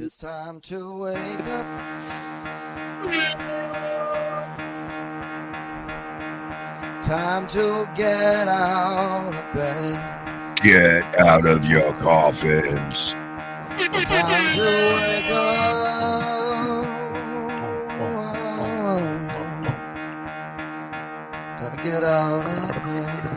It's time to wake up. Time to get out of bed. Get out of your coffins. Time to wake up. Gotta get out of bed.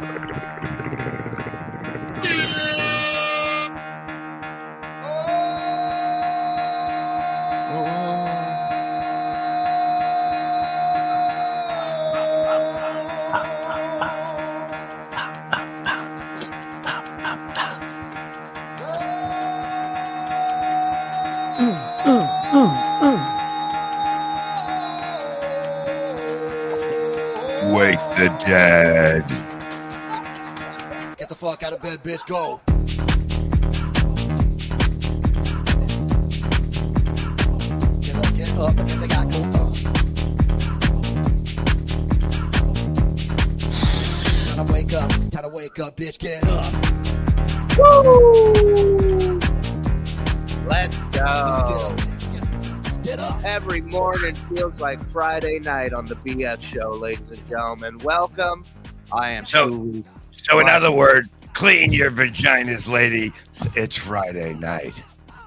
Wake the dead. Get the fuck out of bed, bitch. Go. Get up, and then they got go up. Time to wake up, bitch. Get up. Woo! Let's go. Get up. Every morning feels like Friday night on the BS show, ladies and gentlemen. Welcome. I am Shuli. So in other words, clean your vaginas, lady. It's Friday night.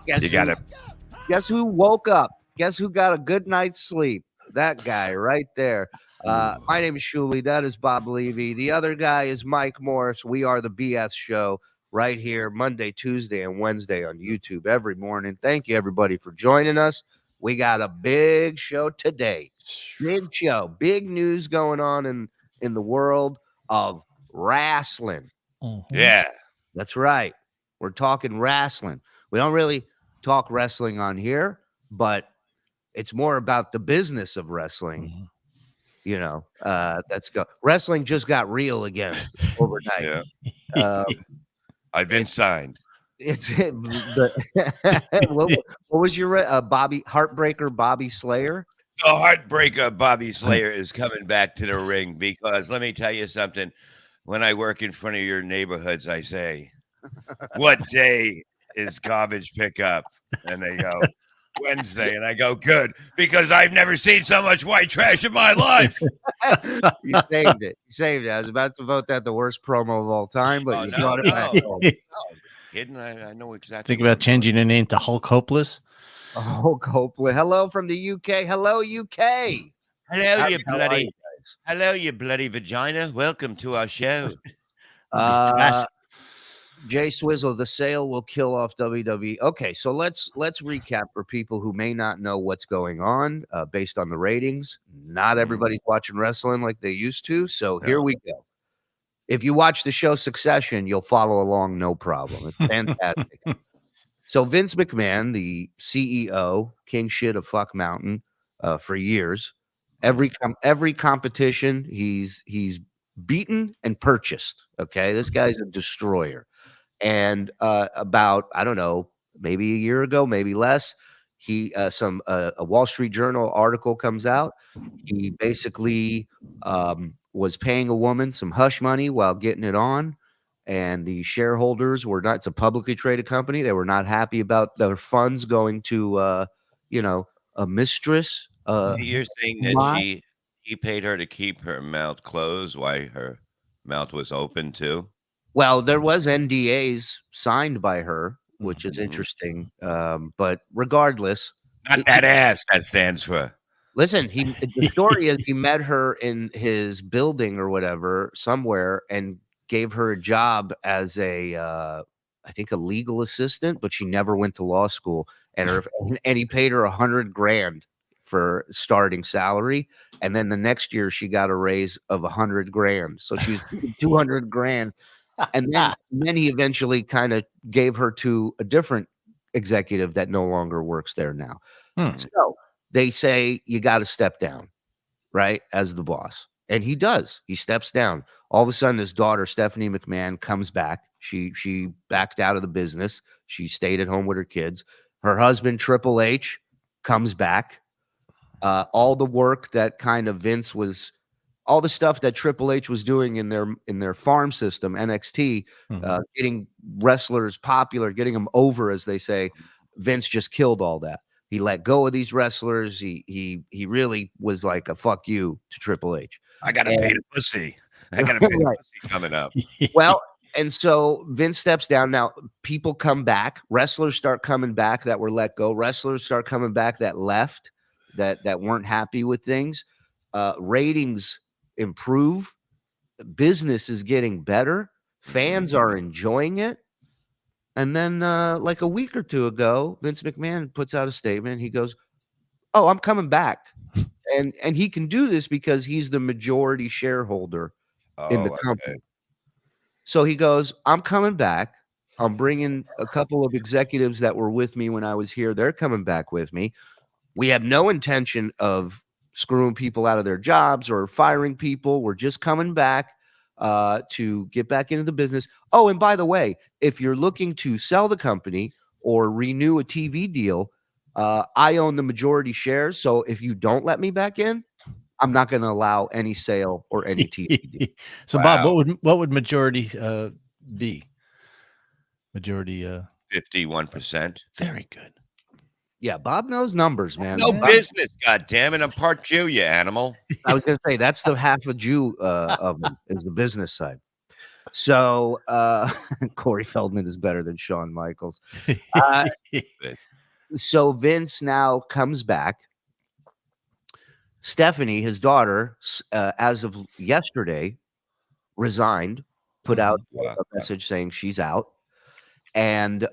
Guess who woke up? Guess who got a good night's sleep? That guy right there. My name is Shuli. That is Bob Levy. The other guy is Mike Morris. We are the BS show right here Monday, Tuesday, and Wednesday on YouTube every morning. Thank you, everybody, for joining us. We got a big show today. Big show. Big news going on in the world of wrestling. Mm-hmm. Yeah. That's right. We're talking wrestling. We don't really talk wrestling on here, but it's more about the business of wrestling. Mm-hmm. You know, let's go. Wrestling just got real again overnight. Yeah. I've been signed. It's what was your Bobby Heartbreaker Bobby Slayer? The heartbreaker Bobby Slayer is coming back to the ring because let me tell you something. When I work in front of your neighborhoods, I say, "What day is garbage pickup?" And they go, "Wednesday." And I go, "Good," because I've never seen so much white trash in my life. You saved it. You saved it. I was about to vote that the worst promo of all time, but you brought it back. Kidding? I know exactly. Think about changing the name to Hulk Hopeless. Hulk Hopeless. Hello from the UK. Hello, UK. Hello, you bloody vagina. Welcome to our show. Jay Swizzle, the sale will kill off WWE. Okay, so let's recap for people who may not know what's going on based on the ratings. Not everybody's watching wrestling like they used to, so here we go. If you watch the show Succession, you'll follow along, no problem. It's fantastic. So Vince McMahon, the CEO, king shit of Fuck Mountain, for years, every competition he's beaten and purchased. Okay, this guy's a destroyer. And about, I don't know, maybe a year ago, maybe less, a Wall Street Journal article comes out. He basically was paying a woman some hush money while getting it on. And the shareholders were not, it's a publicly traded company. They were not happy about their funds going to, a mistress. You're saying that he paid her to keep her mouth closed while her mouth was open too? Well, there was NDAs signed by her, which is interesting. But regardless, not that ass that stands for. Listen, the story is he met her in his building or whatever somewhere and gave her a job as I think a legal assistant, but she never went to law school. And he paid her $100,000 for starting salary. And then the next year she got a raise of $100,000. So she's $200,000. And then he eventually kind of gave her to a different executive that no longer works there now. So they say you got to step down, right, as the boss. And he does. He steps down. All of a sudden, his daughter, Stephanie McMahon, comes back. She backed out of the business. She stayed at home with her kids. Her husband, Triple H, comes back. All the work that kind of Vince was, all the stuff that Triple H was doing in their farm system, NXT, getting wrestlers popular, getting them over, as they say, Vince just killed all that. He let go of these wrestlers. He really was like a fuck you to Triple H. I gotta pay the pussy. I gotta pay the pussy coming up. Well, and so Vince steps down. Now people come back. Wrestlers start coming back that were let go. Wrestlers start coming back that left, that weren't happy with things. Ratings improve. Business is getting better. Fans are enjoying it. And then like a week or two ago, Vince McMahon puts out a statement. He goes, "Oh, I'm coming back." And he can do this because he's the majority shareholder in the company. So he goes, "I'm coming back. I'm bringing a couple of executives that were with me when I was here. They're coming back with me. We have no intention of screwing people out of their jobs or firing people. We're just coming back to get back into the business. Oh, and by the way, if you're looking to sell the company or renew a TV deal, I own the majority shares. So if you don't let me back in, I'm not going to allow any sale or any TV deal." So, Wow. Bob, what would majority be? Majority 51%. very good. Yeah, Bob knows numbers, man. No Bob- business, goddammit. I'm part Jew, you animal. I was going to say that's the half a Jew of them is the business side. So Corey Feldman is better than Shawn Michaels. So Vince now comes back. Stephanie, his daughter, as of yesterday, resigned, put out a message saying she's out. And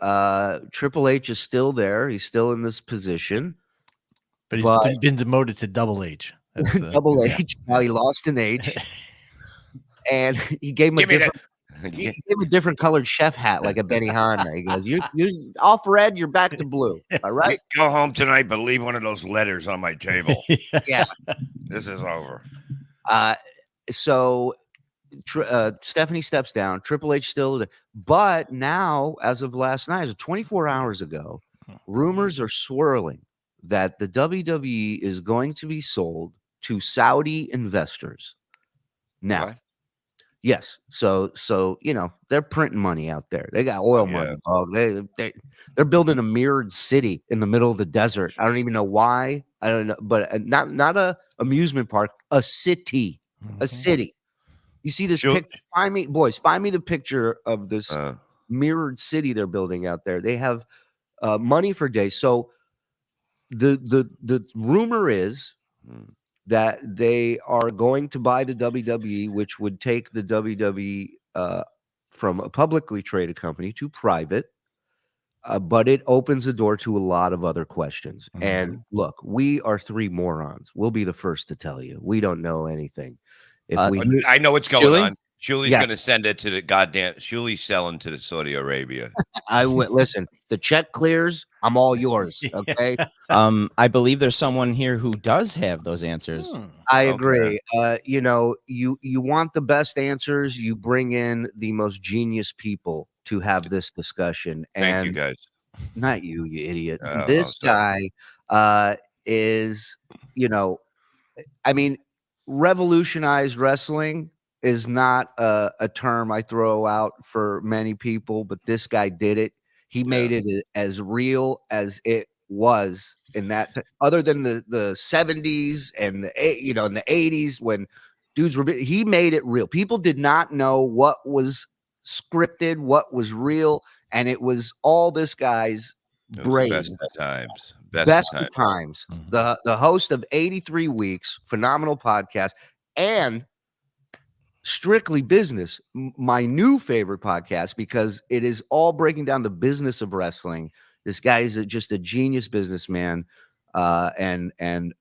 Triple H is still there. He's still in this position. But he's been demoted to Double H. Double H. Now he lost an H. And he gave him he gave him a different colored chef hat, like a Benihana. He goes, "You off red, you're back to blue. All right." Go home tonight, but leave one of those letters on my table. Yeah. This is over. So Stephanie steps down. Triple H still, but now, as of last night, as of 24 hours ago, rumors are swirling that the WWE is going to be sold to Saudi investors. Now, What? yes. So they're printing money out there. They got oil money. Dog. They're building a mirrored city in the middle of the desert. I don't even know why. I don't know, but not a amusement park, a city. A city. You see this picture? Find me the picture of this mirrored city they're building out there. They have money for days. So the rumor is that they are going to buy the WWE, which would take the WWE from a publicly traded company to private. But it opens the door to a lot of other questions. And look, we are three morons. We'll be the first to tell you. We don't know anything. I know what's going on. Shuli's Yeah. going to send it to the goddamn. Shuli's selling to the Saudi Arabia. I went. Listen, the check clears. I'm all yours. Okay. I believe there's someone here who does have those answers. I agree. You want the best answers. You bring in the most genius people to have this discussion. Thank you, guys. Not you, you idiot. Oh, This sorry. guy is, I mean, revolutionized wrestling is not a term I throw out for many people, but this guy did it. He made it as real as it was in that other than the 70s and in the 80s when dudes were, he made it real. People did not know what was scripted, what was real, and it was all this guy's brain. Best of times. Best of times. The host of 83 Weeks, phenomenal podcast, and Strictly Business, my new favorite podcast, because it is all breaking down the business of wrestling. This guy is just a genius businessman, and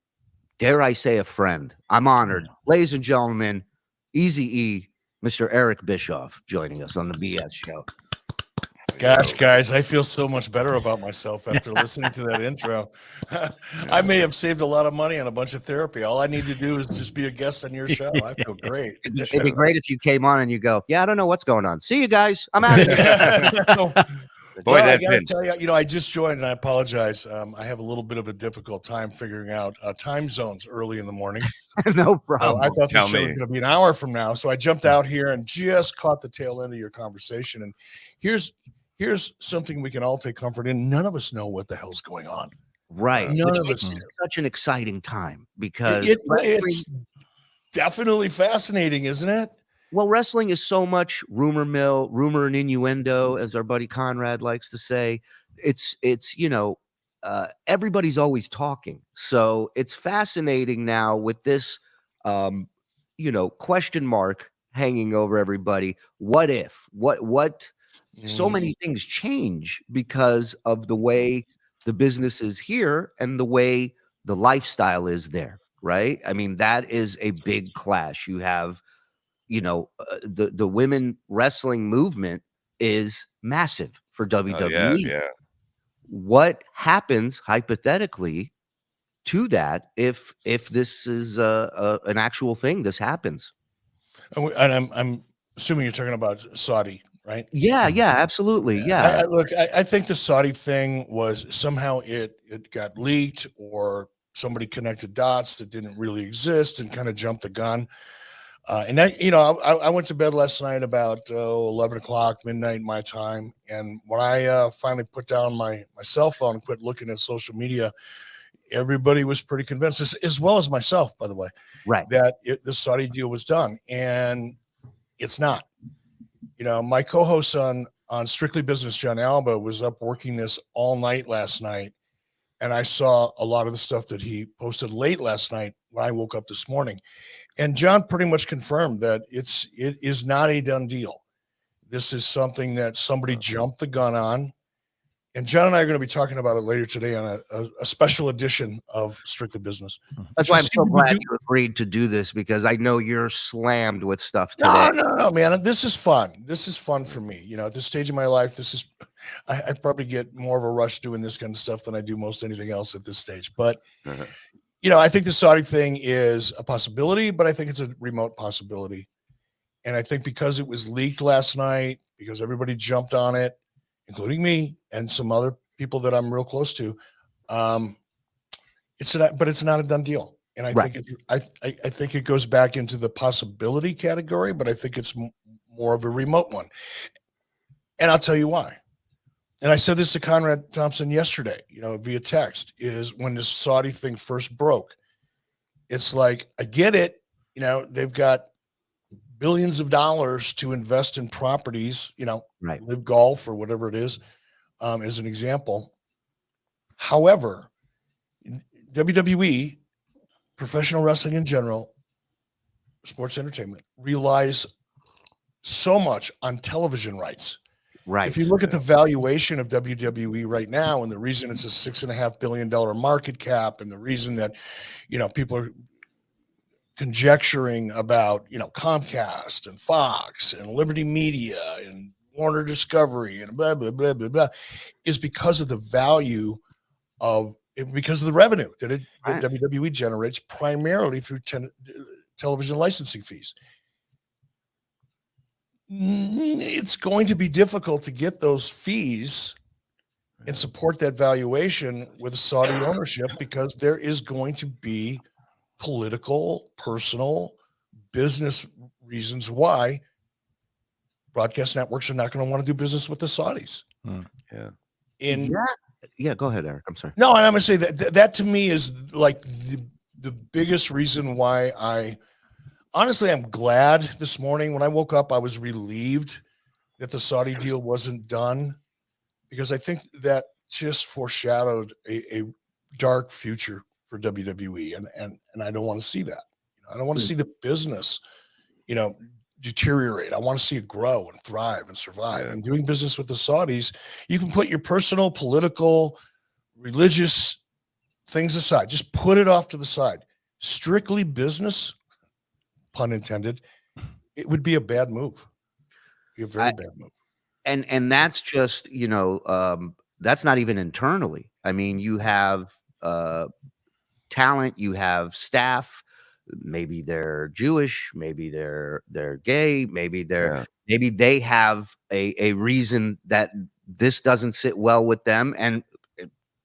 dare I say, a friend. I'm honored, ladies and gentlemen. Eazy-E, Mr. Eric Bischoff, joining us on the BS show. Gosh, guys, I feel so much better about myself after listening to that intro. I may have saved a lot of money on a bunch of therapy. All I need to do is just be a guest on your show. I feel great. It'd be great if you came on and you go, "Yeah, I don't know what's going on. See you guys. I'm out of here." Boy, I that gotta Vince. tell you, I just joined and I apologize. I have a little bit of a difficult time figuring out time zones early in the morning. No So problem. I thought the Tell show me. was going to be an hour from now. So I jumped out here and just caught the tail end of your conversation. And here's here's something we can all take comfort in. None of us know what the hell's going on. Right. None Which of makes us. it such an exciting time because It's definitely fascinating, isn't it? well, wrestling is so much rumor mill, rumor and innuendo, as our buddy Conrad likes to say. It's everybody's always talking. So it's fascinating now with this question mark hanging over everybody. What if? What so many things change because of the way the business is here and the way the lifestyle is there, right? I mean, that is a big clash. You have the women wrestling movement is massive for Oh, WWE. yeah. What happens hypothetically to that if this is an actual thing? This happens. And I'm assuming you're talking about Saudi, right? Yeah, absolutely. Yeah, I think the Saudi thing was somehow it got leaked or somebody connected dots that didn't really exist and kind of jumped the gun. And that, I went to bed last night about 11 o'clock, midnight my time. And when I finally put down my cell phone and quit looking at social media, everybody was pretty convinced, as well as myself, by the way, right. that the Saudi deal was done. And it's not. My co-host on Strictly Business, John Alba, was up working this all night last night. And I saw a lot of the stuff that he posted late last night when I woke up this morning. And John pretty much confirmed that it is not a done deal. This is something that somebody jumped the gun on. And John and I are going to be talking about it later today on a special edition of Strictly Business. That's why I'm so glad you agreed to do this, because I know you're slammed with stuff today. No, man. This is fun. This is fun for me. At this stage of my life, I probably get more of a rush doing this kind of stuff than I do most anything else at this stage. But I think the Saudi thing is a possibility, but I think it's a remote possibility. And I think because it was leaked last night, because everybody jumped on it, including me and some other people that I'm real close to, it's not a done deal. And I think I think it goes back into the possibility category, but I think it's more of a remote one. And I'll tell you why. And I said this to Conrad Thompson yesterday, via text, is when this Saudi thing first broke. It's like, I get it. They've got billions of dollars to invest in properties, Live Golf or whatever it is, as an example. However, WWE, professional wrestling in general, sports entertainment, relies so much on television rights. Right. If you look at the valuation of WWE right now, and the reason it's a $6.5 billion market cap, and the reason that, people are conjecturing about, Comcast and Fox and Liberty Media and Warner Discovery and blah, blah, blah, blah, blah, is because of the value because of the revenue that WWE generates primarily through television licensing fees. It's going to be difficult to get those fees and support that valuation with Saudi ownership, because there is going to be political, personal, business reasons why broadcast networks are not going to want to do business with the Saudis. Yeah, go ahead, Eric. I'm sorry. No, and I'm going to say that to me is like the biggest reason why honestly, I'm glad this morning when I woke up, I was relieved that the Saudi deal wasn't done, because I think that just foreshadowed a dark future for WWE. And I don't want to see that. I don't want to see the business, deteriorate. I want to see it grow and thrive and survive. And doing business with the Saudis, you can put your personal, political, religious things aside. Just put it off to the side. Strictly business, pun intended, it would be a bad move. Be a very bad move. And that's just, that's not even internally. I mean, you have talent, you have staff. Maybe they're Jewish, maybe they're gay, maybe they have a reason that this doesn't sit well with them, and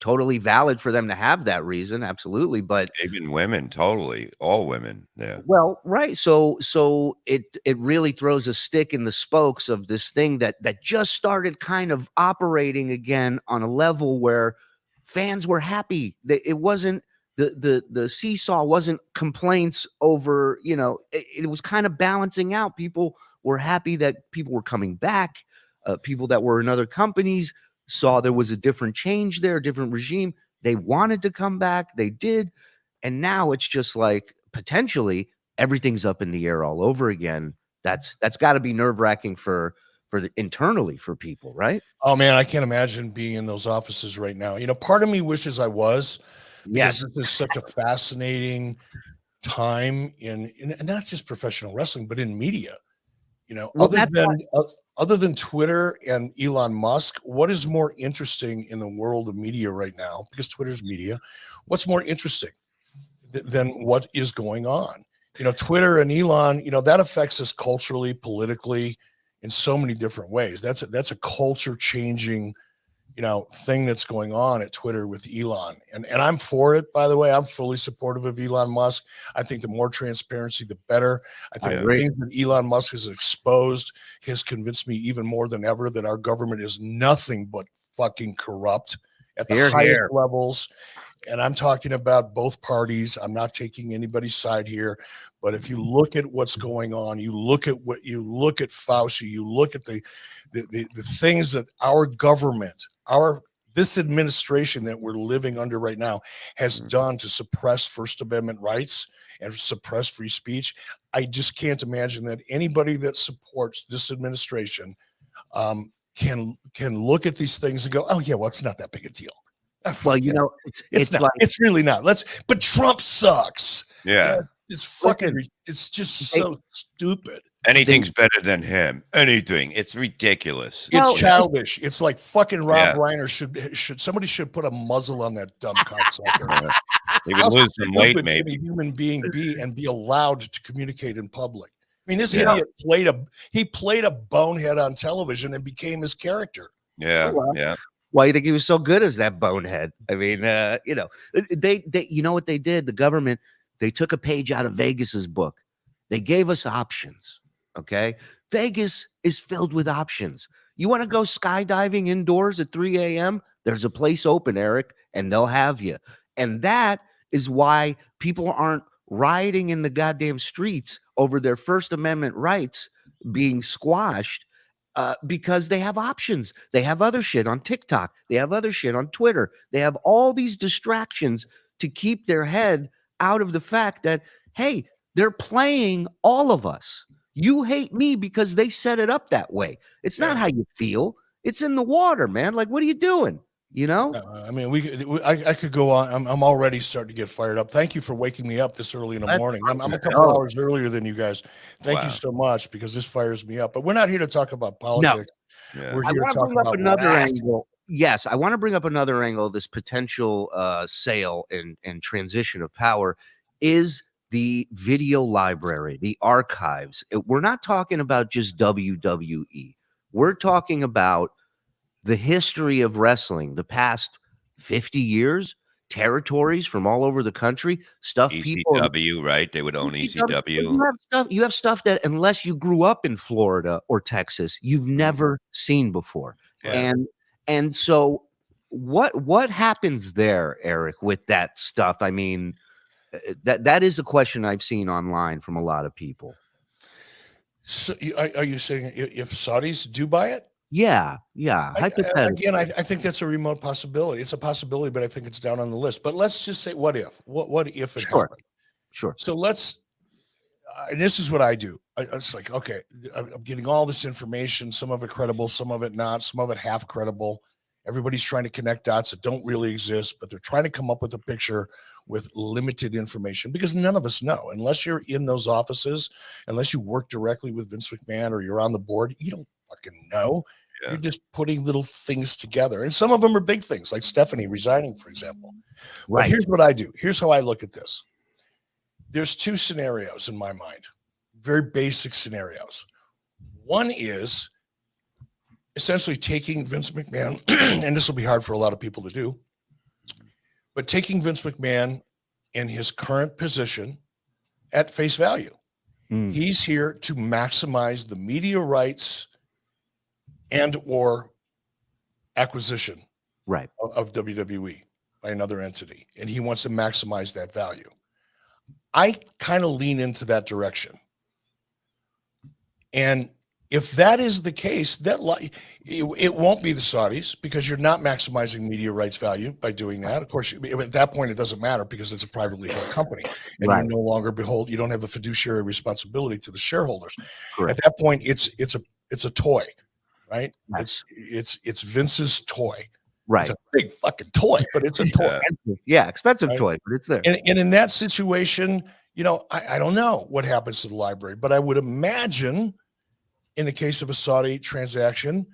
totally valid for them to have that reason, absolutely. But Even women, totally, all women. Yeah. well, right. So it really throws a stick in the spokes of this thing that just started kind of operating again on a level where fans were happy. It wasn't the seesaw wasn't complaints over, it was kind of balancing out. People were happy that people were coming back. People that were in other companies saw there was a different change there, a different regime. They wanted to come back. They did. And now it's just like potentially everything's up in the air all over again. That's got to be nerve-wracking for internally for people, right? Oh man, I can't imagine being in those offices right now. Part of me wishes I was, because Yes. this is such a fascinating time in not just professional wrestling, but in media. Well, Other than Twitter and Elon Musk, what is more interesting in the world of media right now? Because Twitter's media, what's more interesting than what is going on? Twitter and Elon, that affects us culturally, politically, in so many different ways. That's a culture changing, thing that's going on at Twitter with Elon. And I'm for it, by the way. I'm fully supportive of Elon Musk. I think the more transparency, the better. I think the things that Elon Musk has exposed has convinced me even more than ever that our government is nothing but fucking corrupt at the highest levels. And I'm talking about both parties. I'm not taking anybody's side here. But if you look at what's going on, you look at Fauci, you look at the things that our government, this administration that we're living under right now has done to suppress First Amendment rights and suppress free speech. I just can't imagine that anybody that supports this administration can look at these things and go, oh yeah, well, it's not that big a deal. Well, it's not. like, It's really not. But Trump sucks. Yeah. It's fucking. It's just so stupid. Anything's better than him. Anything. It's ridiculous. It's childish. It's like fucking Rob Reiner somebody should put a muzzle on that dumb cocksucker. He would lose some weight, maybe. Can a human being be allowed to communicate in public? I mean, this idiot played a bonehead on television and became his character. Yeah. Yeah. Why do you think he was so good as that bonehead? I mean, they you know what they did? The government, they took a page out of Vegas's book. They gave us options. Okay. Vegas is filled with options. You want to go skydiving indoors at 3 a.m.? There's a place open, Eric, and they'll have you. And that is why people aren't rioting in the goddamn streets over their First Amendment rights being squashed. Because they have options. They have other shit on TikTok. They have other shit on Twitter. They have all these distractions to keep their head out of the fact that, hey, they're playing all of us. You hate me because they set it up that way. It's not how you feel. It's in the water, man. Like, what are you doing? I mean, I could go on. I'm already starting to get fired up. Thank you for waking me up this early in the morning. I'm a couple hours earlier than you guys. Thank you so much, because this fires me up. But we're not here to talk about politics. No. Yeah. We're here to talk about another angle. Yes, I want to bring up another angle. This potential sale and transition of power is the video library, the archives. We're not talking about just WWE. We're talking about the history of wrestling, the past 50 years, territories from all over the country, stuff ECW, right? They would own ECW. You have stuff that, unless you grew up in Florida or Texas, you've never seen before. Yeah. And so what happens there, Eric, with that stuff? I mean, that is a question I've seen online from a lot of people. So are you saying if Saudis do buy it? Yeah. Again, I think that's a remote possibility. It's a possibility, but I think it's down on the list. But let's just say, what if? What if it happened? Sure. So and this is what I do. It's like, okay, I'm getting all this information, some of it credible, some of it not, some of it half credible. Everybody's trying to connect dots that don't really exist, but they're trying to come up with a picture with limited information, because none of us know. Unless you're in those offices, unless you work directly with Vince McMahon or you're on the board, you don't fucking know. Yeah. You're just putting little things together. And some of them are big things, like Stephanie resigning, for example. Right. But here's what I do. Here's how I look at this. There's two scenarios in my mind, very basic scenarios. One is essentially taking Vince McMahon, and this will be hard for a lot of people to do, but taking Vince McMahon in his current position at face value. He's here to maximize the media rights and or acquisition Right. of WWE by another entity, and he wants to maximize that value. I kind of lean into that direction. And if that is the case, it won't be the Saudis, because you're not maximizing media rights value by doing that. Of course, at that point, it doesn't matter because it's a privately held company, and Right. you no longer you don't have a fiduciary responsibility to the shareholders. Correct. At that point, it's a toy, right? Yes. It's Vince's toy. Right. It's a big fucking toy, but it's a toy. Yeah, expensive Right. toy, but it's there. And in that situation, I don't know what happens to the library, but I would imagine in the case of a Saudi transaction,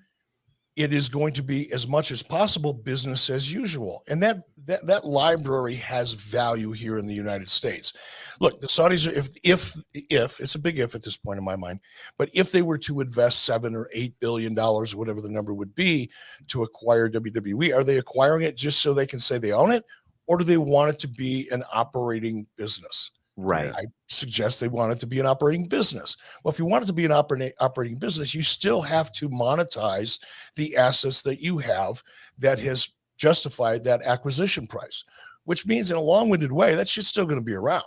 it is going to be as much as possible business as usual. And that library has value here in the United States. Look, the Saudis are, if it's a big if at this point in my mind, but if they were to invest $7 or $8 billion, whatever the number would be, to acquire WWE, are they acquiring it just so they can say they own it? Or do they want it to be an operating business? Right. I suggest they want it to be an operating business. Well, if you want it to be an operating business, you still have to monetize the assets that you have that has justified that acquisition price, which means in a long-winded way, that shit's still going to be around.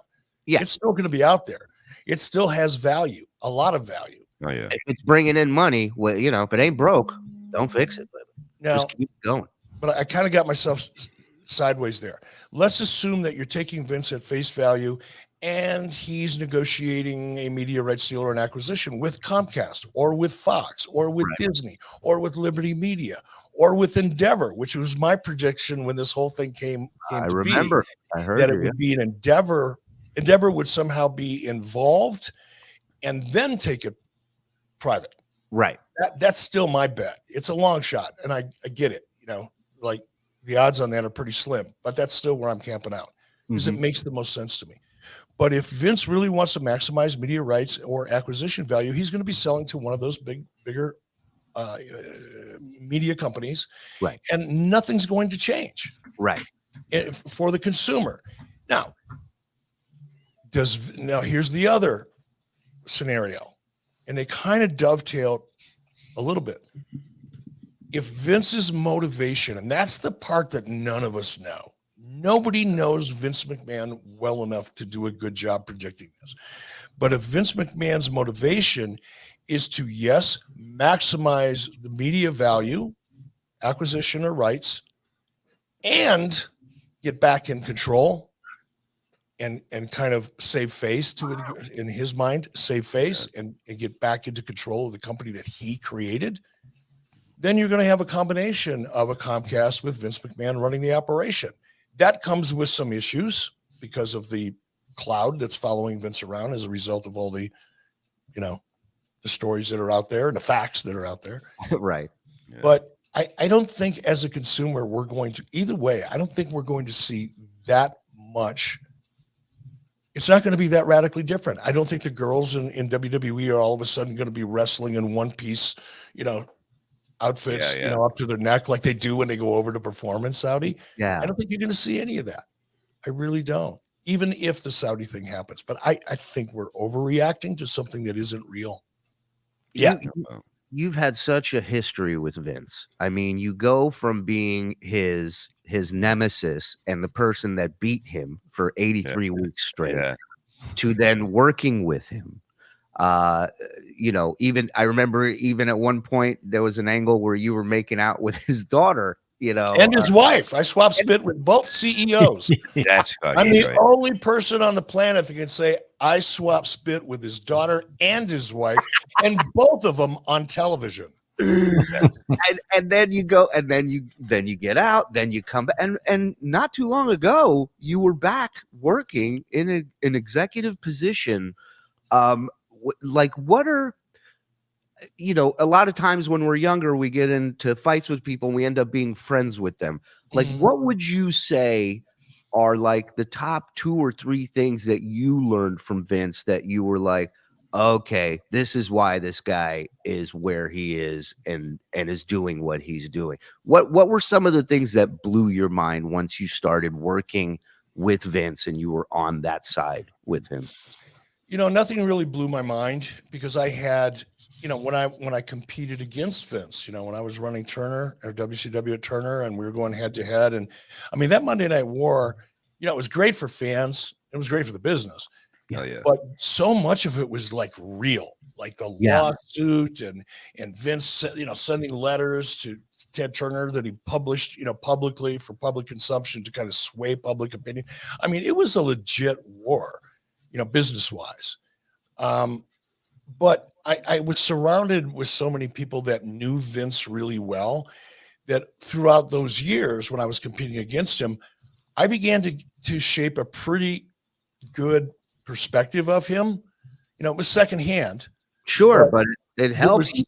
Yeah. It's still going to be out there. It still has value, a lot of value. Oh yeah. If it's bringing in money, well, if it ain't broke, don't fix it. Now, Just keep going. but I kind of got myself sideways there. Let's assume that you're taking Vince at face value and he's negotiating a media rights deal or an acquisition with Comcast or with Fox or with Disney or with Liberty Media or with Endeavor, which was my prediction when this whole thing came I to remember. be, I heard that you, it would be an Endeavor. Endeavor would somehow be involved and then take it private. Right. That's still my bet. It's a long shot, and I get it. Like the odds on that are pretty slim, but that's still where I'm camping out because it makes the most sense to me. But if Vince really wants to maximize media rights or acquisition value, he's going to be selling to one of those bigger media companies, right? And nothing's going to change, right, for the consumer. Now, here's the other scenario, and they kind of dovetail a little bit. If Vince's motivation, and that's the part that none of us know. Nobody knows Vince McMahon well enough to do a good job predicting this. But if Vince McMahon's motivation is to, yes, maximize the media value, acquisition or rights, and get back in control and kind of save face to it, in his mind, save face and get back into control of the company that he created, then you're going to have a combination of a Comcast with Vince McMahon running the operation. That comes with some issues because of the cloud that's following Vince around as a result of all the, the stories that are out there and the facts that are out there. Right. Yeah. But I don't think as a consumer, we're going to, either way, I don't think we're going to see that much. It's not going to be that radically different. I don't think the girls in WWE are all of a sudden going to be wrestling in one piece, outfits, up to their neck like they do when they go over to perform in Saudi. Yeah. I don't think you're going to see any of that. I really don't, even if the Saudi thing happens. But I think we're overreacting to something that isn't real. Yeah. You've had such a history with Vince. I mean, you go from being his nemesis and the person that beat him for 83 weeks straight to then working with him. Even I remember even at one point there was an angle where you were making out with his daughter, and his wife. I swapped spit with both CEOs. That's I'm the only person on the planet that can say I swapped spit with his daughter and his wife, and both of them on television. and then you go, and then you get out, then you come back, and not too long ago you were back working in an executive position. Like, what are, a lot of times when we're younger, we get into fights with people and we end up being friends with them. Like, what would you say are like the top 2 or 3 things that you learned from Vince that you were like, okay, this is why this guy is where he is and is doing what he's doing. What were some of the things that blew your mind once you started working with Vince and you were on that side with him? Nothing really blew my mind because I had, when I competed against Vince, when I was running Turner or WCW at Turner and we were going head to head. And I mean, that Monday Night War, it was great for fans. It was great for the business. Oh, yeah. But so much of it was like real, like the lawsuit and Vince, sending letters to Ted Turner that he published, publicly for public consumption to kind of sway public opinion. I mean, it was a legit war, business wise. But I was surrounded with so many people that knew Vince really well that throughout those years when I was competing against him, I began to shape a pretty good perspective of him. It was secondhand. Sure, but it helps.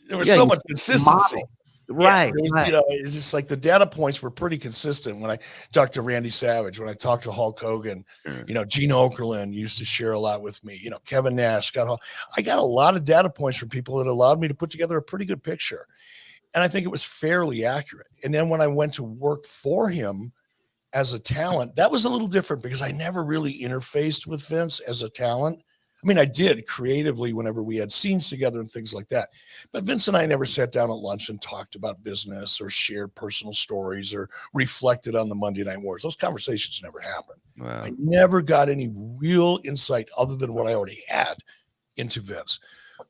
There was so much consistency. Right. It's just like the data points were pretty consistent when I talked to Randy Savage, when I talked to Hulk Hogan, Gene Okerlund used to share a lot with me, Kevin Nash, Scott Hall. I got a lot of data points from people that allowed me to put together a pretty good picture. And I think it was fairly accurate. And then when I went to work for him as a talent, that was a little different because I never really interfaced with Vince as a talent. I mean, I did creatively whenever we had scenes together and things like that. But Vince and I never sat down at lunch and talked about business or shared personal stories or reflected on the Monday Night Wars. Those conversations never happened. Wow. I never got any real insight other than what I already had into Vince.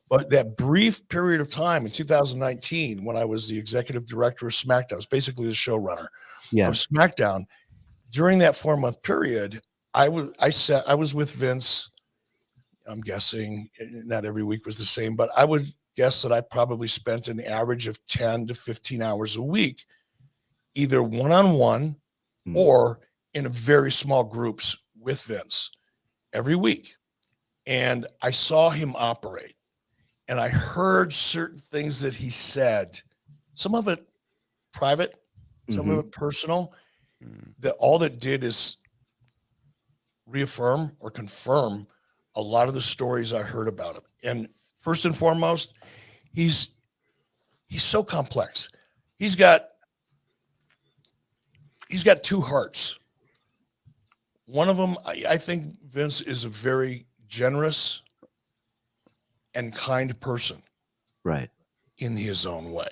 But that brief period of time in 2019, when I was the executive director of SmackDown, I was basically the showrunner of SmackDown. During that 4-month period, I was with Vince. I'm guessing not every week was the same, but I would guess that I probably spent an average of 10 to 15 hours a week, either one-on-one or in very small groups with Vince every week. And I saw him operate and I heard certain things that he said, some of it private, some of it personal, that all that did is reaffirm or confirm a lot of the stories I heard about him. And first and foremost, he's so complex. He's got 2 hearts. One of them, I think Vince is a very generous and kind person. Right. In his own way.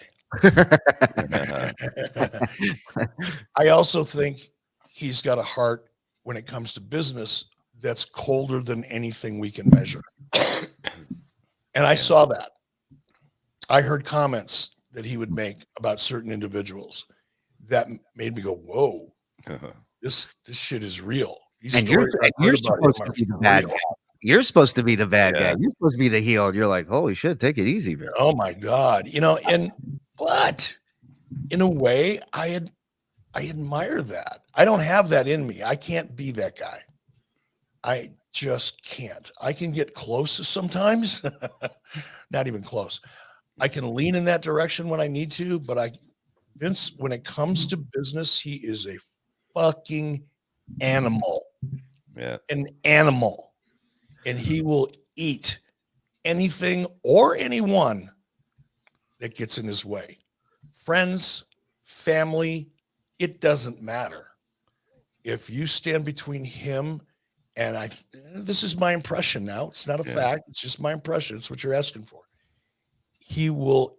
I also think he's got a heart when it comes to business that's colder than anything we can measure. And I saw that. I heard comments that he would make about certain individuals that made me go, whoa, this shit is real. And you're supposed to be the bad guy. You're supposed to be the bad guy. You're supposed to be the heel. And you're like, holy shit, take it easy, man. Oh my God. But in a way, I admire that. I don't have that in me. I can't be that guy. I just can't. I can get close sometimes, not even close. I can lean in that direction when I need to, but Vince, when it comes to business, he is a fucking animal. Yeah. An animal. And he will eat anything or anyone that gets in his way. Friends, family, it doesn't matter. If you stand between him and this is my impression now. It's not a fact. It's just my impression. It's what you're asking for. He will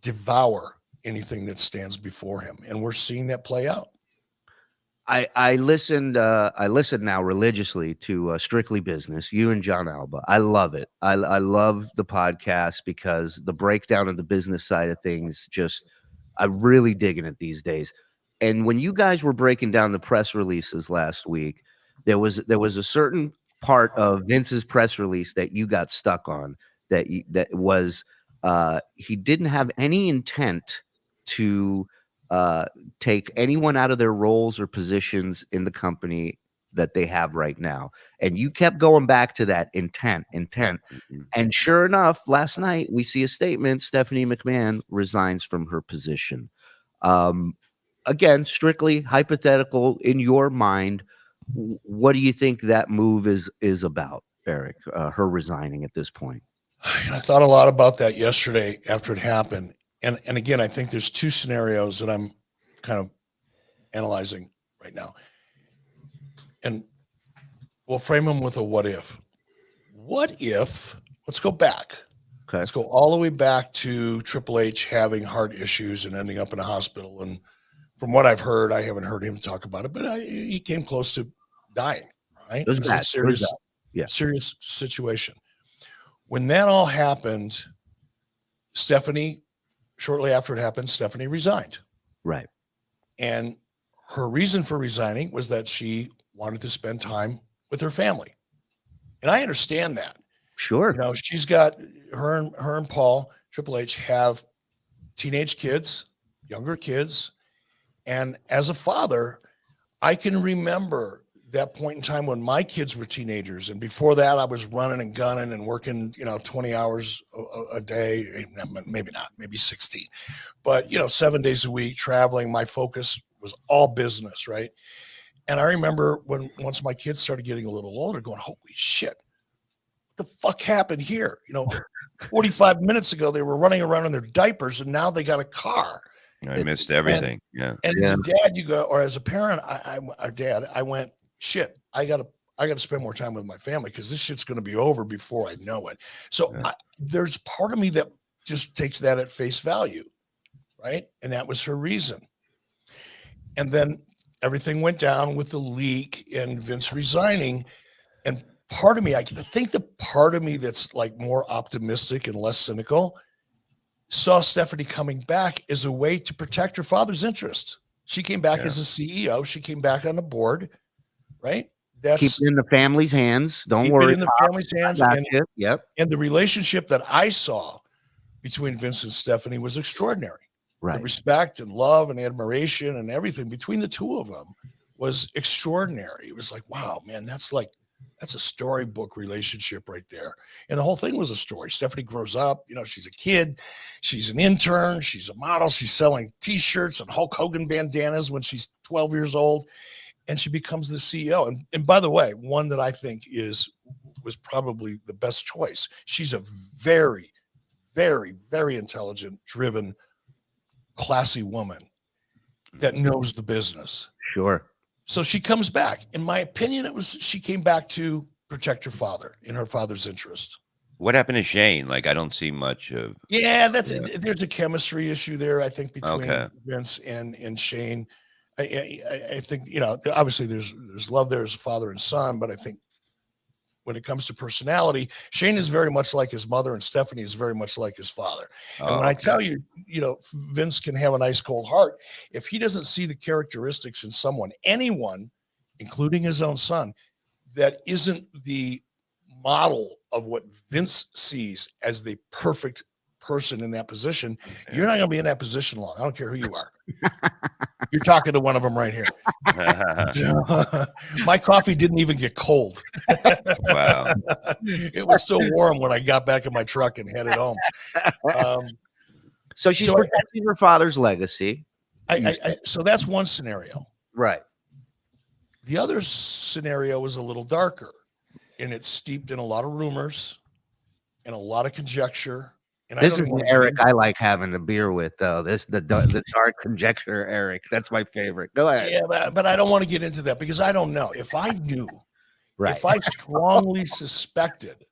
devour anything that stands before him. And we're seeing that play out. I listened now religiously to Strictly Business, you and John Alba. I love it. I love the podcast because the breakdown of the business side of things, I'm really digging it these days. And when you guys were breaking down the press releases last week, there was a certain part of Vince's press release that you got stuck on that was he didn't have any intent to take anyone out of their roles or positions in the company that they have right now. And you kept going back to that intent. And sure enough, last night we see a statement, Stephanie McMahon resigns from her position. Again, strictly hypothetical in your mind. What do you think that move is about? Eric, her resigning at this point? And I thought a lot about that yesterday after it happened. And again, I think there's two scenarios that I'm kind of analyzing right now. And we'll frame them with a what if. What if, let's go back. Okay. Let's go all the way back to Triple H having heart issues and ending up in a hospital. And from what I've heard, I haven't heard him talk about it, but he came close to dying, right? It was bad. A serious situation. When that all happened, Stephanie, shortly after it happened, Stephanie resigned. Right. And her reason for resigning was that she wanted to spend time with her family. And I understand that. Sure. You know, she's got her and Paul, Triple H, have teenage kids, younger kids. And as a father, I can remember that point in time when my kids were teenagers. And before that, I was running and gunning and working, 20 hours a day, maybe not, maybe 16, but, 7 days a week traveling. My focus was all business, right? And I remember once my kids started getting a little older, going, holy shit, what the fuck happened here? 45 minutes ago, they were running around in their diapers and now they got a car. I missed everything. And as a dad, you go, or as a parent, I went, shit, I got to spend more time with my family because this shit's going to be over before I know it. So there's part of me that just takes that at face value. Right. And that was her reason. And then everything went down with the leak and Vince resigning. And part of me, I think the part of me that's like more optimistic and less cynical saw Stephanie coming back as a way to protect her father's interest. She came back as a CEO. She came back on the board, right? That's keep it in the family's hands. Don't worry. Keep it in the family's hands. Yep. And the relationship that I saw between Vince and Stephanie was extraordinary. Right. The respect and love and admiration and everything between the two of them was extraordinary. It was like, wow, man, that's a storybook relationship right there. And the whole thing was a story. Stephanie grows up, she's a kid, she's an intern, she's a model, she's selling t-shirts and Hulk Hogan bandanas when she's 12 years old, and she becomes the CEO. And by the way, one that I think was probably the best choice. She's a very, very, very intelligent, driven, classy woman that knows the business. Sure. So she comes back. In my opinion, she came back to protect her father in her father's interest. What happened to Shane? I don't see much of. Yeah, there's a chemistry issue there, I think, between Vince and Shane. I think, obviously there's love there as a father and son, but I think when it comes to personality, Shane is very much like his mother and Stephanie is very much like his father. And when I tell you, Vince can have an ice cold heart. If he doesn't see the characteristics in anyone, including his own son, that isn't the model of what Vince sees as the perfect person in that position, you're not going to be in that position long. I don't care who you are. You're talking to one of them right here. My coffee didn't even get cold. Wow. It was still warm when I got back in my truck and headed home. So she's protecting her father's legacy. So that's one scenario. Right. The other scenario is a little darker, and it's steeped in a lot of rumors and a lot of conjecture. And this is Eric I like having a beer with, though. The dark conjecture, Eric. That's my favorite. Go ahead. Yeah, but I don't want to get into that because I don't know. If I knew, if I strongly suspected,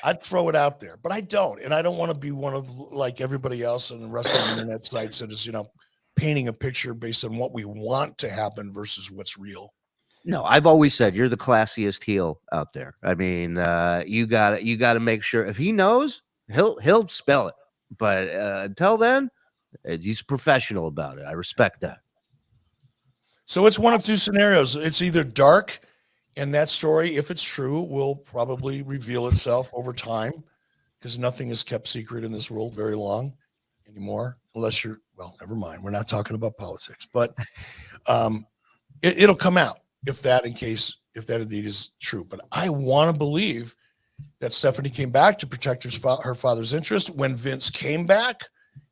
I'd throw it out there. But I don't, and I don't want to be one of like everybody else on the wrestling internet sites that is, painting a picture based on what we want to happen versus what's real. No, I've always said you're the classiest heel out there. I mean, you got to make sure if he knows. He'll spell it, but until then, he's professional about it. I respect that. So it's one of two scenarios. It's either dark, and that story, if it's true, will probably reveal itself over time, because nothing is kept secret in this world very long anymore, unless never mind. We're not talking about politics, but it'll come out if that indeed is true. But I want to believe that Stephanie came back to protect her father's interest. When Vince came back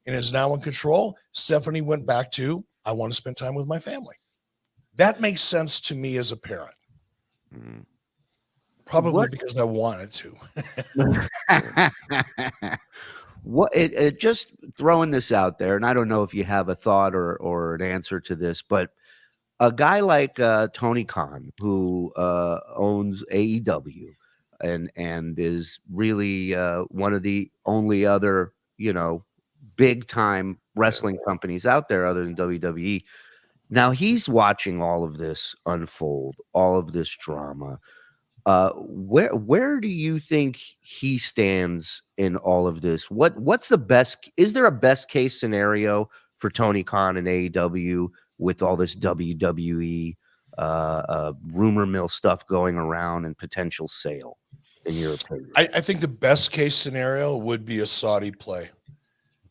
and is now in control, Stephanie went back to, I want to spend time with my family. That makes sense to me as a parent. Probably What- because I wanted to. What it just throwing this out there, and I don't know if you have a thought or an answer to this, but a guy like Tony Khan, who owns AEW and is really one of the only other big time wrestling companies out there other than WWE. Now he's watching all of this unfold, all of this drama. Where do you think he stands in all of this? What's the best? Is there a best case scenario for Tony Khan and AEW with all this WWE rumor mill stuff going around and potential sale? In your opinion, I think the best case scenario would be a Saudi play.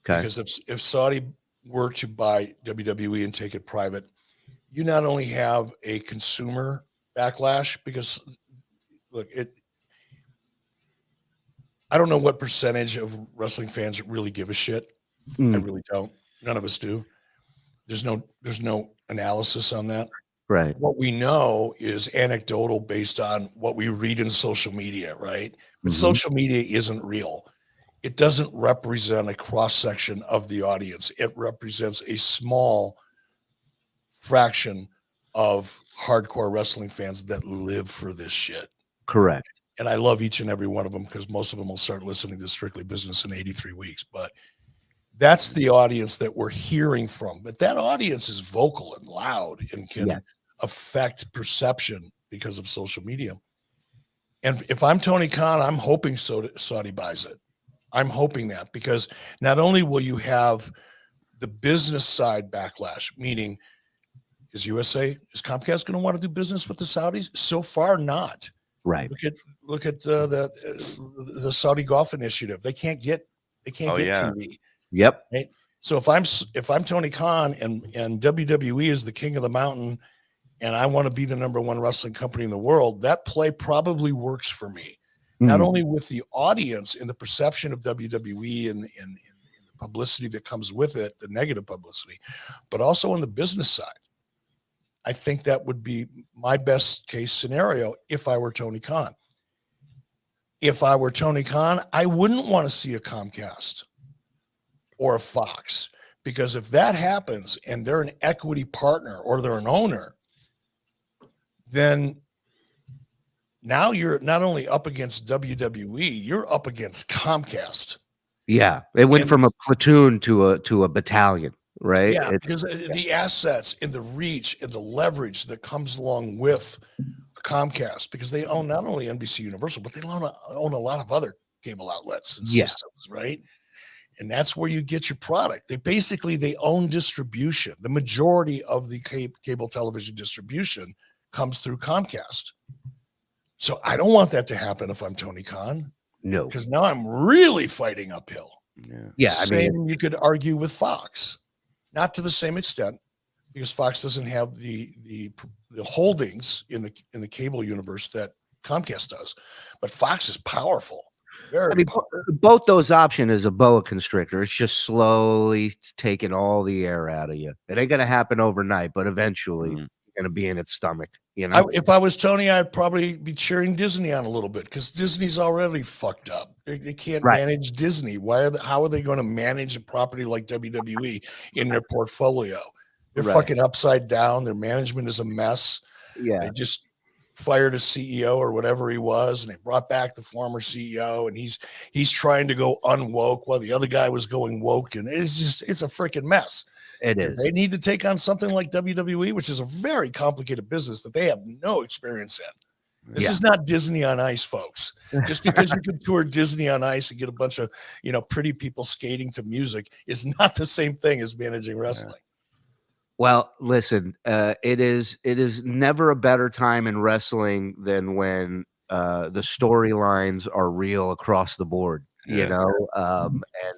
okay, Because if Saudi were to buy WWE and take it private, you not only have a consumer backlash, because look, I don't know what percentage of wrestling fans really give a shit. I really don't. None of us do. There's no analysis on that. right? What we know is anecdotal based on what we read in social media, right? But social media isn't real. It doesn't represent a cross section of the audience. It represents a small fraction of hardcore wrestling fans that live for this shit. Correct. And I love each and every one of them because most of them will start listening to Strictly Business in 83 weeks. But that's the audience that we're hearing from. But that audience is vocal and loud and can affect perception because of social media. And if I'm Tony Khan, I'm hoping Saudi buys it. I'm hoping that, because not only will you have the business side backlash, meaning is Comcast going to want to do business with the Saudis? So far, not. Right. Look at the Saudi Golf Initiative. They can't get TV. Yep. Right? So if I'm Tony Khan and WWE is the king of the mountain, and I want to be the number one wrestling company in the world, that play probably works for me. Not only with the audience and the perception of WWE and the publicity that comes with it, the negative publicity, but also on the business side. I think that would be my best case scenario if I were Tony Khan. If I were Tony Khan, I wouldn't want to see a Comcast or a Fox, because if that happens and they're an equity partner or they're an owner, then now you're not only up against WWE, you're up against Comcast. Yeah, it went from a platoon to a battalion, right? Yeah, because the assets and the reach and the leverage that comes along with Comcast, because they own not only NBC Universal, but they own a lot of other cable outlets and systems, right? And that's where you get your product. They own distribution. The majority of the cable television distribution comes through Comcast. So I don't want that to happen if I'm Tony Khan. No, because now I'm really fighting uphill. Yeah, Same you could argue with Fox, not to the same extent, because Fox doesn't have the holdings in the cable universe that Comcast does, but Fox is powerful. Both those options is a boa constrictor. It's just slowly taking all the air out of you. It ain't gonna happen overnight, but eventually you're gonna be in its stomach. If I was Tony, I'd probably be cheering Disney on a little bit, because Disney's already fucked up. They can't manage Disney. How are they going to manage a property like WWE in their portfolio? They're fucking upside down. Their management is a mess. Yeah, they just fired a CEO or whatever he was, and they brought back the former CEO, and he's trying to go unwoke while the other guy was going woke, and it's a freaking mess. It is. They need to take on something like WWE, which is a very complicated business that they have no experience in. This is not Disney on Ice, folks. Just because you can tour Disney on Ice and get a bunch of pretty people skating to music is not the same thing as managing wrestling. Well, listen, it is never a better time in wrestling than when the storylines are real across the board. And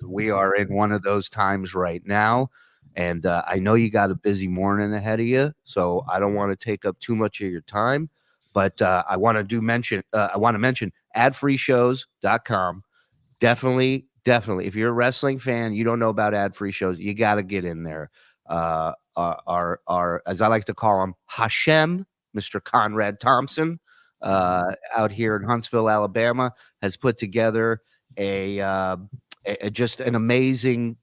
we are in one of those times right now. And I know you got a busy morning ahead of you, so I don't want to take up too much of your time. But I want to mention adfreeshows.com. Definitely. If you're a wrestling fan, you don't know about ad-free shows, you got to get in there. Our as I like to call him, Hashem, Mr. Conrad Thompson, out here in Huntsville, Alabama, has put together just an amazing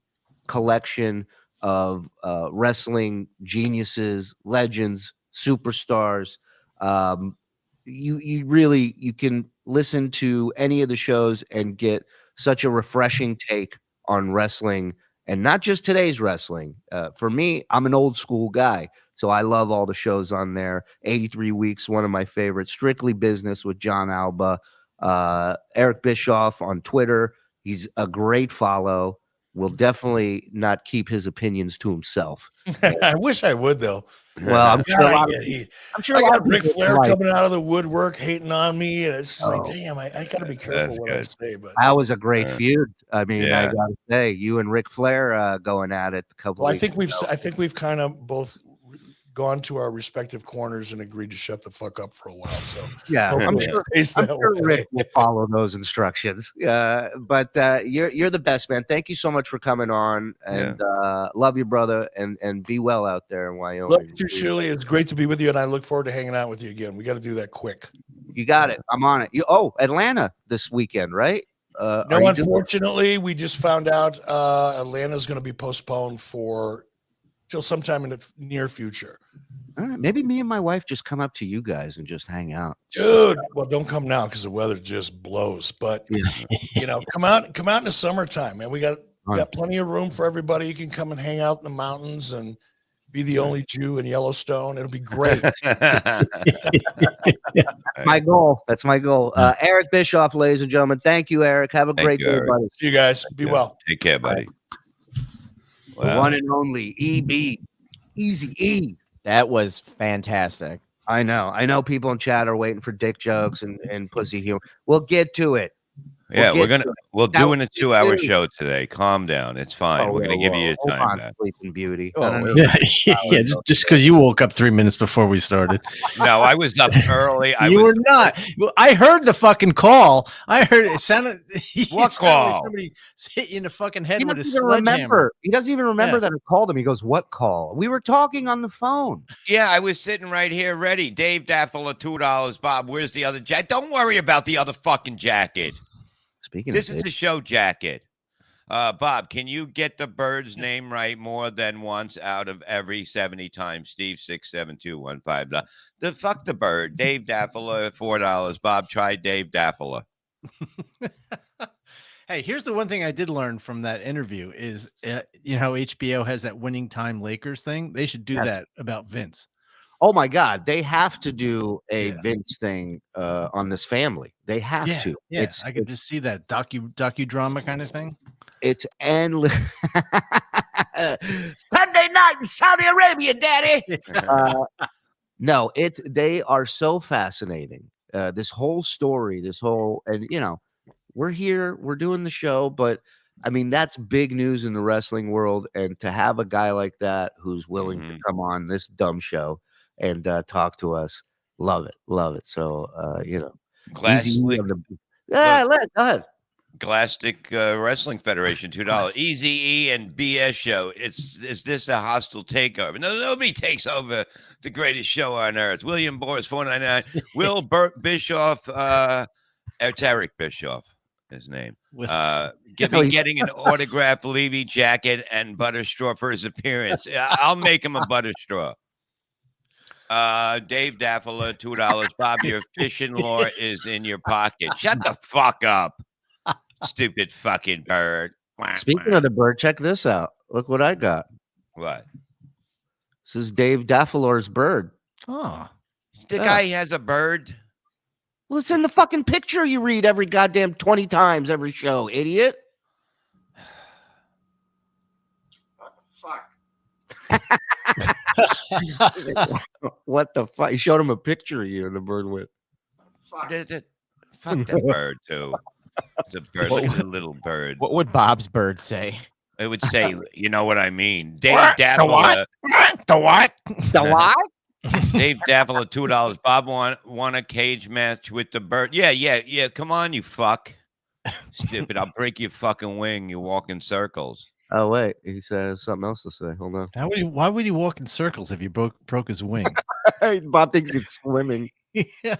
collection of wrestling geniuses, legends, superstars. You can listen to any of the shows and get such a refreshing take on wrestling, and not just today's wrestling. For me, I'm an old school guy, so I love all the shows on there. 83 Weeks, one of my favorites. Strictly Business with John Alba. Eric Bischoff on Twitter. He's a great follow. Will definitely not keep his opinions to himself. I wish I would, though. Well, I'm sure a lot of I got Ric Flair coming out of the woodwork hating on me, and it's just like, damn, I got to be careful what I say. But that was a great feud. I mean, I gotta say, you and Ric Flair going at it a couple. Well, I think we've kind of both gone to our respective corners and agreed to shut the fuck up for a while. So yeah, I'm sure Rick will follow those instructions. But you're the best, man. Thank you so much for coming on, and love you, brother, and be well out there in Wyoming. Love you, Shuli. It's great to be with you, and I look forward to hanging out with you again. We got to do that quick. You got it. I'm on it. Atlanta this weekend, right? No, unfortunately, we just found out Atlanta's going to be postponed for till sometime in the near future. All right, maybe me and my wife just come up to you guys and just hang out, dude. Well, don't come now because the weather just blows. But come out in the summertime, man. We got plenty of room for everybody. You can come and hang out in the mountains and be the only Jew in Yellowstone. It'll be great. My goal. That's my goal. Eric Bischoff, ladies and gentlemen. Thank you, Eric. Have a great day, buddy. See you guys. Be well. Take care, buddy. The one and only EB, Easy E. That was fantastic. I know. People in chat are waiting for dick jokes and pussy humor. We'll get to it. We're doing a 2-hour show today. Calm down. It's fine. We're gonna give you your time back. Sleeping Beauty. Just because you woke up 3 minutes before we started. No, I was up early. You were not. Well, I heard the fucking call. I heard it sounded. What call? Like somebody hit you in the fucking head with a sledgehammer. He doesn't even remember that I called him. He goes, "What call?" We were talking on the phone. Yeah, I was sitting right here ready. Dave Daffler, $2. Bob, where's the other jacket? Don't worry about the other fucking jacket. This is a show jacket. Bob, can you get the bird's name right more than once out of every 70 times? Steve 67215. The fuck the bird. Dave Daffler, $4. Bob, try Dave Daffler. Hey, here's the one thing I did learn from that interview is, how HBO has that Winning Time Lakers thing. They should do that about Vince. Oh my God, they have to do a Vince thing on this family. They have to. Yeah, I could just see that docudrama kind of thing. It's endless. Sunday night in Saudi Arabia, Daddy. No, they are so fascinating. This whole story, we're here, we're doing the show, but I mean, that's big news in the wrestling world. And to have a guy like that who's willing to come on this dumb show and talk to us, love it. So go ahead. Glastick Wrestling Federation, $2. Easy E and BS show. Is this a hostile takeover? No, nobody takes over the greatest show on earth. William Boris, $4.99. Will Bischoff, it's Eric Bischoff, his name. Getting an autographed Levy jacket and butter straw for his appearance. I'll make him a butter straw. Dave Daffler, $2. Bob, your fishing lure is in your pocket. Shut the fuck up, stupid fucking bird. Speaking of the bird, check this out. Look what I got. What? This is Dave Daffler's bird. Oh, the guy has a bird. Well, it's in the fucking picture you read every goddamn 20 times every show, idiot. What the fuck? He showed him a picture of you and the bird went. Fuck that bird, too. It's a bird. Look at the little bird. What would Bob's bird say? It would say, you know what I mean. Dave Daffler. The what? The what? Dave Daffler, $2. Bob won a cage match with the bird. Yeah. Come on, you fuck. Stupid. I'll break your fucking wing. You walk in circles. Oh, wait. He says something else to say. Hold on. Why would he walk in circles if you broke his wing? Bob thinks it's swimming. Yeah.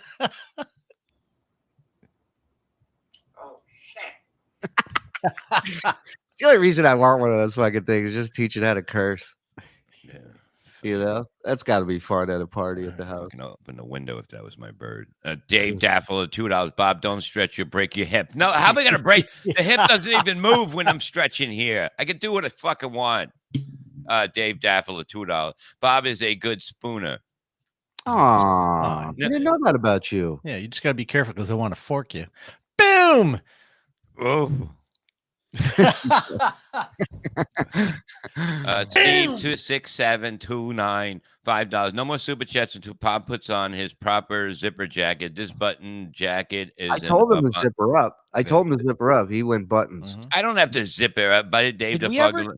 The only reason I want one of those fucking things is just teaching how to curse. Yeah. You know, that's got to be fun at a party at the house. Fucking open the window if that was my bird. Dave Daffel at $2. Bob, don't stretch. You break your hip. No, how am I gonna break? The hip doesn't even move when I'm stretching here. I can do what I fucking want. Dave Daffel at $2. Bob is a good spooner. Aw, I no- didn't know that about you. Yeah, you just got to be careful because they want to fork you. Boom. Oh. Steve 26729 $5. No more super chats until Bob puts on his proper zipper jacket. This button jacket is. I told him to zip her up. I told him to zip her up. He went buttons. Mhm. I don't have to zip her up, but Dave Did we Daffler.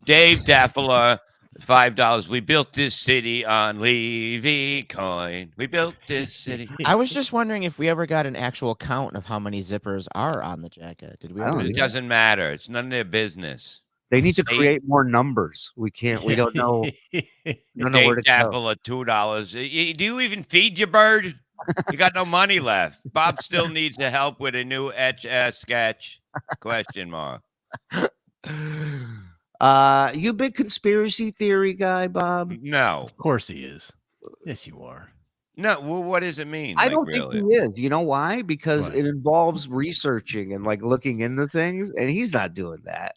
Dave Daffler, $5. We built this city on Levy coin. We built this city. I was just wondering if we ever got an actual count of how many zippers are on the jacket. Did we? I don't ever do It that? doesn't matter. It's none of their business. They need to Dave- create more numbers. We can't. We don't know. We don't know where Dave to go. Daffel at $2. Do you even feed your bird? You got no money left. Bob still needs the help with a new sketch? Question mark. You big conspiracy theory guy, Bob? No. Of course he is. Yes, you are. No. Well, what does it mean? I Like, don't really? think he is. You know why? Because What? it involves researching and like looking into things, and he's not doing that.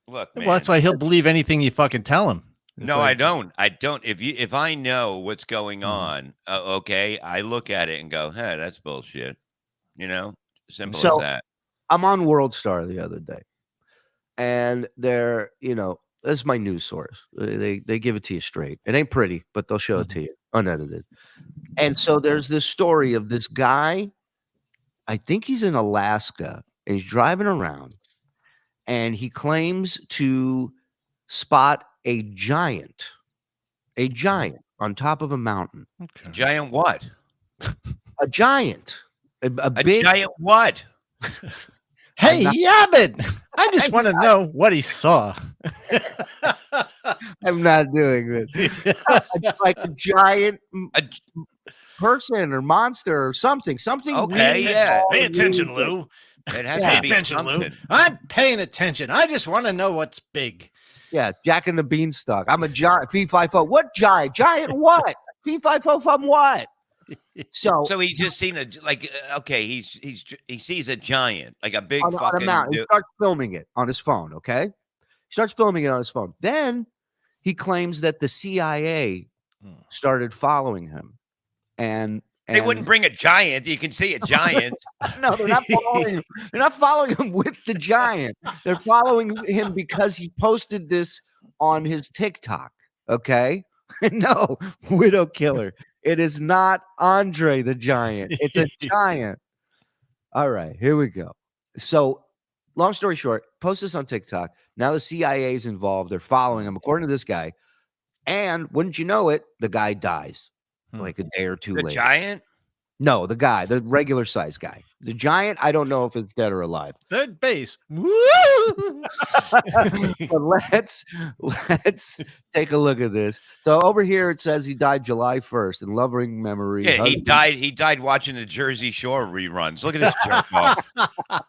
Look, man. Well, that's why he'll believe anything you fucking tell him. It's No, like- I don't. I don't. If I know what's going Mm-hmm. on, okay, I look at it and go, "Hey, that's bullshit." You know, simple So- as that. I'm on World Star the other day, and they're, this is my news source. They give it to you straight. It ain't pretty, but they'll show it to you unedited. And so there's this story of this guy. I think he's in Alaska, and he's driving around, and he claims to spot a giant on top of a mountain. Okay. Giant what? A giant, a A big. giant what? Hey, not- Yabbit! I just want to know what he saw. I'm not doing this. Like a giant A- person or monster or something. Something. Okay, really yeah. tall Pay and attention, really big. Lou. It has Yeah. to be something. I'm paying attention. I just want to know what's big. Yeah, Jack and the Beanstalk. I'm a giant. Fee fi fo. What giant? Giant what? Fee fi fo fum what? So So he just seen okay, he sees a giant, like a big on a fucking mountain, he dude. starts filming it on his phone. Okay, he starts filming it on his phone. Then he claims that the CIA started following him, and They wouldn't bring a giant. You can see a giant. No, they're not following him. They're not following him with the giant. They're following him because he posted this on his TikTok. Okay. No, Widow Killer. It is not Andre the Giant. It's a giant. All right, here we go. So, long story short, post this on TikTok. Now the CIA is involved. They're following him, according to this guy. And wouldn't you know it, the guy dies like a day or two The later. giant? No, the guy, the regular size guy. The giant, I don't know if it's dead or alive. Third base. Woo! But let's take a look at this. So over here it says he died July 1st in loving memory. Yeah, he husband- died. He died watching the Jersey Shore reruns. Look at this jerk off.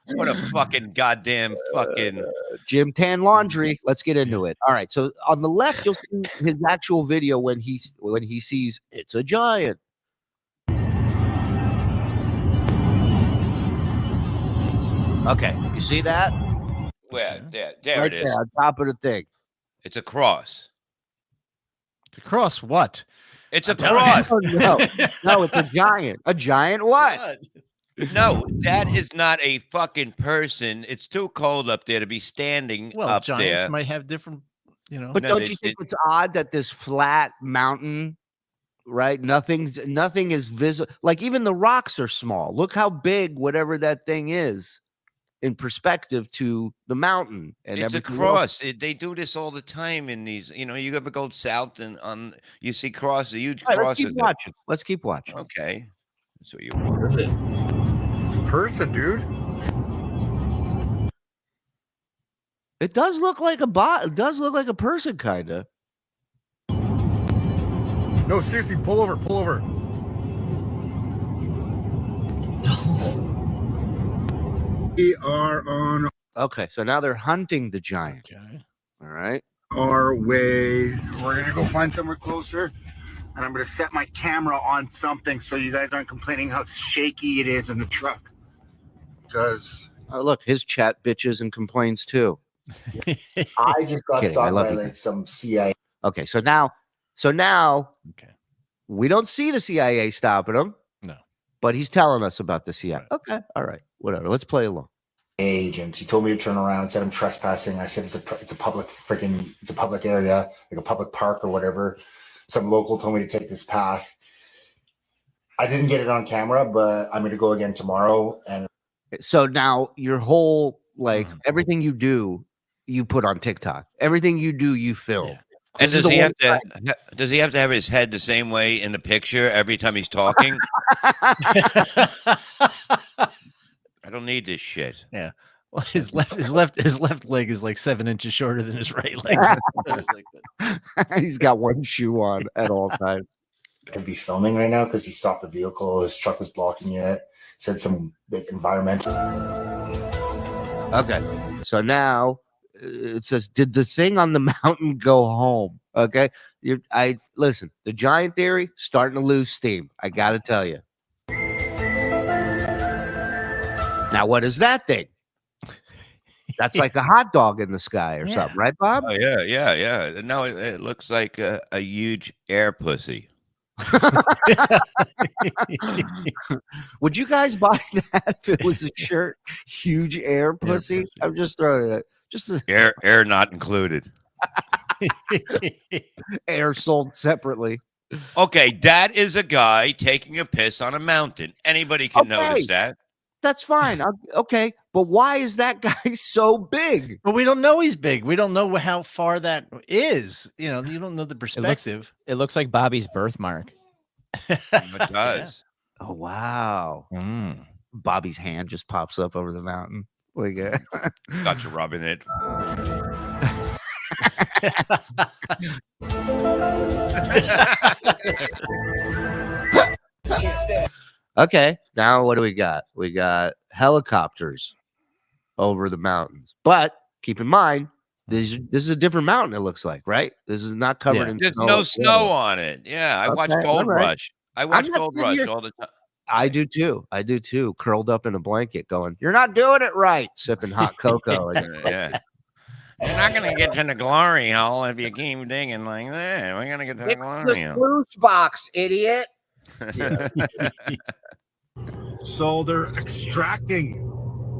What a fucking goddamn fucking. Jim Tan Laundry. Let's get into it. All right. So on the left, you'll see his actual video when he sees it's a giant. Okay, you see that? Where? There Right it is. there on top of the thing. It's a cross. To cross what? It's a I'm telling cross. Oh, no, it's a giant. A giant what? No, that is not a fucking person. It's too cold up there to be standing Well, up giants there. might have different, But No, don't they- you think it's odd that this flat mountain, right? Nothing is visible. Like even the rocks are small. Look how big whatever that thing is in perspective to the mountain and It's a everything else. cross. They do this all the time in these. You ever go south and you see crosses, huge All right, let's crosses. keep watching. Let's keep watching. Okay, that's what you want. Person, dude. It does look like a bot. It does look like a person, kind of. No, seriously, pull over, pull over. We are on Okay, so now they're hunting the giant. Okay. All right. our way. We're gonna go find somewhere closer, and I'm gonna set my camera on something so you guys aren't complaining how shaky it is in the truck. Because Oh, look, his chat bitches and complains too. I just got Kidding, I stopped love by you like guys. some CIA. Okay, so now Okay. we don't see the CIA stopping him. No. But he's telling us about the CIA. Right. Okay, all right, whatever. Let's play along. Agents. He told me to turn around. Said I'm trespassing. I said it's a public area, like a public park or whatever. Some local told me to take this path. I didn't get it on camera, but I'm going to go again tomorrow. And So now your whole everything you do, you put on TikTok. Everything you do, you film. Yeah. And This is does he the have to? Does he have to have his head the same way in the picture every time he's talking? I don't need this shit. Yeah. Well, his left leg is like 7 inches shorter than his right leg. He's got one shoe on at all times. can be filming right now because he stopped the vehicle. His truck was blocking it. Said some environmental. Okay, so now it says, "Did the thing on the mountain go home?" Okay, I listen. The giant theory starting to lose steam. I got to tell you. Now, what is that thing? That's like a hot dog in the sky or something, right, Bob? Oh yeah. No, it looks like a huge air pussy. Would you guys buy that if it was a shirt? Huge air pussy. I'm just throwing it. Just Air not included. air sold separately. Okay, that is a guy taking a piss on a mountain. Anybody can notice that. That's fine. Okay, but why is that guy so big? But we don't know he's big. We don't know how far that is. You know, you don't know the perspective. It looks like Bobby's birthmark. It does. Oh wow! Bobby's hand just pops up over the mountain. Like Got you rubbing it. Okay, now what do we got? We got helicopters over the mountains, but keep in mind this is a different mountain. It looks like, right? This is not covered in There's snow. no snow on it. Yeah, I watch Gold Rush. I watch Gold Rush all the time. I do too. Curled up in a blanket, going, "You're not doing it right." Sipping hot cocoa. Yeah. You're not gonna get to the glory hole if you keep digging like that. We're gonna get to the glory hole. Loose box, idiot. So they're extracting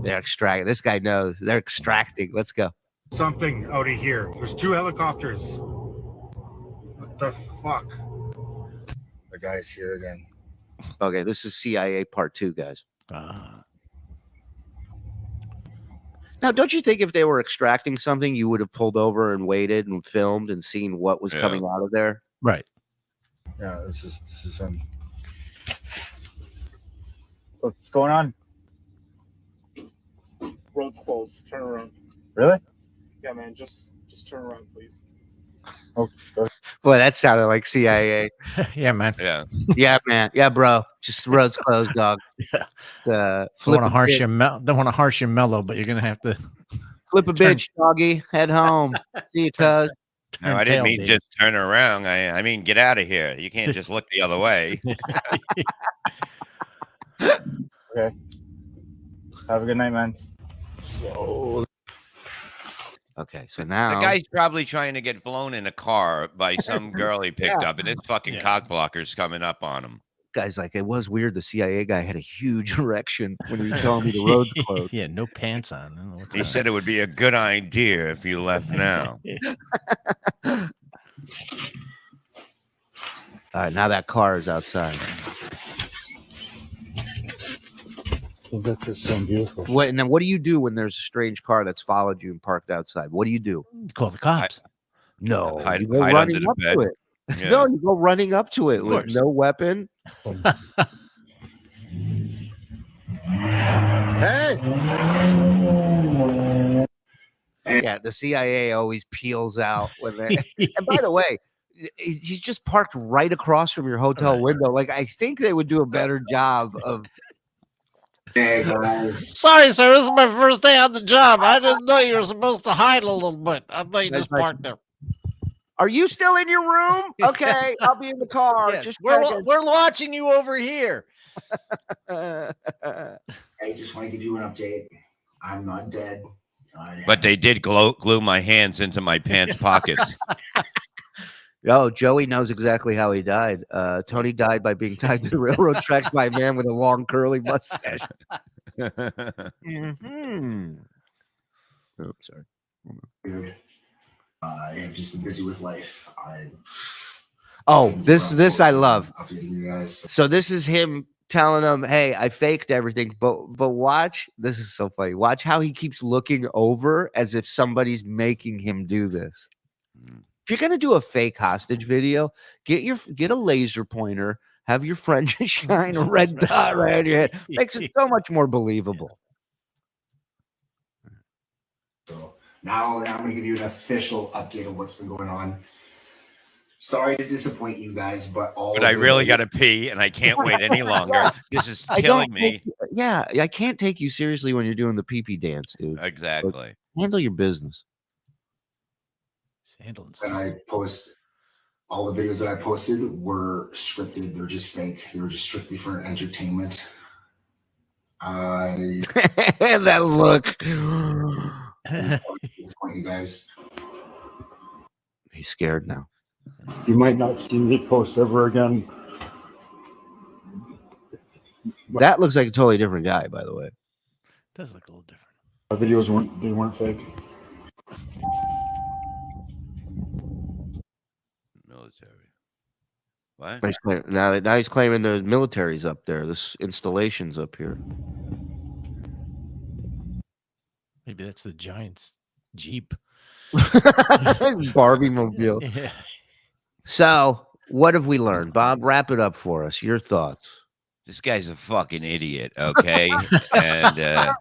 They're extracting. This guy knows. They're extracting. Let's go. something out of here. There's 2 helicopters. What the fuck? The guy's here again. Okay, this is CIA part 2, guys. Now, don't you think if they were extracting something, you would have pulled over and waited and filmed and seen what was coming out of there? Right. Yeah, this is him. What's going on? Road's closed. Turn around. Really? Yeah, man. Just turn around, please. Boy, that sounded like CIA. Yeah, man. Yeah. Yeah, man. Yeah, bro. Just the road's closed, dog. Just, Don't want to harsh your mellow, but you're gonna have to flip a bitch, doggy. Head home. See you, cuz. No, I didn't mean just turn around. I mean get out of here. You can't just look the other way. Okay. Have a good night, man. Okay, so now The guy's probably trying to get flown in a car by some girl he picked up, and his fucking cock blocker's coming up on him. guy's like, it was weird. The CIA guy had a huge erection when he was telling me the road's closed. Yeah, no pants on. I don't know what's He on. said it would be a good idea if you left now. All right, now that car is outside. Well, that's just so beautiful. What, and then what do you do when there's a strange car that's followed you and parked outside? What do you do? Call the cops. No, Hide- you go hide running under the up bed. to it. Yeah. No, you go running up to it with course. no weapon. Hey! Yeah, the CIA always peels out when they. And by the way, he's just parked right across from your hotel window. Like, I think they would do a better job of. Hey guys. Sorry, sir. This is my first day on the job. I didn't know you were supposed to hide a little bit. I thought you just parked there. Are you still in your room? Okay, I'll be in the car. Yes, Just we're watching you over here. I just want to give you an update. I'm not dead. But they did glue my hands into my pants pockets. Oh, Joey knows exactly how he died. Tony died by being tied to the railroad tracks by a man with a long curly mustache. Mm-hmm. Oh, sorry. Dude, I've just been busy with life. This I love. Updating you guys. So this is him telling them, "Hey, I faked everything, but watch. This is so funny. Watch how he keeps looking over as if somebody's making him do this. If you're gonna do a fake hostage video, get a laser pointer, have your friend just shine a red dot right on your head. Makes it so much more believable." So now I'm going to give you an official update of what's been going on. Sorry to disappoint you guys, but I really got to pee, and I can't wait any longer. This is killing me. I can't take you seriously when you're doing the pee-pee dance, dude. Exactly. But handle your business. And I post all the videos that I posted were scripted. They're just fake. They were just strictly for entertainment. That look. Disappoint you guys. He's scared now. You might not see me post ever again. That looks like a totally different guy, by the way. Does look a little different. The videos weren't fake. Military. What? Now he's claiming the military's up there. This installation's up here. Maybe that's the Giants Jeep. Barbie mobile. Yeah. So, what have we learned? Bob, wrap it up for us. Your thoughts. This guy's a fucking idiot, okay? And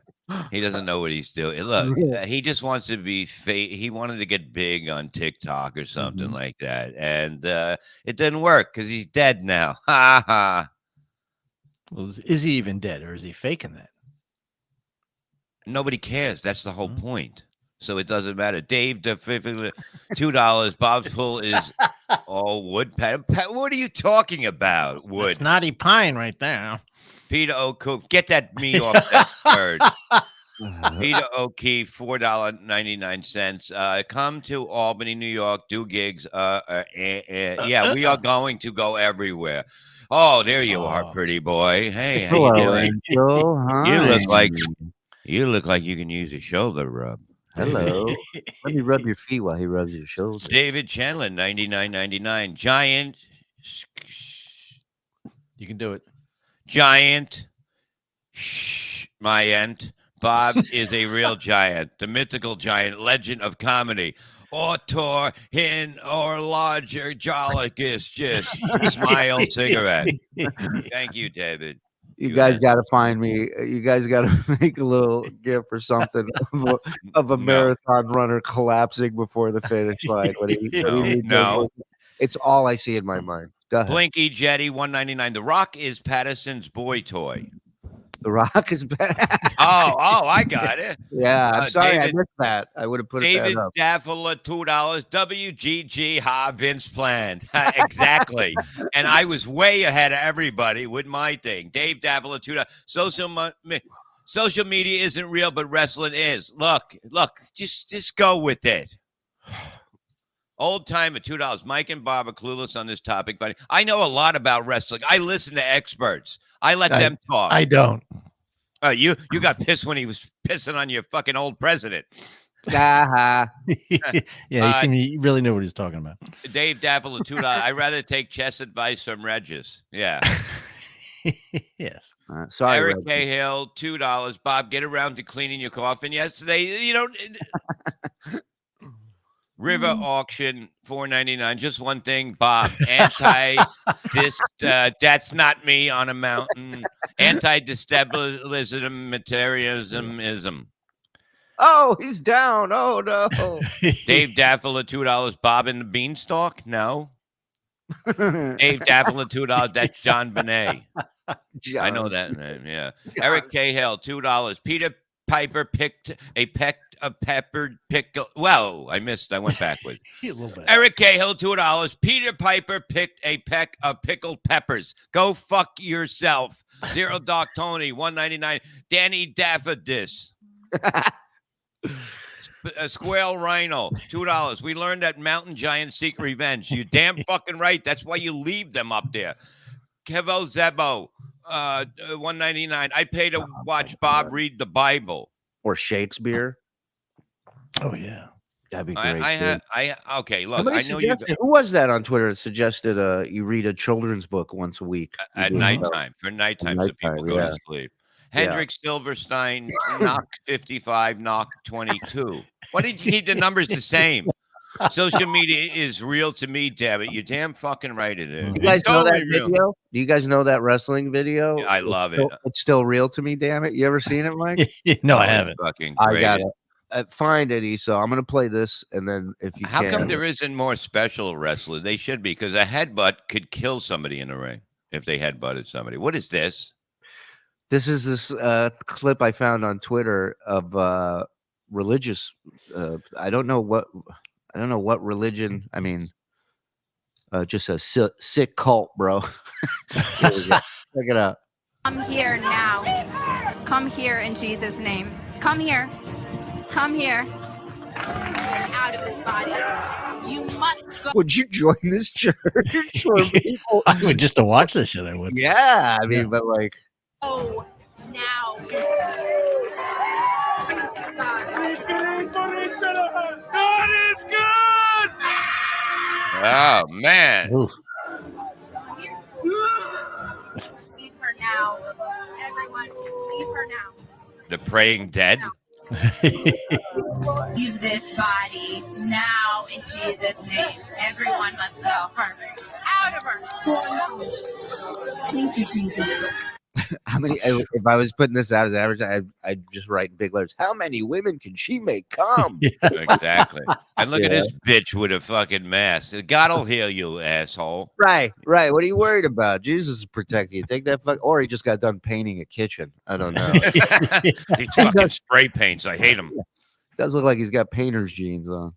he doesn't know what he's doing. Look, he just wants to be he wanted to get big on TikTok or something like that. And it didn't work because he's dead now. Ha ha. Well, is he even dead, or is he faking that? Nobody cares. That's the whole point. So it doesn't matter. Dave, the $2. Bob's pool is all wood. What are you talking about? Wood. It's Knotty Pine right there. Peter O'Keefe, get that meat off that bird. Peter O'Keefe, $4.99. Come to Albany, New York. Do gigs. Yeah, we are going to go everywhere. Oh, there you are, pretty boy. Hey, how you doing? Angel. Hi. You look like you can use a shoulder rub. Hello. Let me rub your feet while he rubs your shoulders. David Chandler, $99.99. Giant. You can do it. Giant. My end. Bob is a real giant. The mythical giant. Legend of comedy. Auteur in or larger jollicus. Just smile cigarette. Thank you, David. You guys got to find me. You guys got to make a little gift or something of a marathon runner collapsing before the finish line. No. It's all I see in my mind. Go ahead. Blinky Jetty, $1.99. The Rock is Patterson's boy toy. The Rock is bad. Oh, I got it. Yeah, I'm sorry I missed that. I would have put David it up. Daffler, $2. WGG, ha, Vince planned. Exactly. And I was way ahead of everybody with my thing. Dave Daffler, $2. Social media isn't real, but wrestling is. Look, just go with it. Old time at $2. Mike and Bob are clueless on this topic, but I know a lot about wrestling. I listen to experts. I let them talk. I don't. You got pissed when he was pissing on your fucking old president. Yeah, he really knew what he was talking about. Dave Daffler, $2. I'd rather take chess advice from Regis. Yeah. Yes. Sorry, Eric Regis. Cahill, $2. Bob, get around to cleaning your coffin yesterday. You know. River Auction, $4.99. Just one thing, Bob. That's not me on a mountain. Anti-destabilism, materialism. Oh, he's down. Oh no. Dave Daffler, $2. Bob and the Beanstalk? No. Dave Dafflin, $2. That's John Benet. I know that name. Yeah. Eric Cahill, $2. Peter Piper picked a peck of peppered pickle. Whoa, I missed. I went backwards. A little bit. Eric Cahill, $2. Peter Piper picked a peck of pickled peppers. Go fuck yourself. Zero Doc Tony, $1.99. Danny Daffodis. A Squirrel Rhino, $2. We learned that mountain giants seek revenge. You damn fucking right. That's why you leave them up there. Kevo Zebo, $1.99. I pay to watch Bob read the Bible Or Shakespeare. Oh yeah. That'd be great. Okay. Look, Somebody I know you suggested, who was that on Twitter that suggested you read a children's book once a week at nighttime for nighttime so people go to sleep. Hendrik Silverstein, knock 55, knock 22. Why did you keep the numbers the same? Social media is real to me, damn it. You're damn fucking right it is. You guys know that Totally real. video? Do you guys know that wrestling video? I love it. It's still real to me, damn it. You ever seen it, Mike? No, Oh, I it's haven't. Fucking I great. got it. Find it, so I'm gonna play this, and then if you How can, come there isn't more special wrestlers? They should be, because a headbutt could kill somebody in the ring if they headbutted somebody. What is this? This is this clip I found on Twitter of religious. I don't know what religion. I mean, just a sick cult, bro. Here we go. Check it out. Come here now. Come here in Jesus' name. Come here. Come here. Out of this body. You must go. Would you join this church? Or people? I would just to watch this shit. I would. Yeah, I mean, but like, Now. Oh, man. Ooh. Leave her now. Everyone, leave her now. The praying dead? Leave this body now in Jesus' name. Everyone must go. Her. Out of her. Thank you, Jesus. how many? If I was putting this out as advertising, I'd just write in big letters. How many women can she make come? Exactly. And look at this bitch with a fucking mask. God will heal you, asshole. Right. What are you worried about? Jesus is protecting you. Take that fuck. Or he just got done painting a kitchen. I don't know. These fucking spray paints. I hate them. Does look like he's got painter's jeans on.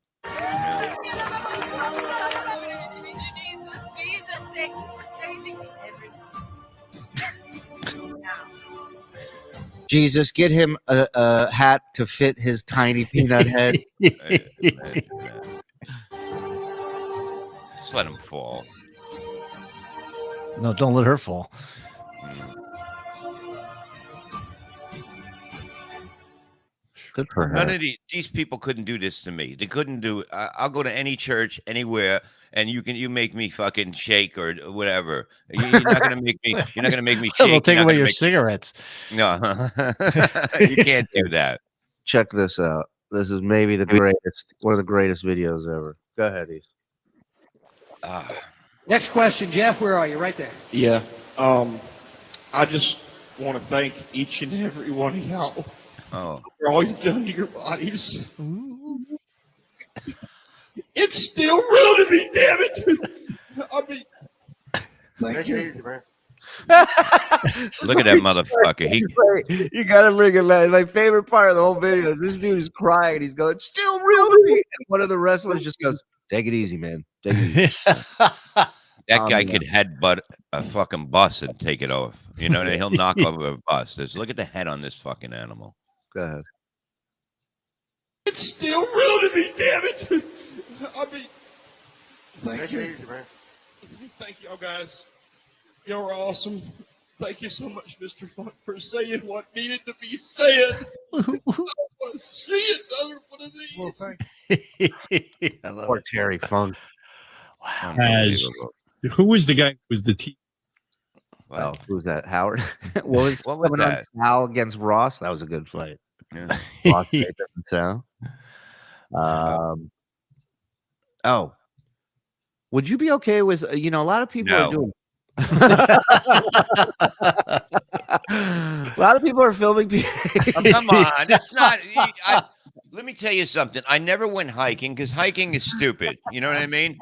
Jesus, get him a hat to fit his tiny peanut head. Just let him fall. No, don't let her fall. Good for her. None of these people couldn't do this to me. They couldn't do. I'll go to any church, anywhere, and you make me fucking shake or whatever. You're not gonna make me. You're not gonna make me shake. They'll take You're not away gonna your make- cigarettes. No, you can't do that. Check this out. This is maybe the greatest, one of the greatest videos ever. Go ahead, East. Next question, Jeff. Where are you? Right there. Yeah. I just want to thank each and every one of y'all Oh, for all you've done to your bodies. It's still real to me, damn it. I mean, thank you. look at that motherfucker. You gotta bring it back. My favorite part of the whole video is this dude is crying. He's going, "It's still real to me." And one of the wrestlers just goes, "Take it easy, man. Take it easy." That guy could headbutt a fucking bus and take it off. You know, he'll knock over a bus. Look at the head on this fucking animal. Go ahead. It's still real to me, damn it. I mean, thank you. Thank y'all guys. Y'all are awesome. Thank you so much, Mr. Funk, for saying what needed to be said. I want to see another one of these. Well, thank I love Poor it. Terry Funk. Wow. Unbelievable. Who was the guy who was the team? What? Oh, who's that? Howard? What was coming on Sal against Ross? That was a good fight. Yeah. Ross beat Sal. Oh, would you be okay with? A lot of people are No. doing. A lot of people are filming. Come on, that's not. Let me tell you something. I never went hiking because hiking is stupid. You know what I mean?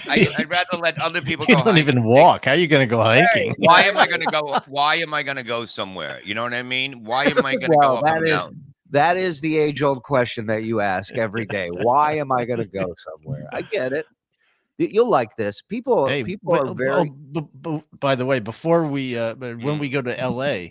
I'd rather let other people You go. don't even walk. How are you going to go hiking? Why am I going to go? Why am I going to go somewhere? You know what I mean? Why am I going to Well, go up a mountain? that is the age-old question that you ask every day. Why am I going to go somewhere? I get it. You'll like this. People are very. By the way, before we when we go to LA,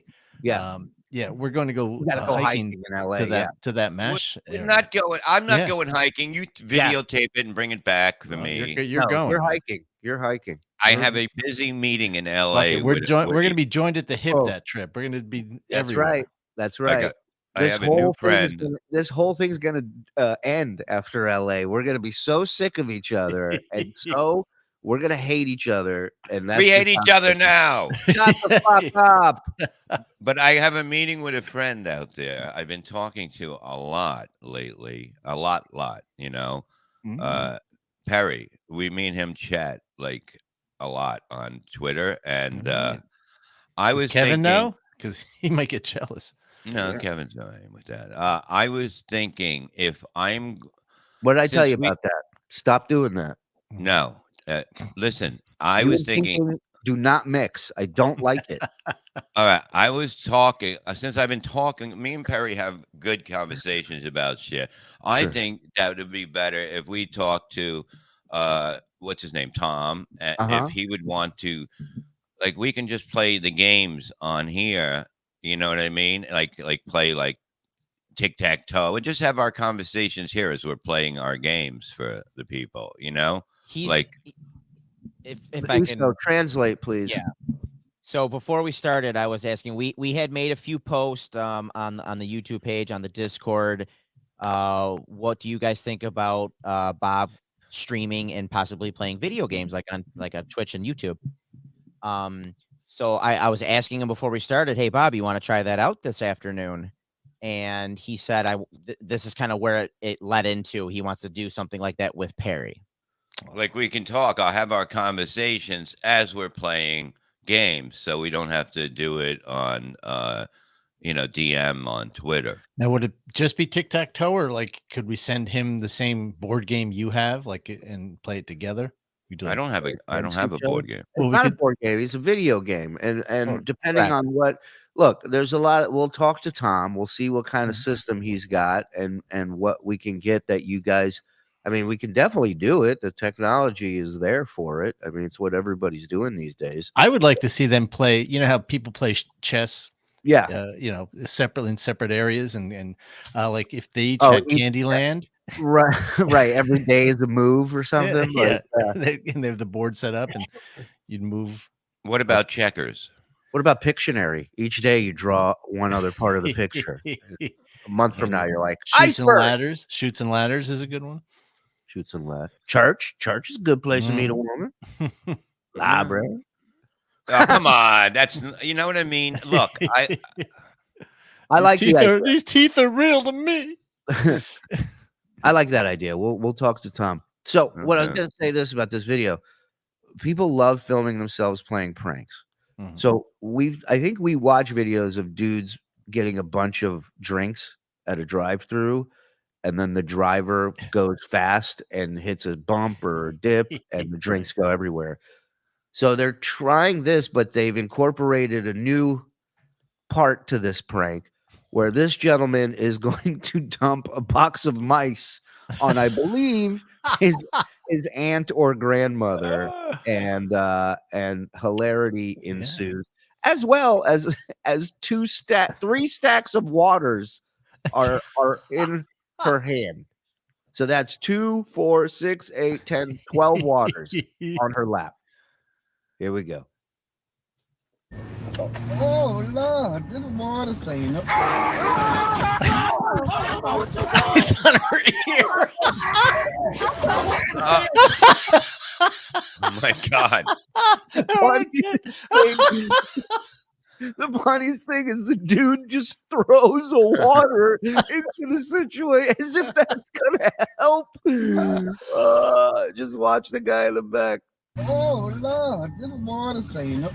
we're going to go We gotta go hiking in LA. To that mesh. We're not going. I'm not going hiking. You videotape it and bring it back for me. You're going. You're hiking. You're hiking. I have a busy meeting in LA. Okay, we're going to be joined at the hip that trip. We're going to be everywhere. That's right. I have a new friend. This whole thing's gonna end after LA. We're gonna be so sick of each other, and so we're gonna hate each other. And we hate each other now. Shut the fuck up. But I have a meeting with a friend out there. I've been talking to a lot lately. A lot. You know, Perry. Me and him chat like a lot on Twitter, and I was Kevin thinking, know because he might get jealous. No, Kevin's all right with that. I was thinking if I'm. What did I tell you about that? Stop doing that. No, listen. I was thinking. Do not mix. I don't like it. All right. I was talking since I've been talking. Me and Perry have good conversations about shit. I think that would be better if we talk to what's his name, Tom, if he would want to. Like we can just play the games on here. You know what I mean? Like play like tic-tac-toe and just have our conversations here as we're playing our games for the people, you know? If I can translate, please. Yeah. So before we started, I was asking, we had made a few posts on the YouTube page, on the Discord. What do you guys think about Bob streaming and possibly playing video games like on Twitch and YouTube? So I was asking him before we started, hey, Bob, you want to try that out this afternoon? And he said, this is kind of where it led into. He wants to do something like that with Perry. Like we can talk. I'll have our conversations as we're playing games, so we don't have to do it on, DM on Twitter. Now, would it just be tic-tac-toe, or like, could we send him the same board game you have, and play it together? I don't have a board game. It's not a board game. It's a video game, and depending on what. Look, there's a lot. We'll talk to Tom. We'll see what kind of system he's got, and what we can get that you guys. I mean, we can definitely do it. The technology is there for it. I mean, it's what everybody's doing these days. I would like to see them play. You know how people play chess. Yeah. Separately in separate areas, and like if they each had Candyland. Right. Every day is a move or something. And they have the board set up, and you'd move. What about checkers? What about Pictionary? Each day you draw one other part of the picture. A month from now, you're like, Shoots and Ladders. Shoots and Ladders is a good one. Shoots and Ladders. Church is a good place to meet a woman. Library. Oh, come on. That's, you know what I mean? Look, I like these teeth are real to me. I like that idea. We'll talk to Tom. So what I was going to say this about this video, people love filming themselves playing pranks. So I think we watch videos of dudes getting a bunch of drinks at a drive-through, and then the driver goes fast and hits a bump or a dip, and the drinks go everywhere. So they're trying this, but they've incorporated a new part to this prank where this gentleman is going to dump a box of mice on, I believe, his aunt or grandmother, and hilarity ensues, as well as 3 stacks of waters are in her hand. So that's 2, 4, 6, 8, 10, 12 waters on her lap. Here we go. Oh, Lord, this water thing. It's on her ear. Oh my God. The funniest thing is the dude just throws the water into the situation as if that's gonna help. Just watch the guy in the back. Oh, Lord, this water thing. Watch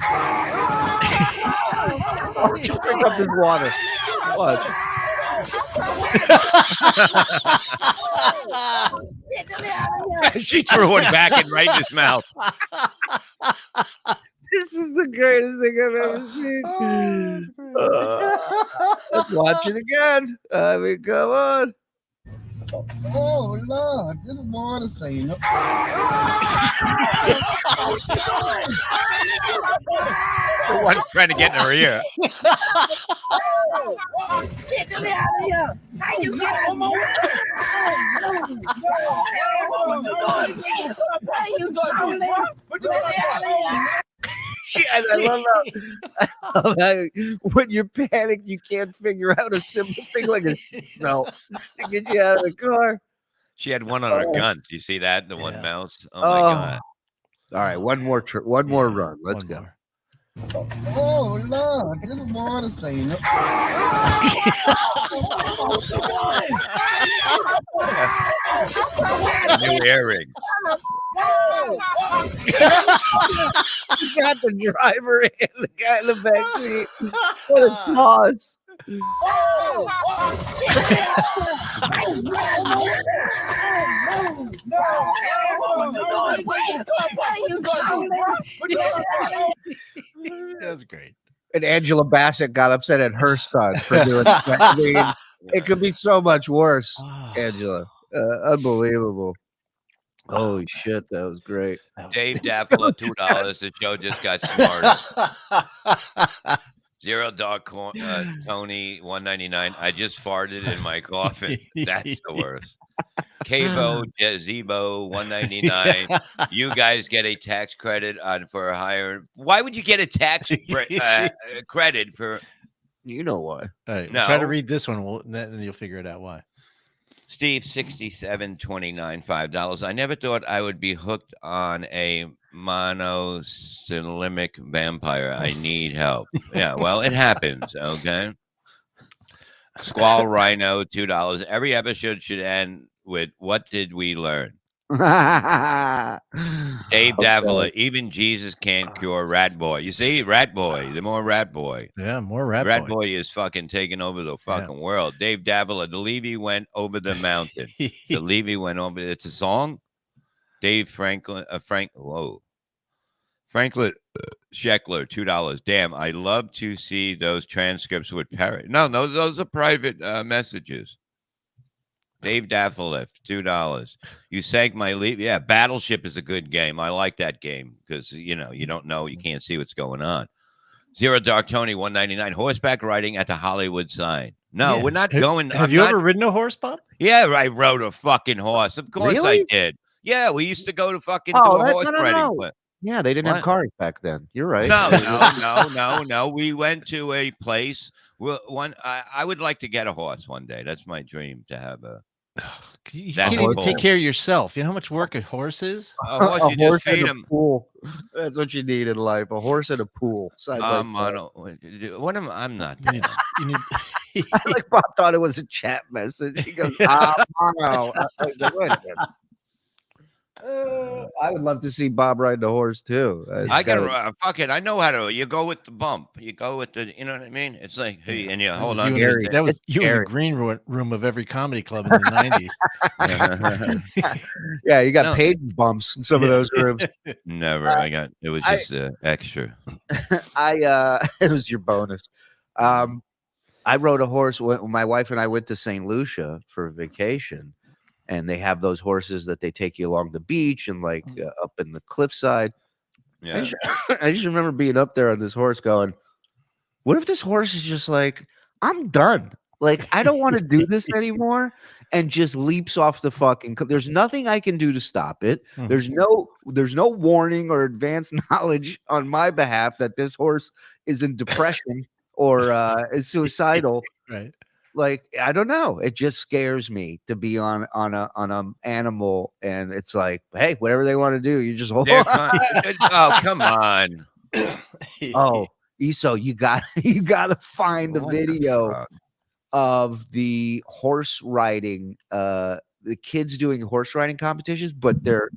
him pick up this water. Watch. She threw one back and right in his mouth. This is the greatest thing I've ever seen. Let's watch it again. I mean, come on. Oh, Lord, didn't want to say no. The one trying to get in her ear. I love how when you're panicked, you can't figure out a simple thing like a smell to get you out of the car. She had one on her gun. Do you see that? The one mouse. Oh my god! All right, one more run. Let's go. Oh, Lord, didn't want to say no. New earring. You got the driver and the guy in the back seat. What a toss. That was great. And Angela Bassett got upset at her son for doing that. I mean, it could be so much worse, Angela. Unbelievable. Holy shit, that was great. Dave Daffalo, $2. The show just got smarter. $0 Tony, $1.99. I just farted in my coffin. That's the worst. Cabo Jezebo, $1.99. You guys get a tax credit for a higher. Why would you get a tax credit for? You know why? All right, No. try to read this one. Then you'll figure it out why. Steve, $67.29, $5. I never thought I would be hooked on a monosyllamic vampire. I need help. Yeah, well, it happens. Okay. Squall Rhino, $2. Every episode should end with "What did we learn?" Dave Daffalo, even Jesus can't cure Rat Boy. You see, Rat Boy, the more Rat Boy. Yeah, more Rat Rat Boy. Boy is fucking taking over the fucking world. Dave Daffalo, the Levy went over the mountain. The Levy went over. It's a song. Dave Franklin, Franklin Scheckler, $2. Damn, I love to see those transcripts with Parrot. No, those are private messages. Dave Daffaliff, $2. You sank my leave. Yeah, Battleship is a good game. I like that game because, you don't know. You can't see what's going on. $0 Tony, $1.99. Horseback riding at the Hollywood sign. No, we're not going. Have you ever ridden a horse, Bob? Yeah, I rode a fucking horse. Of course Really? I did. Yeah, we used to go to fucking do a horse riding. No. Yeah, they didn't have cars back then. You're right. No. We went to a place. I would like to get a horse one day. That's my dream, to have a. You can't even take care of yourself. You know how much work a horse is? A horse, you just feed him. Pool. That's what you need in life. A horse and a pool. I'm not. I like Bob thought it was a chat message. He goes, mono. Wait a minute. I would love to see Bob ride the horse too. I can fuck it. I know how to. You go with the bump. You go with the. You know what I mean? It's like, hey, and you hold on. That was you in the green room of every comedy club in the 90s. Yeah, you got paid bumps in some of those rooms. Never. It was just extra. It was your bonus. I rode a horse when my wife and I went to St. Lucia for vacation. And they have those horses that they take you along the beach and like up in the cliffside. Yeah. I just remember being up there on this horse going, what if this horse is just like, I'm done. Like, I don't want to do this anymore. And just leaps off the fucking, there's nothing I can do to stop it. There's no warning or advanced knowledge on my behalf that this horse is in depression or is suicidal. Right. Like, I don't know. It just scares me to be on an animal, and it's like, hey, whatever they want to do, you just hold on. Oh, come on. Oh, Iso, you got to find the video of the horse riding, the kids doing horse riding competitions, but they're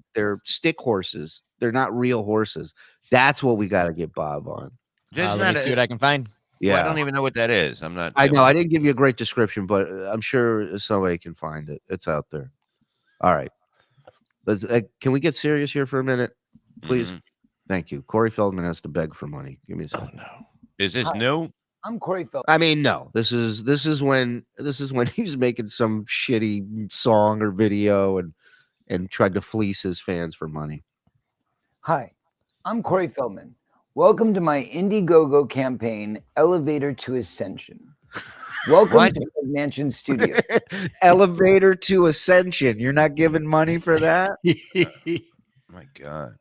stick horses. They're not real horses. That's what we got to get Bob on. Let me see what I can find. Yeah, Well, I don't even know what that is. I'm not. I know. I didn't give you a great description, but I'm sure somebody can find it. It's out there. All right. Can we get serious here for a minute, please? Mhm. Thank you. Corey Feldman has to beg for money. Give me a second. Oh no. Is this new? I'm Corey Feldman. I mean, no. This is when he's making some shitty song or video and tried to fleece his fans for money. Hi, I'm Corey Feldman. Welcome to my Indiegogo campaign, Elevator to Ascension. Welcome to the Mansion Studio. Elevator to Ascension. You're not giving money for that? My God.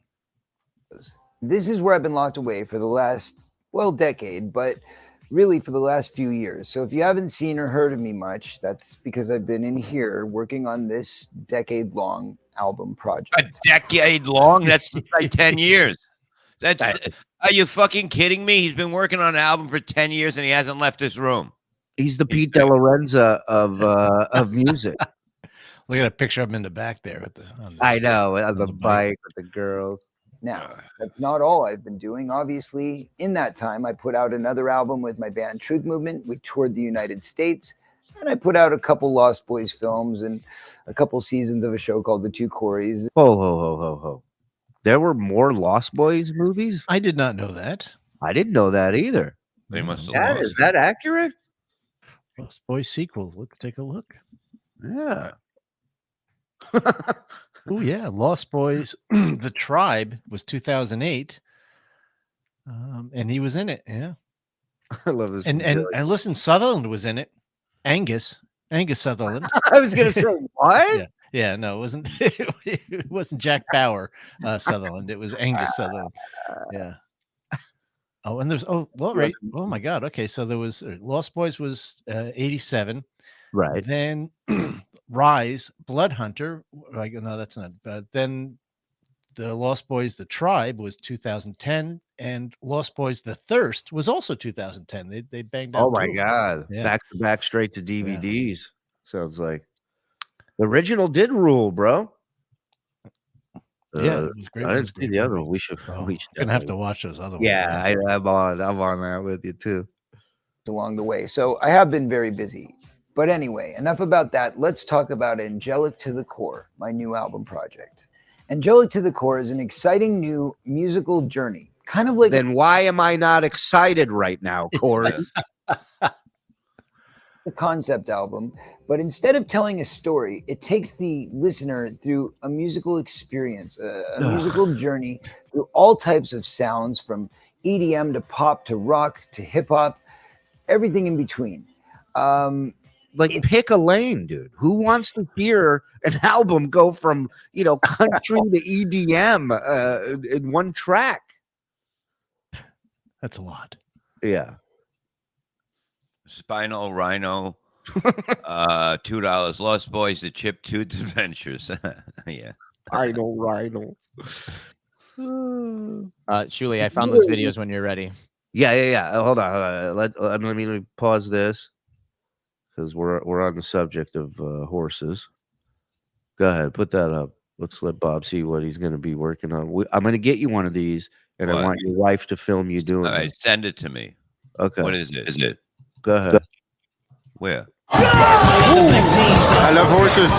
This is where I've been locked away for the last, decade, but really for the last few years. So if you haven't seen or heard of me much, that's because I've been in here working on this decade-long album project. A decade long? That's like 10 years. Are you fucking kidding me? He's been working on an album for 10 years and he hasn't left this room. He's the Pete DiLorenzo of music. Look at a picture of him in the back there. I know, on the bike with the girls. Now, that's not all I've been doing. Obviously, in that time, I put out another album with my band Truth Movement. We toured the United States, and I put out a couple Lost Boys films and a couple seasons of a show called The Two Coreys. Ho. There were more Lost Boys movies? I did not know that. I didn't know that either. They must have. Is that accurate? Lost Boys sequel. Let's take a look. Yeah. Oh yeah, Lost Boys. The Tribe was 2008, and he was in it. Yeah, I love this. And listen, Sutherland was in it. Angus Sutherland. I was gonna say what? Yeah, no, it wasn't. It wasn't Jack Bauer Sutherland. It was Angus Sutherland. Yeah. Oh, and there's right. Oh my God. Okay, so there was Lost Boys was 87. Right. Then Rise, Blood Hunter. Like, no, that's not. Then the Lost Boys, The Tribe was 2010, and Lost Boys, The Thirst was also 2010. They banged out. Oh my God! Yeah. Back to back, straight to DVDs. Sounds like the original did rule, bro. Yeah, it was great. I didn't see the other one. We should. Gonna have to watch those other ones. Yeah, I'm on that with you too. Along the way, so I have been very busy. But anyway, enough about that. Let's talk about Angelic to the Core, my new album project. Angelic to the Core is an exciting new musical journey. Kind of like. Then why am I not excited right now, Corey? The concept album, but instead of telling a story, it takes the listener through a musical experience, a musical journey through all types of sounds, from EDM to pop to rock to hip hop, everything in between. Pick a lane, dude. Who wants to hear an album go from country to EDM in one track? That's a lot. Yeah. Spinal Rhino, $2. Lost Boys, The Chip Tooth Adventures. Yeah. Rhino. Shuli, I found those videos when you're ready. Yeah. Hold on. Let me pause this because we're on the subject of horses. Go ahead, put that up. Let's let Bob see what he's going to be working on. I'm going to get you one of these, and I want your wife to film you doing it. All right, send it to me. Okay. What is it? Is it? Go ahead. Where? I love horses.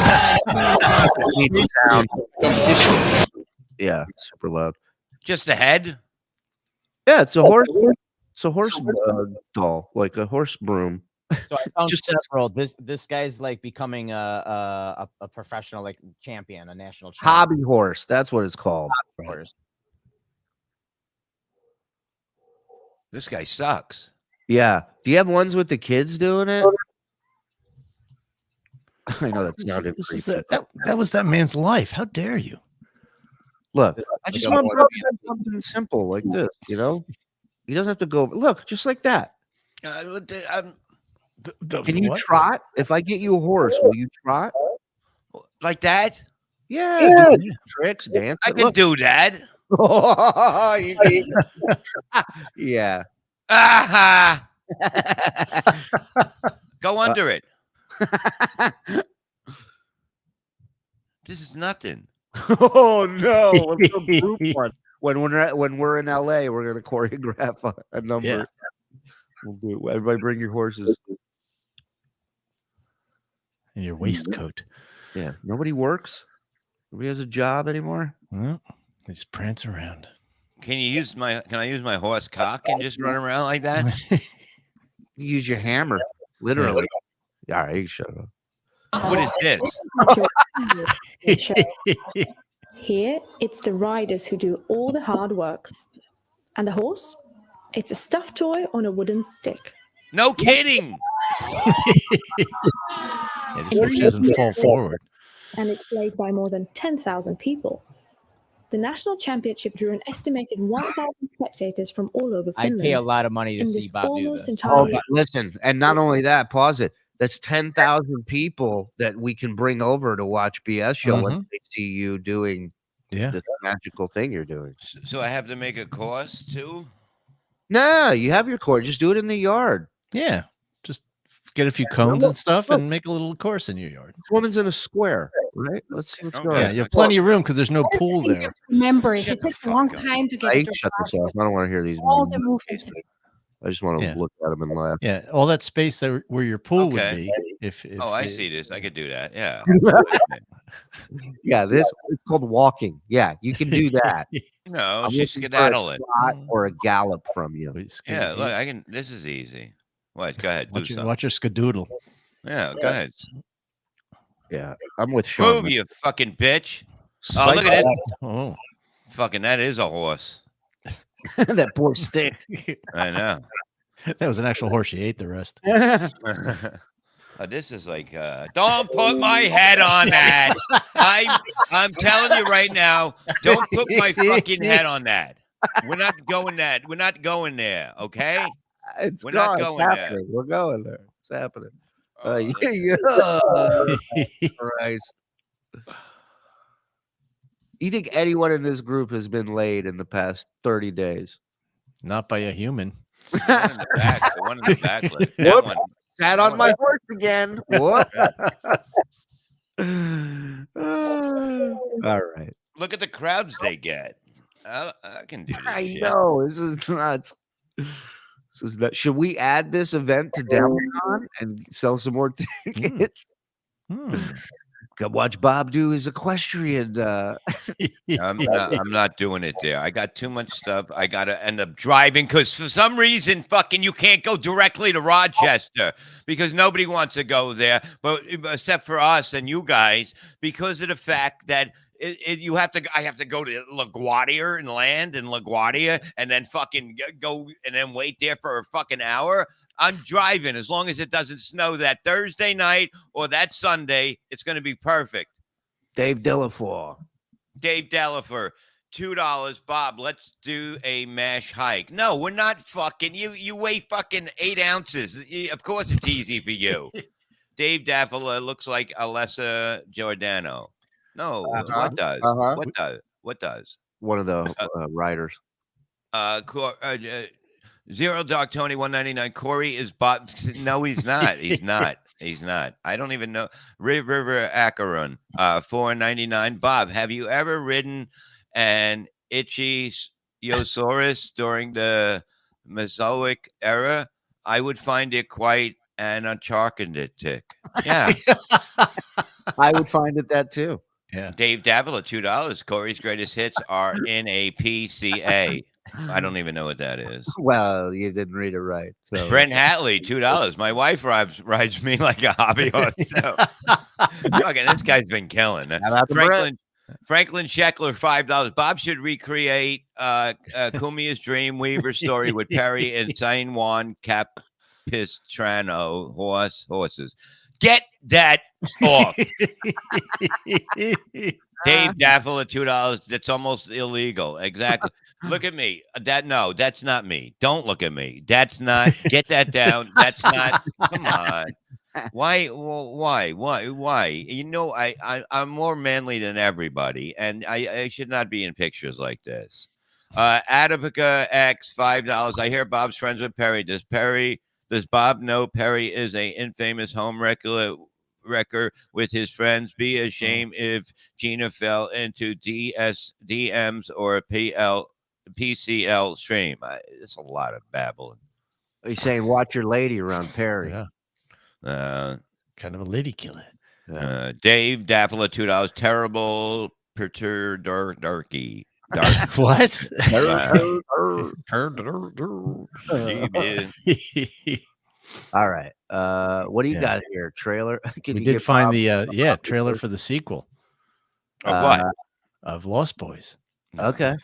Yeah, super loud. Just a head? Yeah, it's a horse. It's a horse doll, like a horse broom. So I found several. This guy's like becoming a professional, like champion, a national champion. Hobby horse. That's what it's called. Hobby horse. This guy sucks. Yeah. Do you have ones with the kids doing it? I know that sounded creepy. That was that man's life. How dare you? Look, I just want something simple like this, He doesn't have to go. Look, just like that. Can you trot? If I get you a horse, will you trot? Like that? Yeah. Tricks, dance. I can do that. Yeah. Aha! Go under it. This is nothing. Oh no! Let's go group one. When we're in LA, we're gonna choreograph a number. We'll do it. Everybody bring your horses. And your waistcoat. Yeah. Nobody works. Nobody has a job anymore. Well, they just prance around. Can I use my horse cock and just run around like that? You use your hammer, literally. All right, you shut up. What is this? Here, it's the riders who do all the hard work. And the horse? It's a stuffed toy on a wooden stick. No kidding. It doesn't fall forward. And it's played by more than 10,000 people. The national championship drew an estimated 1,000 spectators from all over Finland. I'd pay a lot of money to in see this Bob do almost this. entirely- Oh, listen, and not only that, pause it. That's 10,000 people that we can bring over to watch BS show when they see you doing this magical thing you're doing. So I have to make a course too? No, you have your course. Just do it in the yard. Yeah. Just get a few cones and stuff and make a little course in your yard. This woman's in a square, right? Let's see what's going Yeah, on. you have plenty of room because there's no pool there. Remember, it takes a long time to get I it shut this off. I don't want to hear these. all the movements. I just want to look at them and laugh. Yeah, all that space that where your pool would be. If I see this. I could do that. Yeah. Yeah, this it's called walking. Yeah, you can do that. No, I'm she's looking for a skedaddling. trot or a gallop from you. Yeah, look, I can. This is easy. What? Go ahead. Do something. Watch your skadoodle. Yeah, go ahead. Yeah, I'm with Sean. Move, you fucking bitch. Spike Look at it. Oh, fucking, that is a horse. That poor stick. I know. That was an actual horse. She ate the rest. This is like, don't put my head on that. I'm telling you right now, don't put my fucking head on that. We're not going that. We're not going there. Okay. We're not going there. We're going there. It's happening. Christ. You think anyone in this group has been laid in the past 30 days? Not by a human. The one in the back. That one. Sat on my horse again. What? All right. Look at the crowds they get. I can do this. I shit. know. This is nuts. Should we add this event to Downtown and sell some more tickets? Come watch Bob do his equestrian. I'm not doing it there. I got too much stuff. I got to end up driving because for some reason, fucking, you can't go directly to Rochester because nobody wants to go there, but except for us and you guys, because of the fact that I have to go to LaGuardia and land in LaGuardia and then fucking go and then wait there for a fucking hour. I'm driving as long as it doesn't snow that Thursday night or that Sunday. It's going to be perfect. Dave Delafour, $2. Bob, let's do a MASH hike. No, we're not fucking. You weigh fucking 8 ounces. Of course it's easy for you. Dave Daffala looks like Alessa Giordano. No, what does? What does? One of the riders. Zero Dog Tony 199. Corey is Bob. No, he's not. He's not. He's not. I don't even know. River Acheron, 499. Bob, have you ever ridden an Ichthyosaurus during the Mesozoic era? I would find it quite an uncharacteristic. Yeah. I would find it that too. Yeah. Dave Davila, $2. Corey's greatest hits are in a PCA. I don't even know what that is. Well, you didn't read it right. So Brent Hatley, $2. My wife rides me like a hobby horse. So. Fucking, this guy's been killing. Franklin Sheckler, $5. Bob should recreate Kumia's Dreamweaver story with Perry and San Juan Capistrano horses. Get that off. Dave Daffel at $2. That's almost illegal. Exactly. Look at me. That's not me. Don't look at me. That's not. Get that down. That's not. Come on. Why? Why? You know, I'm more manly than everybody, and I should not be in pictures like this. Adapica X, $5. I hear Bob's friends with Perry. Does Bob know Perry is a infamous home wrecker with his friends? Be ashamed if Gina fell into DMs or PCL stream. It's a lot of babbling. He's saying, "Watch your lady around Perry." Yeah. Kind of a lady killer. Dave Daffala, $2. Terrible darky. What? All right. What do you got here? Trailer? Can We you did get find Bob- the trailer for the sequel Of what? of Lost Boys. Okay.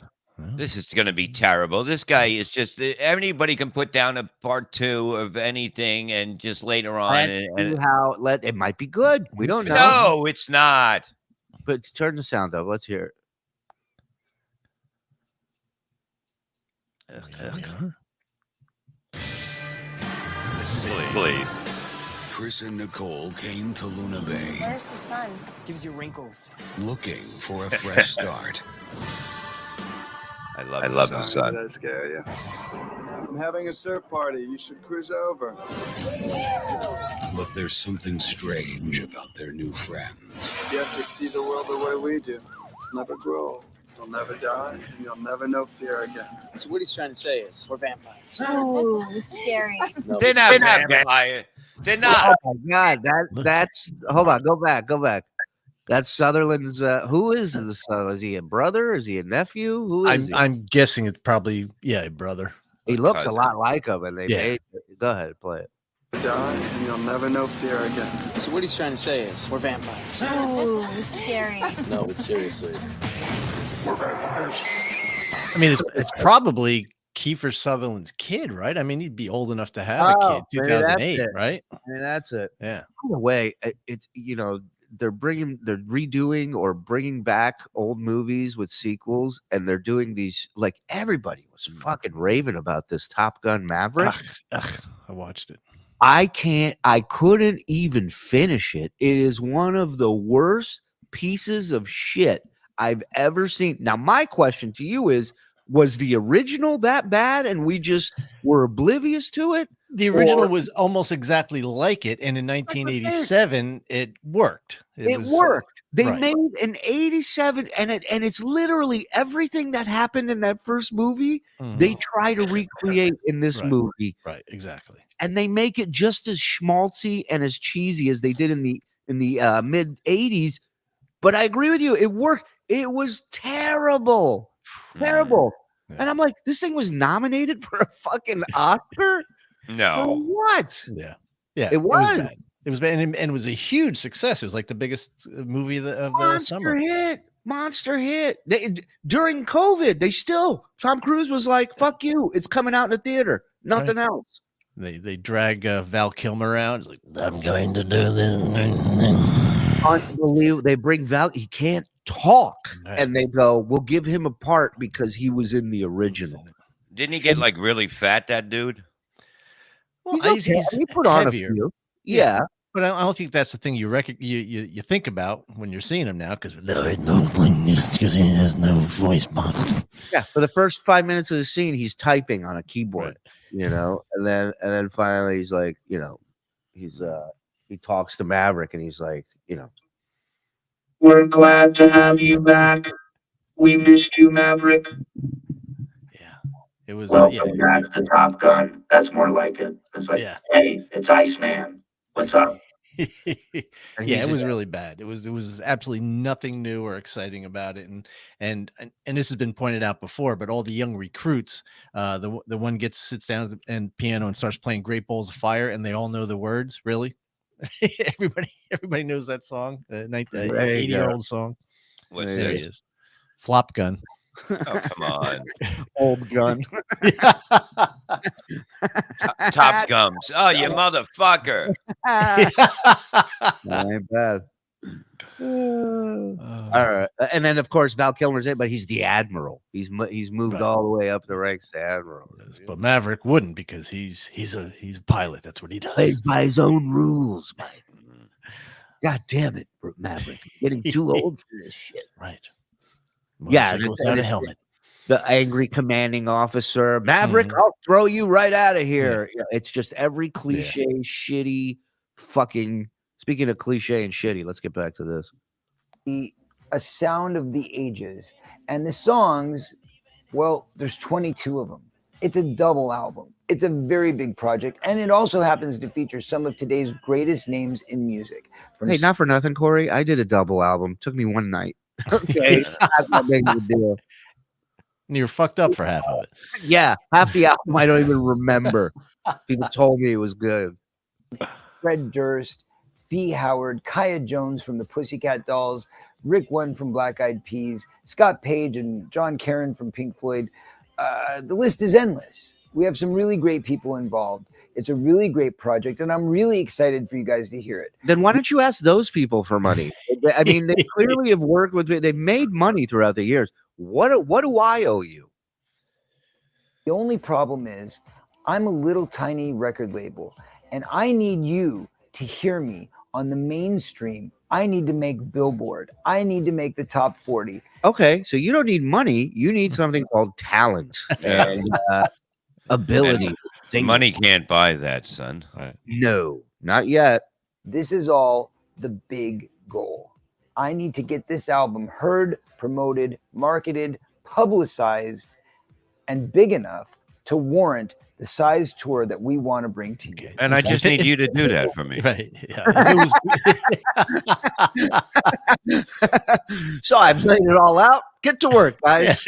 This is going to be terrible. This guy is just anybody can put down a part 2 of anything, and just later on, it might be good. We don't know. No, it's not. But turn the sound up. Let's hear it. Please. Chris and Nicole came to Luna Bay Where's the sun? Gives you wrinkles. looking for a fresh start. I love the sun. Did I scare you? I'm having a surf party. You should cruise over. But there's something strange about their new friends. You have to see the world the way we do. Never grow. You'll never die, and you'll never know fear again. So what he's trying to say is, we're vampires. Ooh, scary. They're not vampires. They're not. Oh my God, that's hold on, go back. That's Sutherland's. Who is the son? Is he a brother? Is he a nephew? Who is he? I'm guessing it's probably a brother. He looks a lot like him, and they Yeah. made. Go ahead, play it. Die, and you'll never know fear again. So what he's trying to say is, we're vampires. Ooh, scary. No, but seriously. I mean, it's probably Kiefer Sutherland's kid, right? I mean, he'd be old enough to have a kid. maybe that's 2008, it. right? Maybe that's it. Yeah. By the way, it's they're redoing or bringing back old movies with sequels, and they're doing these like everybody was fucking raving about this Top Gun Maverick. I watched it. I couldn't even finish it. It is one of the worst pieces of shit I've ever seen. Now, my question to you is, was the original that bad and we just were oblivious to it? The original was almost exactly like it, and in 1987 it worked. It worked. They made an 87, and it's literally everything that happened in that first movie. They try to recreate in this movie. Right, exactly. And they make it just as schmaltzy and as cheesy as they did in the mid 80s. But I agree with you. It worked. It was terrible. Terrible. And I'm like, this thing was nominated for a fucking Oscar? No. For what? Yeah. It was. bad. It was bad, and it was a huge success. It was like the biggest movie of the summer. Monster hit. During COVID, Tom Cruise was like, fuck you. It's coming out in the theater. Nothing else. They drag Val Kilmer out. It's like, I'm going to do this. Unbelievable. They bring Val. He can't talk. And they go, we'll give him a part because he was in the original. Didn't he get like really fat, that dude? Well, he put on heavier. a few. Yeah. But I don't think that's the thing you think about when you're seeing him now, because he has no voice box. Yeah, for the first 5 minutes of the scene, he's typing on a keyboard, and then finally he's like, he talks to Maverick, and he's like, we're glad to have you back. We missed you, Maverick. It was welcome back to Top Gun. That's more like it. It's like, hey, it's Iceman. What's up? It was really bad. It was absolutely nothing new or exciting about it, and this has been pointed out before. But all the young recruits, the one sits down and piano and starts playing Great Balls of Fire, and they all know the words. Really, everybody knows that song, the 80-year-old song. What there he is, Flop Gun. Oh, come on. Old gun. Top Gums. Oh, you motherfucker. That ain't bad. All right. And then, of course, Val Kilmer's in, but he's the admiral. He's moved all the way up the ranks to admiral. But Maverick wouldn't, because he's a pilot. That's what he does. Plays by his own rules, Mike. God damn it, Maverick. Getting too old for this shit. Right. Yeah, without a helmet. The angry commanding officer, Maverick, I'll throw you right out of here. Yeah, it's just every cliche, shitty, fucking. Speaking of cliche and shitty, let's get back to this. A sound of the ages, and the songs. Well, there's 22 of them. It's a double album. It's a very big project, and it also happens to feature some of today's greatest names in music. Hey, not for nothing, Corey. I did a double album. Took me one night. Okay, that's not big of a deal. And you were fucked up for half of it. Yeah, half the album I don't even remember. People told me it was good. Fred Durst, B. Howard, Kaya Jones from the Pussycat Dolls, Rick One from Black Eyed Peas, Scott Page and John Caron from Pink Floyd. The list is endless. We have some really great people involved. It's a really great project, and I'm really excited for you guys to hear it. Then why don't you ask those people for money? I mean, they clearly have worked with. They've made money throughout the years. What do I owe you? The only problem is I'm a little tiny record label, and I need you to hear me on the mainstream. I need to make Billboard. I need to make the top 40. Okay, so you don't need money. You need something called talent and ability. Money can't buy that, son. No, not yet. This is all the big goal. I need to get this album heard, promoted, marketed, publicized, and big enough to warrant the size tour that we want to bring to you. And I just need you to do that for me. Right. Yeah. So I've laid it all out. Get to work, guys.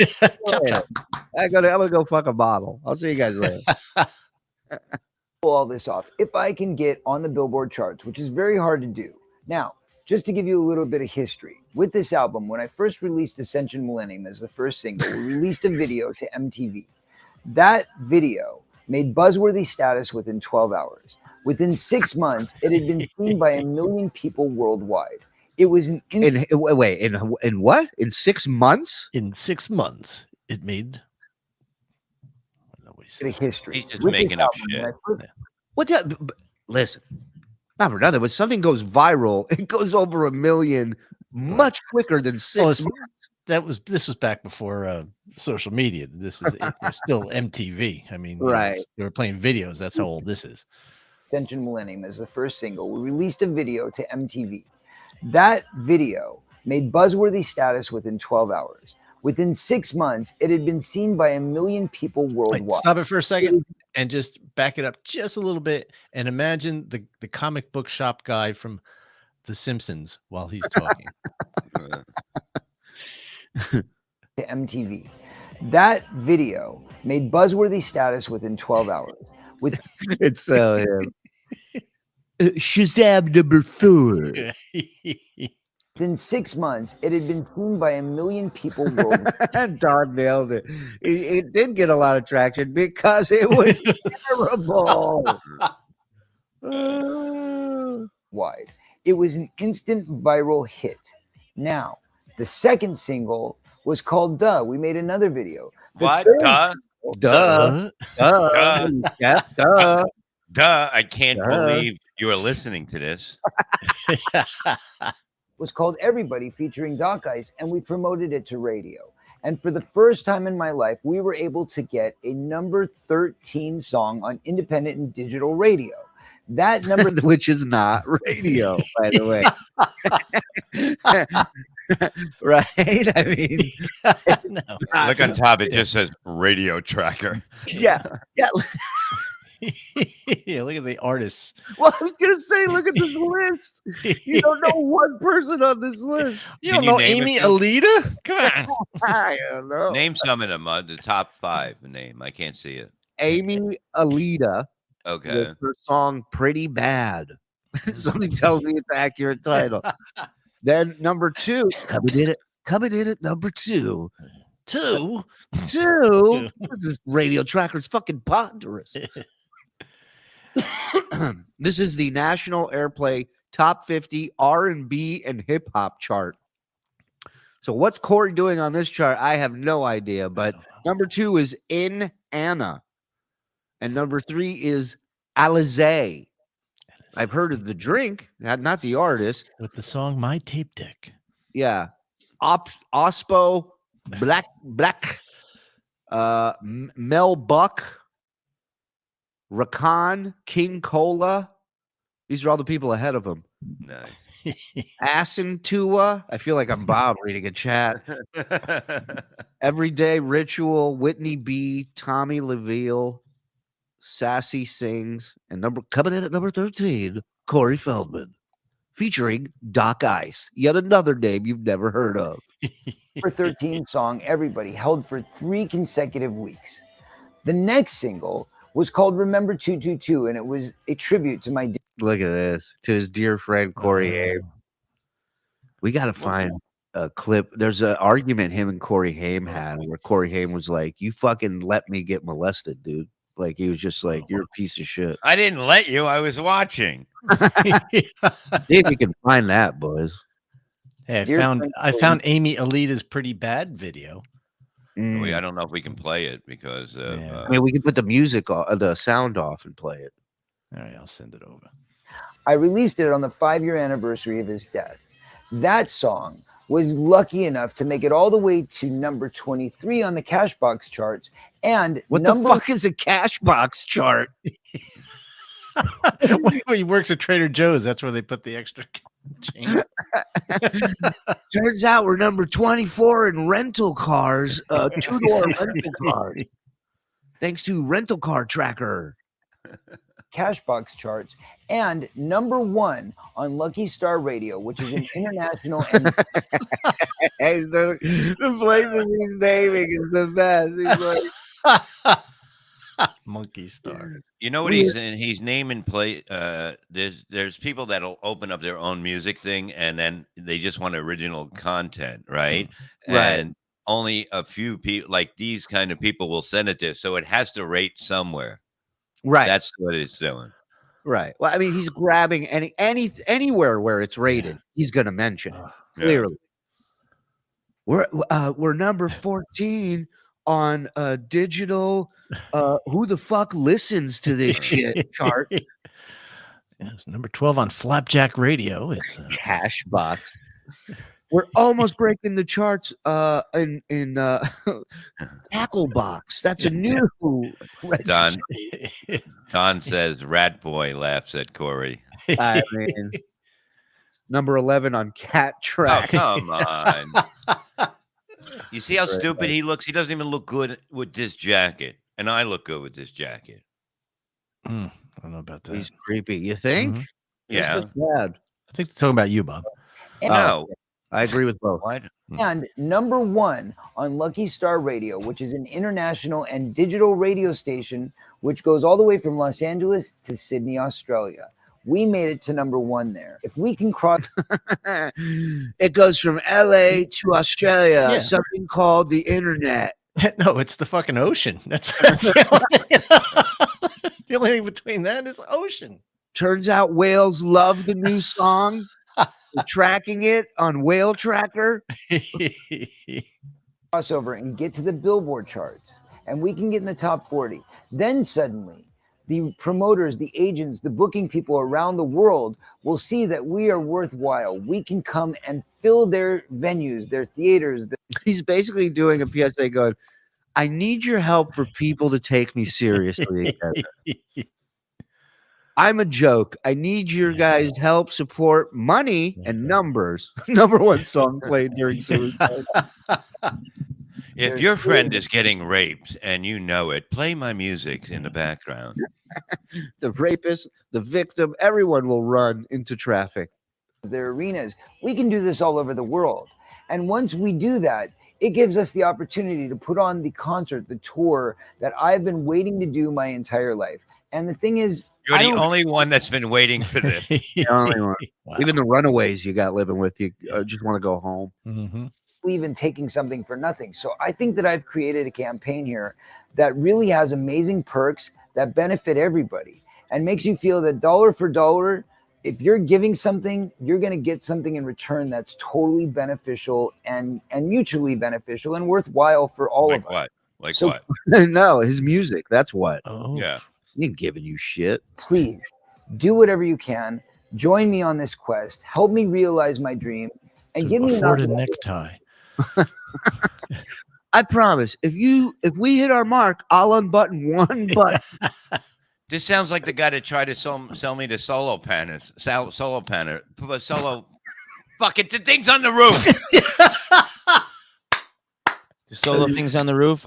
I'm gonna go fuck a bottle. I'll see you guys later. Pull all this off. If I can get on the Billboard charts, which is very hard to do. Now, just to give you a little bit of history, with this album, when I first released Ascension Millennium as the first single, we released a video to MTV. That video made buzzworthy status within 12 hours. Within 6 months, it had been seen by 1 million people worldwide. It was an in what? In 6 months? In 6 months, it made a history. He's just making up shit. What? Listen, not for nothing. When something goes viral, it goes over 1 million much quicker than 6 months. This was back before social media. This is it was still MTV. I mean, right? They were playing videos. That's how old this is. Ascension Millennium as the first single. We released a video to MTV. That video made buzzworthy status within 12 hours. Within 6 months, it had been seen by 1 million people worldwide. Stop it for a second and just back it up just a little bit and imagine the comic book shop guy from The Simpsons while he's talking. To MTV. That video made buzzworthy status within 12 hours. It's Shazam number 4. Within 6 months, it had been seen by 1 million people worldwide. Don nailed it. It did get a lot of traction because it was terrible. Wide. It was an instant viral hit. Now, the second single was called Duh. We made another video. What? Duh? Yeah, duh. Duh. I can't believe you are listening to this. Was called Everybody featuring Doc Ice, and we promoted it to radio. And for the first time in my life, we were able to get a number 13 song on independent and digital radio. That number, which is not radio, by the way. Right? I mean, no. Look on top, it just says radio tracker. Yeah. Yeah, look at the artists. Well, I was gonna say, look at this list. You don't know one person on this list. You don't know Amy Alita? Come on. I don't know. Name some of them. The top 5 name. I can't see it. Amy Alita. Okay. With her song "Pretty Bad." Something tells me it's an accurate title. Then number 2, coming in at number 2. Two. This is radio trackers fucking ponderous. This is the National Airplay Top 50 R&B and Hip Hop chart. So what's Corey doing on this chart? I have no idea. But number 2 is In Anna, and number 3 is Alizé. I've heard of the drink, not the artist. With the song My Tape Deck. Yeah. Ospo, Black, Mel Buck, Rakan, King Cola. These are all the people ahead of him. Nice. Asintua. I feel like I'm Bob reading a chat. Everyday Ritual, Whitney B, Tommy LaVille, Sassy Sings, and coming in at number 13, Corey Feldman, featuring Doc Ice, yet another name you've never heard of. Number 13 song, Everybody, held for 3 consecutive weeks. The next single was called Remember 222, and it was a tribute to my Look at this, to his dear friend Corey Haim. We got to find a clip. There's an argument him and Corey Haim had where Corey Haim was like, "You fucking let me get molested, dude." Like he was just like, "You're a piece of shit." I didn't let you. I was watching. See if you can find that, boys. Hey, I found Amy Alita's Pretty Bad video. I don't know if we can play it because I mean, we can put the music off, the sound off, and play it. All right, I'll send it over. I released it on the 5-year anniversary of his death. That song was lucky enough to make it all the way to number 23 on the Cashbox charts. And what the fuck is a Cashbox chart? He works at Trader Joe's. That's where they put the extra change. Turns out we're number 24 in rental cars, 2-door rental cars. Thanks to Rental Car Tracker. Cashbox charts, and number 1 on Lucky Star Radio, which is an international. And hey, the places he's naming is the best. He's like Monkey Star. You know what he's in? He's naming play. There's people that'll open up their own music thing, and then they just want original content, right? Right. And only a few people, like these kind of people, will send it there, so it has to rate somewhere. Right. That's what it's doing. Right. Well, I mean, he's grabbing anywhere where it's rated. He's going to mention it clearly. We're number 14 on digital. Who the fuck listens to this shit chart? It's number 12 on Flapjack Radio. It's Cashbox. We're almost breaking the charts in Tackle Box. That's a new Don says Rat Boy laughs at Corey. I mean, number 11 on Cat Track. Oh, come on. You see how stupid he looks? He doesn't even look good with this jacket. And I look good with this jacket. I don't know about that. He's creepy. You think? Yeah. Bad. I think they're talking about you, Bob. No. I agree with both. And number 1 on Lucky Star Radio, which is an international and digital radio station, which goes all the way from Los Angeles to Sydney, Australia. We made it to number 1 there. If we can cross, it goes from LA to Australia. Something called the internet. No, it's the fucking ocean. That's the only thing between that is ocean. Turns out whales love the new song. We're tracking it on Whale Tracker. crossover and get to the Billboard charts, and we can get in the top 40. Then suddenly, the promoters, the agents, the booking people around the world will see that we are worthwhile. We can come and fill their venues, their theaters. He's basically doing a PSA going, I need your help for people to take me seriously. I'm a joke. I need your guys' help, support, money, and numbers. Number 1 song played during suicide. If your friend is getting raped and you know it, play my music in the background. The rapist, the victim, everyone will run into traffic. Their arenas. We can do this all over the world. And once we do that, it gives us the opportunity to put on the concert, the tour that I've been waiting to do my entire life. And the thing is, you're the only one that's been waiting for this. The only one. Wow. Even the runaways you got living with you just want to go home. Believe in taking something for nothing. So I think that I've created a campaign here that really has amazing perks that benefit everybody and makes you feel that dollar for dollar, if you're giving something, you're going to get something in return that's totally beneficial and mutually beneficial and worthwhile for all of us. Like So- what? No, his music. That's what. Oh, Yeah. He ain't giving you shit. Please do whatever you can. Join me on this quest. Help me realize my dream and give me an afford a opportunity. necktie. I promise. If we hit our mark, I'll unbutton one button. This sounds like the guy that tried to sell me the solo panner. Fuck it, the thing's on the roof. Solo things on the roof.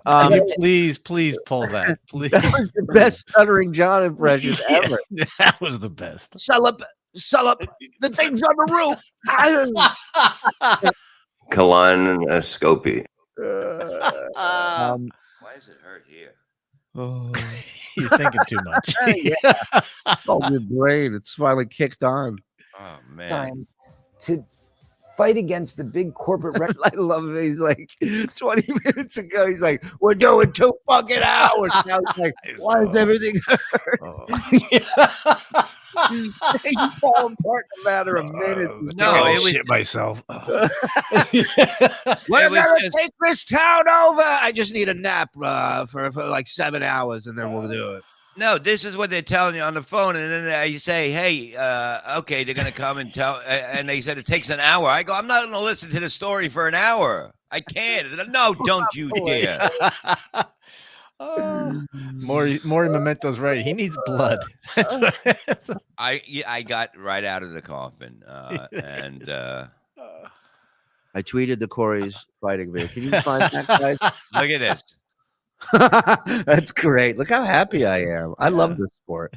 Please pull that. Please. That was the best Stuttering John impression ever. That was the best. Sell up, the things on the roof. Colonoscopy. Um, Why does it hurt here? You're thinking too much. yeah. Oh, your brain. It's finally kicked on. Oh, man. Time to fight against the big corporate I love it. He's like 20 minutes ago. He's like, we're doing 2 fucking hours. Now he's like, why does everything hurt? You fall apart in a matter of minutes. No, it was shit myself. We're gonna take this town over. I just need a nap for like 7 hours, and then we'll do it. No, this is what they're telling you on the phone, and then you say, "Hey, okay, they're gonna come and tell," and they said it takes an hour. I go, "I'm not gonna listen to the story for an hour. I can't." No, don't you dare. Maury Memento's right. He needs blood. I got right out of the coffin, and I tweeted the Corey's fighting video. Can you find that, guys? look at this. That's great. Look how happy I am. I love this sport.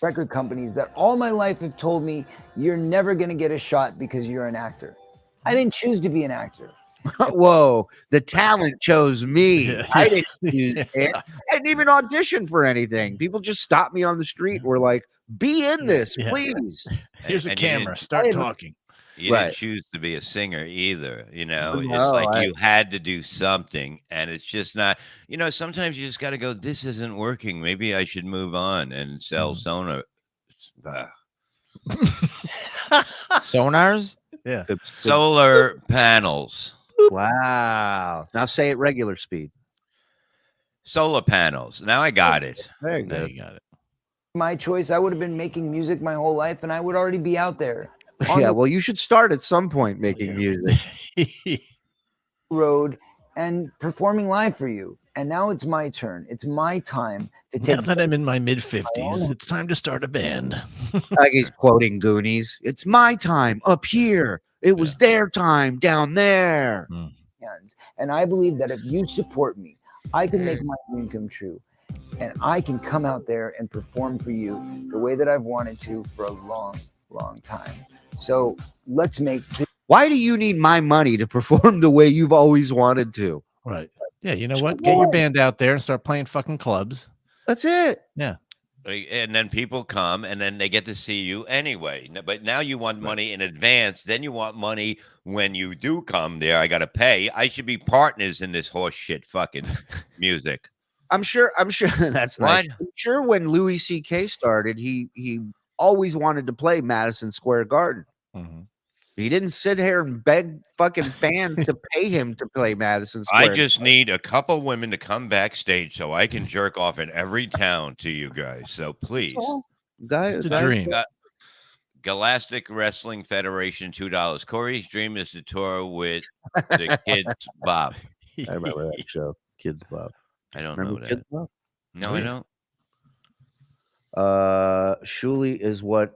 record companies that all my life have told me you're never going to get a shot because you're an actor. I didn't choose to be an actor. Whoa, the talent chose me. I didn't choose it. I didn't even audition for anything. People just stopped me on the street. Were like, be in this, please. Here's a And camera. Start talking. You didn't choose to be a singer either. You know, No, it's like you had to do something, and it's just not, you know, sometimes you just got to go, this isn't working. Maybe I should move on and sell sonar. Sonars? Yeah. Solar panels. Wow. Now say it regular speed. Solar panels. Now I got it. There you Now go. you got it. My choice, I would have been making music my whole life and I would already be out there. Yeah, well, you should start at some point making music. Road and performing live for you. And now it's my turn. It's my time to take. Now that I'm in my mid-50s, it's time to start a band. Like he's quoting Goonies. It's my time up here. It was their time down there. hands. And I believe that if you support me, I can make my dream come true. And I can come out there and perform for you the way that I've wanted to for a long, long time. So let's make this. Why do you need my money to perform the way you've always wanted to? Right. Yeah, you know what? Get your band out there and start playing fucking clubs. That's it. Yeah. And then people come and then they get to see you anyway. But now you want money in advance. Then you want money when you do come there. I got to pay. I should be partners in this horse shit fucking music. I'm sure that's nice. I'm sure when Louis C.K. started, he always wanted to play Madison Square Garden. Mm-hmm. He didn't sit here and beg fucking fans to pay him to play Madison Square. I just need a couple women to come backstage so I can jerk off in every town to you guys. So please. It's a dream. Galactic Wrestling Federation, $2. Corey's dream is to tour with the Kids Bob. I remember that show, Kids Bob. I don't Remember know Kids that. Bob? No, I don't. Shuli is what?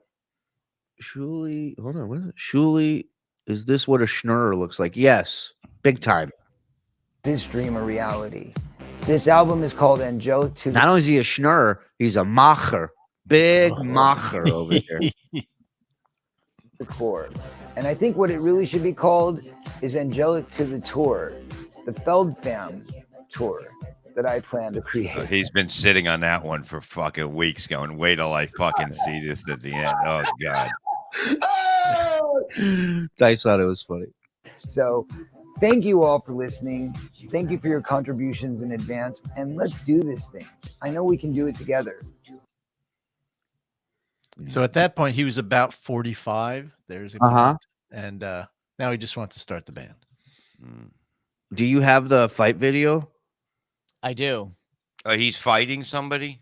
Shuli, hold on, what is it? Shuli, is this what a schnurr looks like? Yes, big time. This dream a reality. This album is called Angelic to Not only is he a schnurr, he's a macher. Big macher over here. the core. And I think what it really should be called is Angelic to the Tour, the Feld Fam Tour that I plan to create. He's been sitting on that one for fucking weeks going, wait till I fucking see this at the end. Oh, God. Dice thought it was funny. So thank you all for listening. Thank you for your contributions in advance. And let's do this thing. I know we can do it together. So at that point, he was about 45. There's a count. And now he just wants to start the band. Do you have the fight video? I do. He's fighting somebody?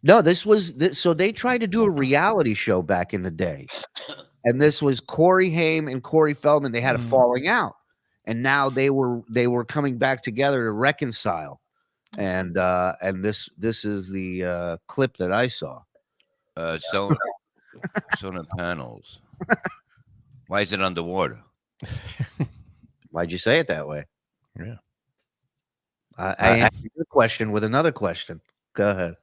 No, this was so they tried to do a reality show back in the day. And this was Corey Haim and Corey Feldman. They had a falling out. And now they were coming back together to reconcile. And this is the clip that I saw. Solar panels. Why is it underwater? Why'd you say it that way? Yeah. I answered your question with another question. Go ahead.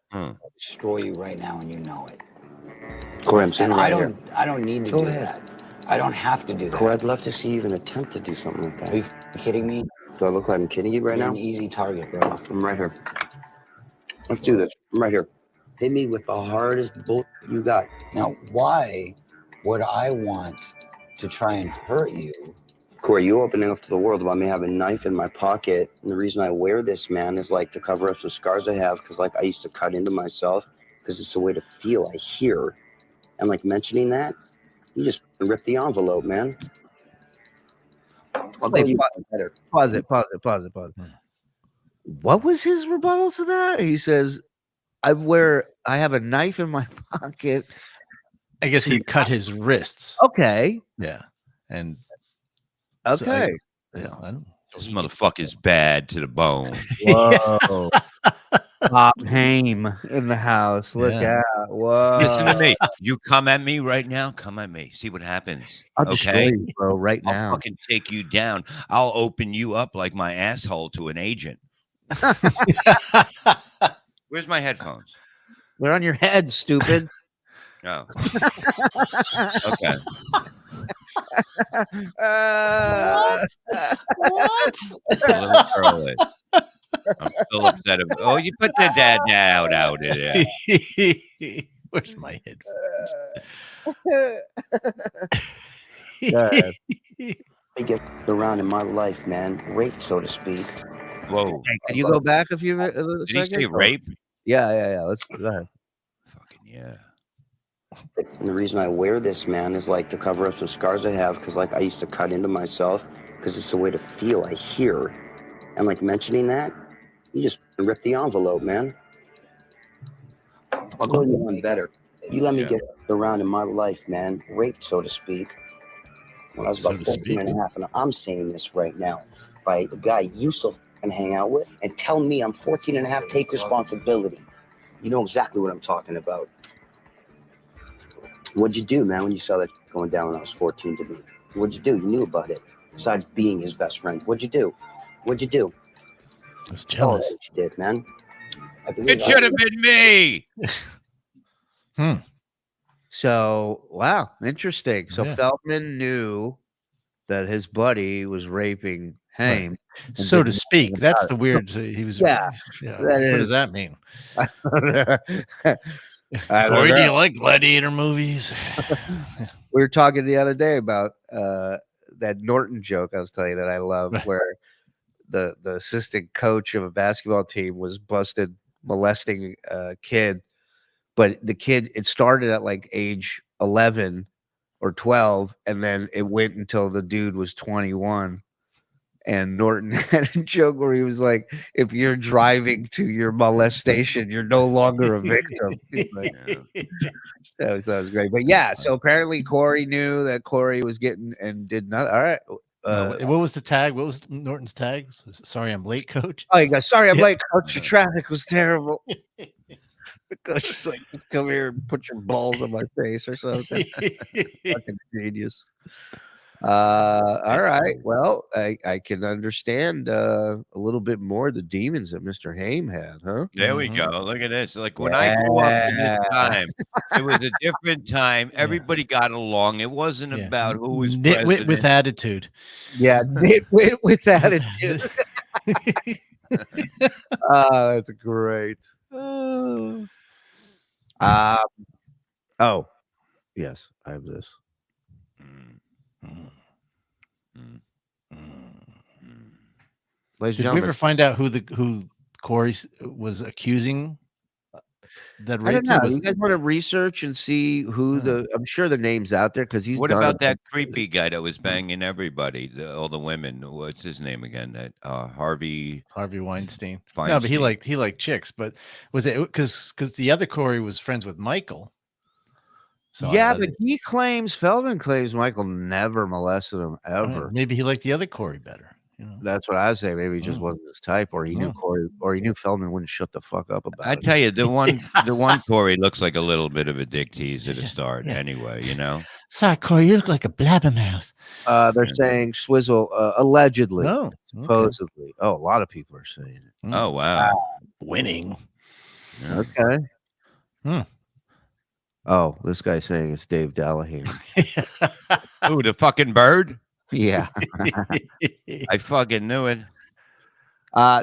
Destroy you right now, and you know it. Corey, I'm sitting And right I don't need to Go do ahead. that. I don't have to do that. Corey, I'd love to see you even attempt to do something like that. Are you kidding me? Do I look like I'm kidding you right You're now? an easy target, bro. I'm right here. Let's do this. I'm right here. Hit me with the hardest bull you got. Now, why would I want to try and hurt you? Corey, you opening up to the world about me having a knife in my pocket. And the reason I wear this, man, is like to cover up some scars I have. Because like I used to cut into myself. Because it's a way to feel. I hear. And like mentioning that, you just rip the envelope, man. I'll Wait, go you better. Pause it. What was his rebuttal to that? He says, I have a knife in my pocket. I guess he cut his wrists. Okay. Yeah. And okay. I don't, This motherfucker's bad to the bone. Whoa. Bob Haim in the house. Look Yeah. out. Whoa. Listen to me. You come at me right now. Come at me. See what happens. I'll destroy you, bro, right I'll now. fucking take you down. I'll open you up like my asshole to an agent. Where's my headphones? They're on your head, stupid. Oh. Okay. What? A little early. I'm still upset. Oh, you put the dad out of there. Where's my I get around in my life, man. Rape, so to speak. Whoa. Hey, can you go back a few minutes? Did he say rape? Yeah. Let's go ahead. Fucking yeah. And the reason I wear this, man, is like to cover up some scars I have. Because like I used to cut into myself. Because it's a way to feel. I hear. And like mentioning that, you just rip the envelope, man. I'll go you one better. You let me get around in my life, man. Rape, so to speak. When I was about 14 and a half, and I'm saying this right now, by the guy you used to hang out with, and tell me I'm 14 and a half, take responsibility. You know exactly what I'm talking about. What'd you do, man, when you saw that going down when I was 14 to me? What'd you do? You knew about it. Besides being his best friend. What'd you do? What'd you do? I was jealous. Oh, you did, man. It should have been me. So, wow, interesting. So Yeah. Feldman knew that his buddy was raping Haim. and So to didn't speak. know That's about the it. weird. He was. Yeah, What that is- does that mean? I don't Corey, do you know. like gladiator movies? We were talking the other day about that Norton joke I was telling you that I love, where the assistant coach of a basketball team was busted molesting a kid, but the kid, it started at like age 11 or 12, and then it went until the dude was 21. And Norton had a joke where he was like, if you're driving to your molestation, you're no longer a victim. He's like, that was great. But yeah, so apparently Corey knew that Corey was getting and did not. All right. What was the tag? What was Norton's tag? Sorry, I'm late, coach. Oh, he goes, sorry, I'm Yeah. late, coach. The traffic was terrible. The coach is like, come here and put your balls on my face or something. Fucking genius. All right. Well, I can understand a little bit more the demons that Mr. Haim had, huh? There we go. Look at this. Like when I grew up in this time, it was a different time. Everybody got along. It wasn't about who was Nitwit president. with attitude. Yeah, nitwit with attitude. That's great. Oh, yes, I have this. Ladies and Did we gentlemen, ever find out who Corey was accusing? That I don't raped know. him? Was- You guys want to research and see who I'm sure the name's out there because he's. What done about it. that creepy guy that was banging everybody, all the women? What's his name again? That Harvey Weinstein. No, but he liked chicks. But was it because the other Corey was friends with Michael? So Yeah, but he claims Feldman claims Michael never molested him ever. maybe he liked the other Corey better. You know? That's what I was saying. Maybe he just wasn't his type, or he knew Corey, or he knew Feldman wouldn't shut the fuck up about I it. tell you, the one Corey looks like a little bit of a dick tease at the start. Anyway, you know. Sorry, Corey, you look like a blabbermouth. They're saying Swizzle allegedly, okay. supposedly. Oh, a lot of people are saying it. Oh wow, winning. Okay. Oh, this guy's saying it's Dave Dallahan. Ooh, the fucking bird. Yeah. I fucking knew it.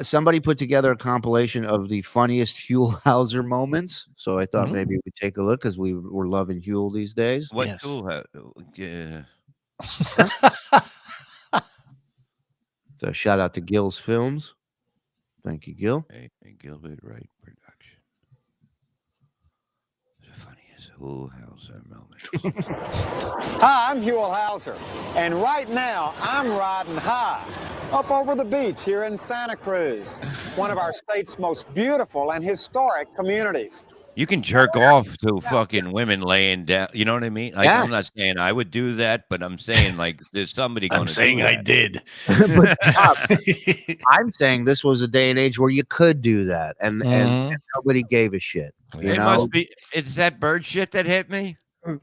Somebody put together a compilation of the funniest Huell Hauser moments. So I thought maybe we'd take a look because we're loving Huell these days. What Huell? Yeah. So shout out to Gil's Films. Thank you, Gil. Hey, Gilbert Wright Production. The funniest Huell Hauser moment. Hi, I'm Huell Hauser, and right now I'm riding high up over the beach here in Santa Cruz, one of our state's most beautiful and historic communities. You can jerk off to fucking women laying down. You know what I mean? Like, Yeah. I'm not saying I would do that, but I'm saying like there's somebody going to do that. I did. But, I'm saying this was a day and age where you could do that, and nobody gave a shit. You It know? must be. It's that bird shit that hit me.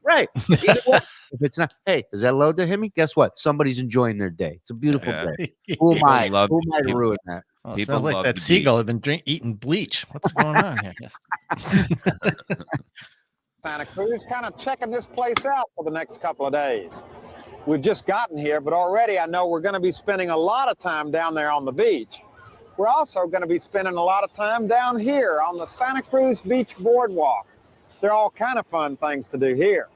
Right. Either way, if it's not, hey, is that load to hit me? Guess what? Somebody's enjoying their day. It's a beautiful day. Who am I? Who am I to ruin that? Oh, it smells like that seagull had been eating bleach. What's going on here? Santa Cruz, kind of checking this place out for the next couple of days. We've just gotten here, but already I know we're going to be spending a lot of time down there on the beach. We're also going to be spending a lot of time down here on the Santa Cruz Beach Boardwalk. There are all kind of fun things to do here.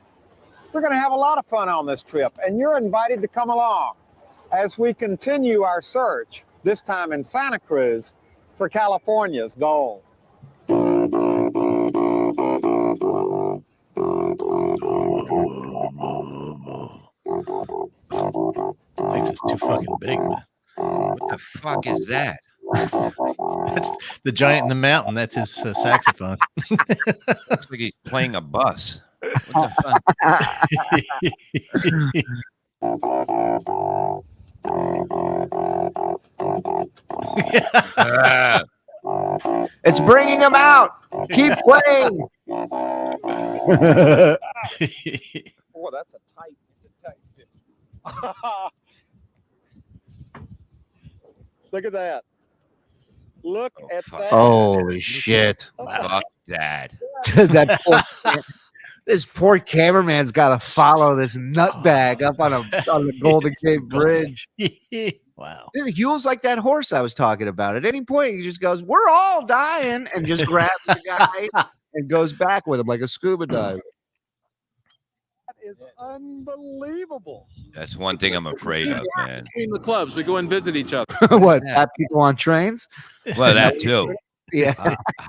We're going to have a lot of fun on this trip, and you're invited to come along as we continue our search, this time in Santa Cruz, for California's gold. I think it's too fucking big, man. What the fuck is that? That's the giant in the mountain. That's his saxophone. Looks like he's playing a bus. What the fuck? It's bringing him out. Keep playing. Oh, that's a tight fit. Look at that. Look at that. Holy shit. Fuck that. This poor cameraman's got to follow this nutbag up on the Golden Gate Bridge. Wow. Huell's like that horse I was talking about. At any point, he just goes, "We're all dying," and just grabs the guy and goes back with him like a scuba diver. That is unbelievable. That's one thing I'm afraid of, man. In the clubs, we go and visit each other. What? Have people on trains? Well, that too. Yeah.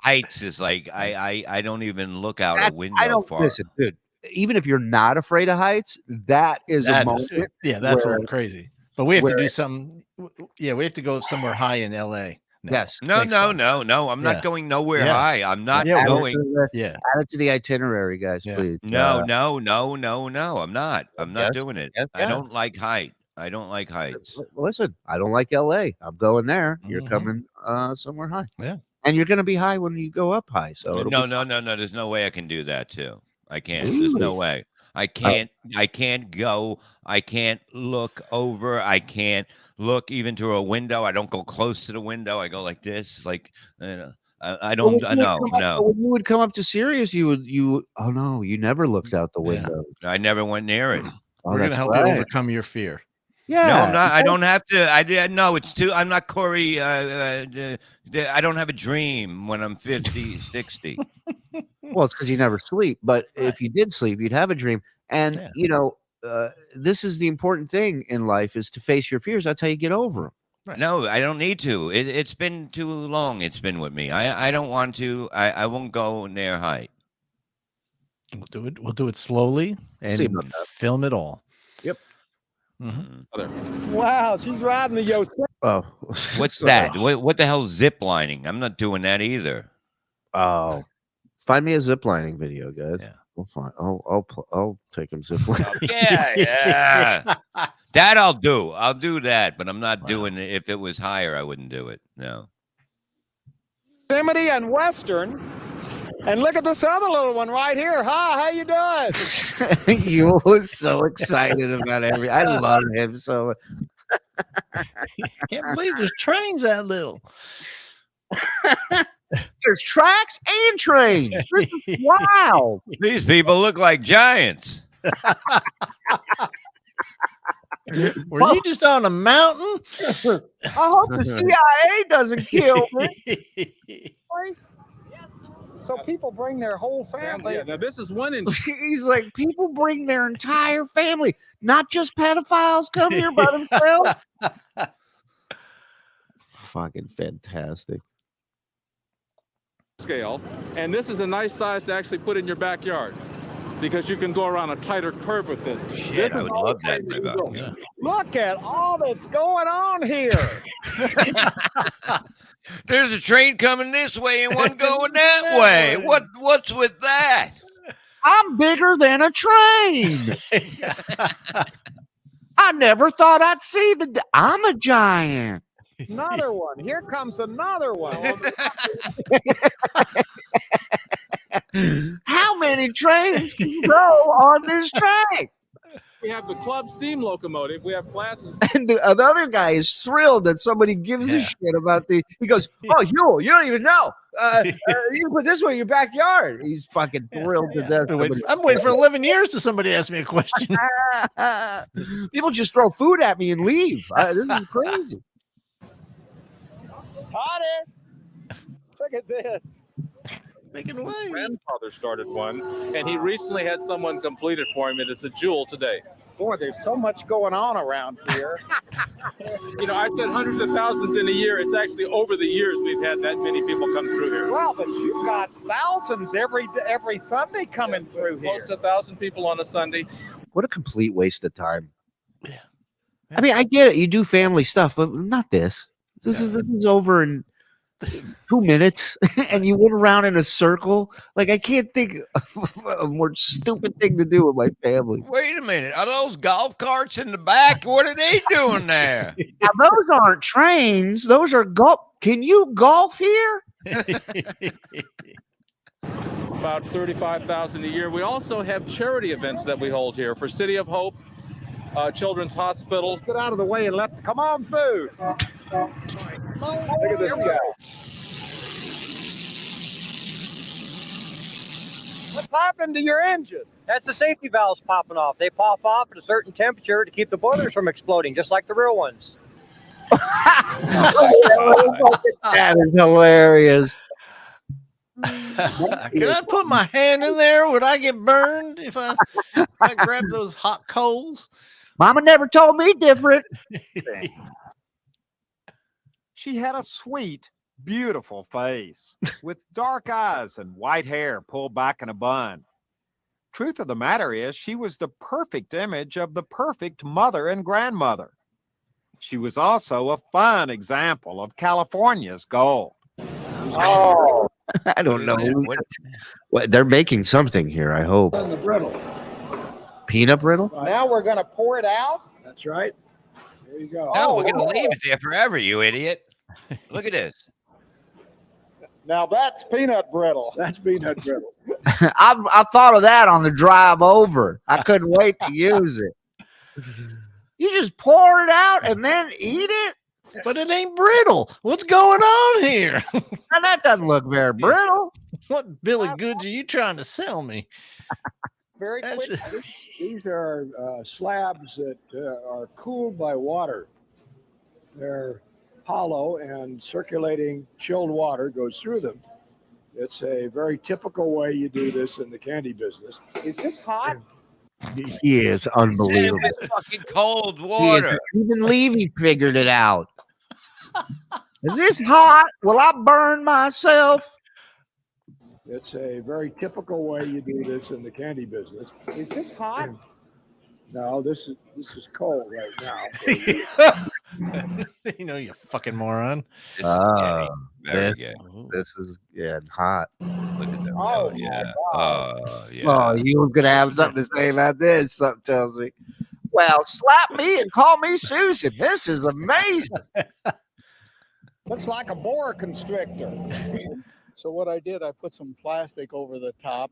Heights is like I don't even look out a window I don't far. listen, dude. Even if you're not afraid of heights, that is a moment. That's where- all crazy. But we have to where- do something. Yeah, we have to go somewhere high in LA. Yes. No. I'm Yeah. not going nowhere Yeah. high. I'm not Yeah, going. Yeah. Add it to the itinerary, guys, please. No. I'm not. I'm not Yes, doing it. yes, I yeah. don't like height. I don't like heights. Listen, I don't like LA. I'm going there. You're coming somewhere high. Yeah. And you're going to be high when you go up high. So it'll No. be- There's no way I can do that too. I can't. There's no way. I can't. I can't go. I can't look over. I can't look even through a window. I don't go close to the window. I go like this. Like I don't. When you would come up to Sirius, you. Oh no, you never looked out the window. I never went near it. Oh, We're gonna that's help right. you overcome your fear. Yeah. No, I'm not. I don't have to. I did. No, it's too. I'm not Corey. I don't have a dream when I'm 50, 60. Well, it's because you never sleep. But if you did sleep, you'd have a dream. And this is the important thing in life: is to face your fears. That's how you get over them. Right. No, I don't need to. It's been too long. It's been with me. I don't want to. I won't go near height. We'll do it. We'll do it slowly and See about that. film it all. Yep. Wow, she's riding the Yosemite. Oh, What's that? What the hell zip lining? I'm not doing that either. Oh, find me a ziplining video, guys. Yeah. We'll find. I'll take him ziplining. Yeah. That I'll do. I'll do that, but I'm not doing it. If it was higher, I wouldn't do it. No. Yosemite and Western. And look at this other little one right here. Hi, how you doing? You was so excited about everything. I love him so. Can't believe there's trains that little. There's tracks and trains. This is wild. These people look like giants. Were you just on a mountain? I hope the CIA doesn't kill me. So people bring their whole family. Yeah, now this is one in. He's like, people bring their entire family, not just pedophiles come here by themselves. Fucking fantastic. Scale, and this is a nice size to actually put in your backyard because you can go around a tighter curve with this. Shit, I would love that in my backyard. Look at all that's going on here. There's a train coming this way and one going that way. What's with that? I'm bigger than a train. I never thought I'd see I'm a giant. Another one. Here comes another one. How many trains can go on this track? We have the club steam locomotive. We have classes. And the other guy is thrilled that somebody gives a shit about the. He goes, "Oh, you don't even know. You can put this one in your backyard." He's fucking thrilled to death. I'm waiting for 11 years till somebody asks me a question. People just throw food at me and leave. This is crazy. Hottie. Look at this. Making away. My grandfather started one, and he recently had someone complete it for him. It is a jewel today. Boy, there's so much going on around here. You know, I said hundreds of thousands in a year. It's actually over the years we've had that many people come through here. Well, but you've got thousands every Sunday coming through here. Close to 1,000 people on a Sunday. What a complete waste of time. Yeah. I mean, I get it. You do family stuff, but not this. This is over in 2 minutes, and you went around in a circle. Like, I can't think of a more stupid thing to do with my family. Wait a minute. Are those golf carts in the back? What are they doing there? Now, those aren't trains. Those are golf. Can you golf here? About 35,000 a year. We also have charity events that we hold here for City of Hope, Children's Hospital. Get out of the way and come on through. Look at this guy. What's happened to your engine? That's the safety valves popping off. They pop off at a certain temperature to keep the boilers from exploding, just like the real ones. That is hilarious. Can I put my hand in there? Would I get burned if I grab those hot coals? Mama never told me different. She had a sweet, beautiful face with dark eyes and white hair pulled back in a bun. Truth of the matter is, she was the perfect image of the perfect mother and grandmother. She was also a fun example of California's gold. Oh, I don't know. What they're making something here, I hope. On the brittle. Peanut brittle? Now we're going to pour it out. That's right. There you go. No, we're going to leave it there forever, you idiot. Look at this. Now that's peanut brittle. That's peanut brittle. I thought of that on the drive over. I couldn't wait to use it. You just pour it out and then eat it? But it ain't brittle. What's going on here? Now, that doesn't look very brittle. What bill of goods are you trying to sell me? Very quick. These are slabs that are cooled by water. They're hollow and circulating chilled water goes through them. It's a very typical way you do this in the candy business. Is this hot? He is unbelievable. It's fucking cold water. Even Levy figured it out. Is this hot? Will I burn myself? It's a very typical way you do this in the candy business. Is this hot? No, this is cold right now. You know, you fucking moron. This is hot. Look at that. Oh, yeah. Oh, you was gonna have something to say about this. Something tells me. Well, slap me and call me Susan. This is amazing. Looks like a boa constrictor. So what I did, I put some plastic over the top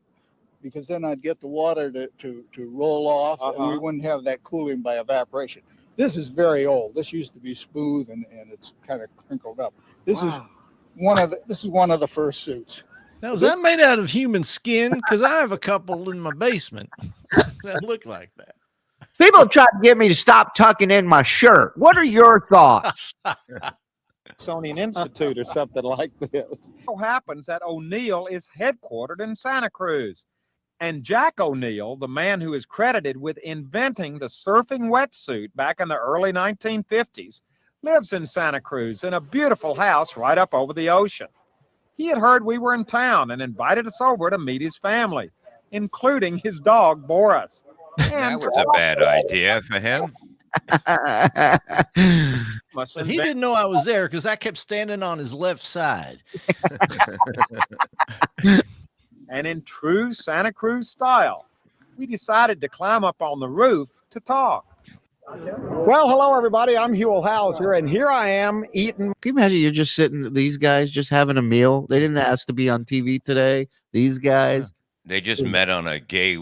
because then I'd get the water to roll off and we wouldn't have that cooling by evaporation. This is very old. This used to be smooth and it's kind of crinkled up. This is one of the first suits. Now, is that made out of human skin? Because I have a couple in my basement that look like that. People try to get me to stop tucking in my shirt. What are your thoughts? Smithsonian Institute or something like this. It so happens that O'Neill is headquartered in Santa Cruz. And Jack O'Neill, the man who is credited with inventing the surfing wetsuit back in the early 1950s, lives in Santa Cruz in a beautiful house right up over the ocean. He had heard we were in town and invited us over to meet his family, including his dog, Boris. That was a bad idea for him. So he didn't know I was there because I kept standing on his left side. And in true Santa Cruz style, we decided to climb up on the roof to talk. Well, hello, everybody. I'm Huell Hauser, and here I am eating. Can you imagine you're just sitting, these guys just having a meal? They didn't ask to be on TV today. These guys. They just met on a gay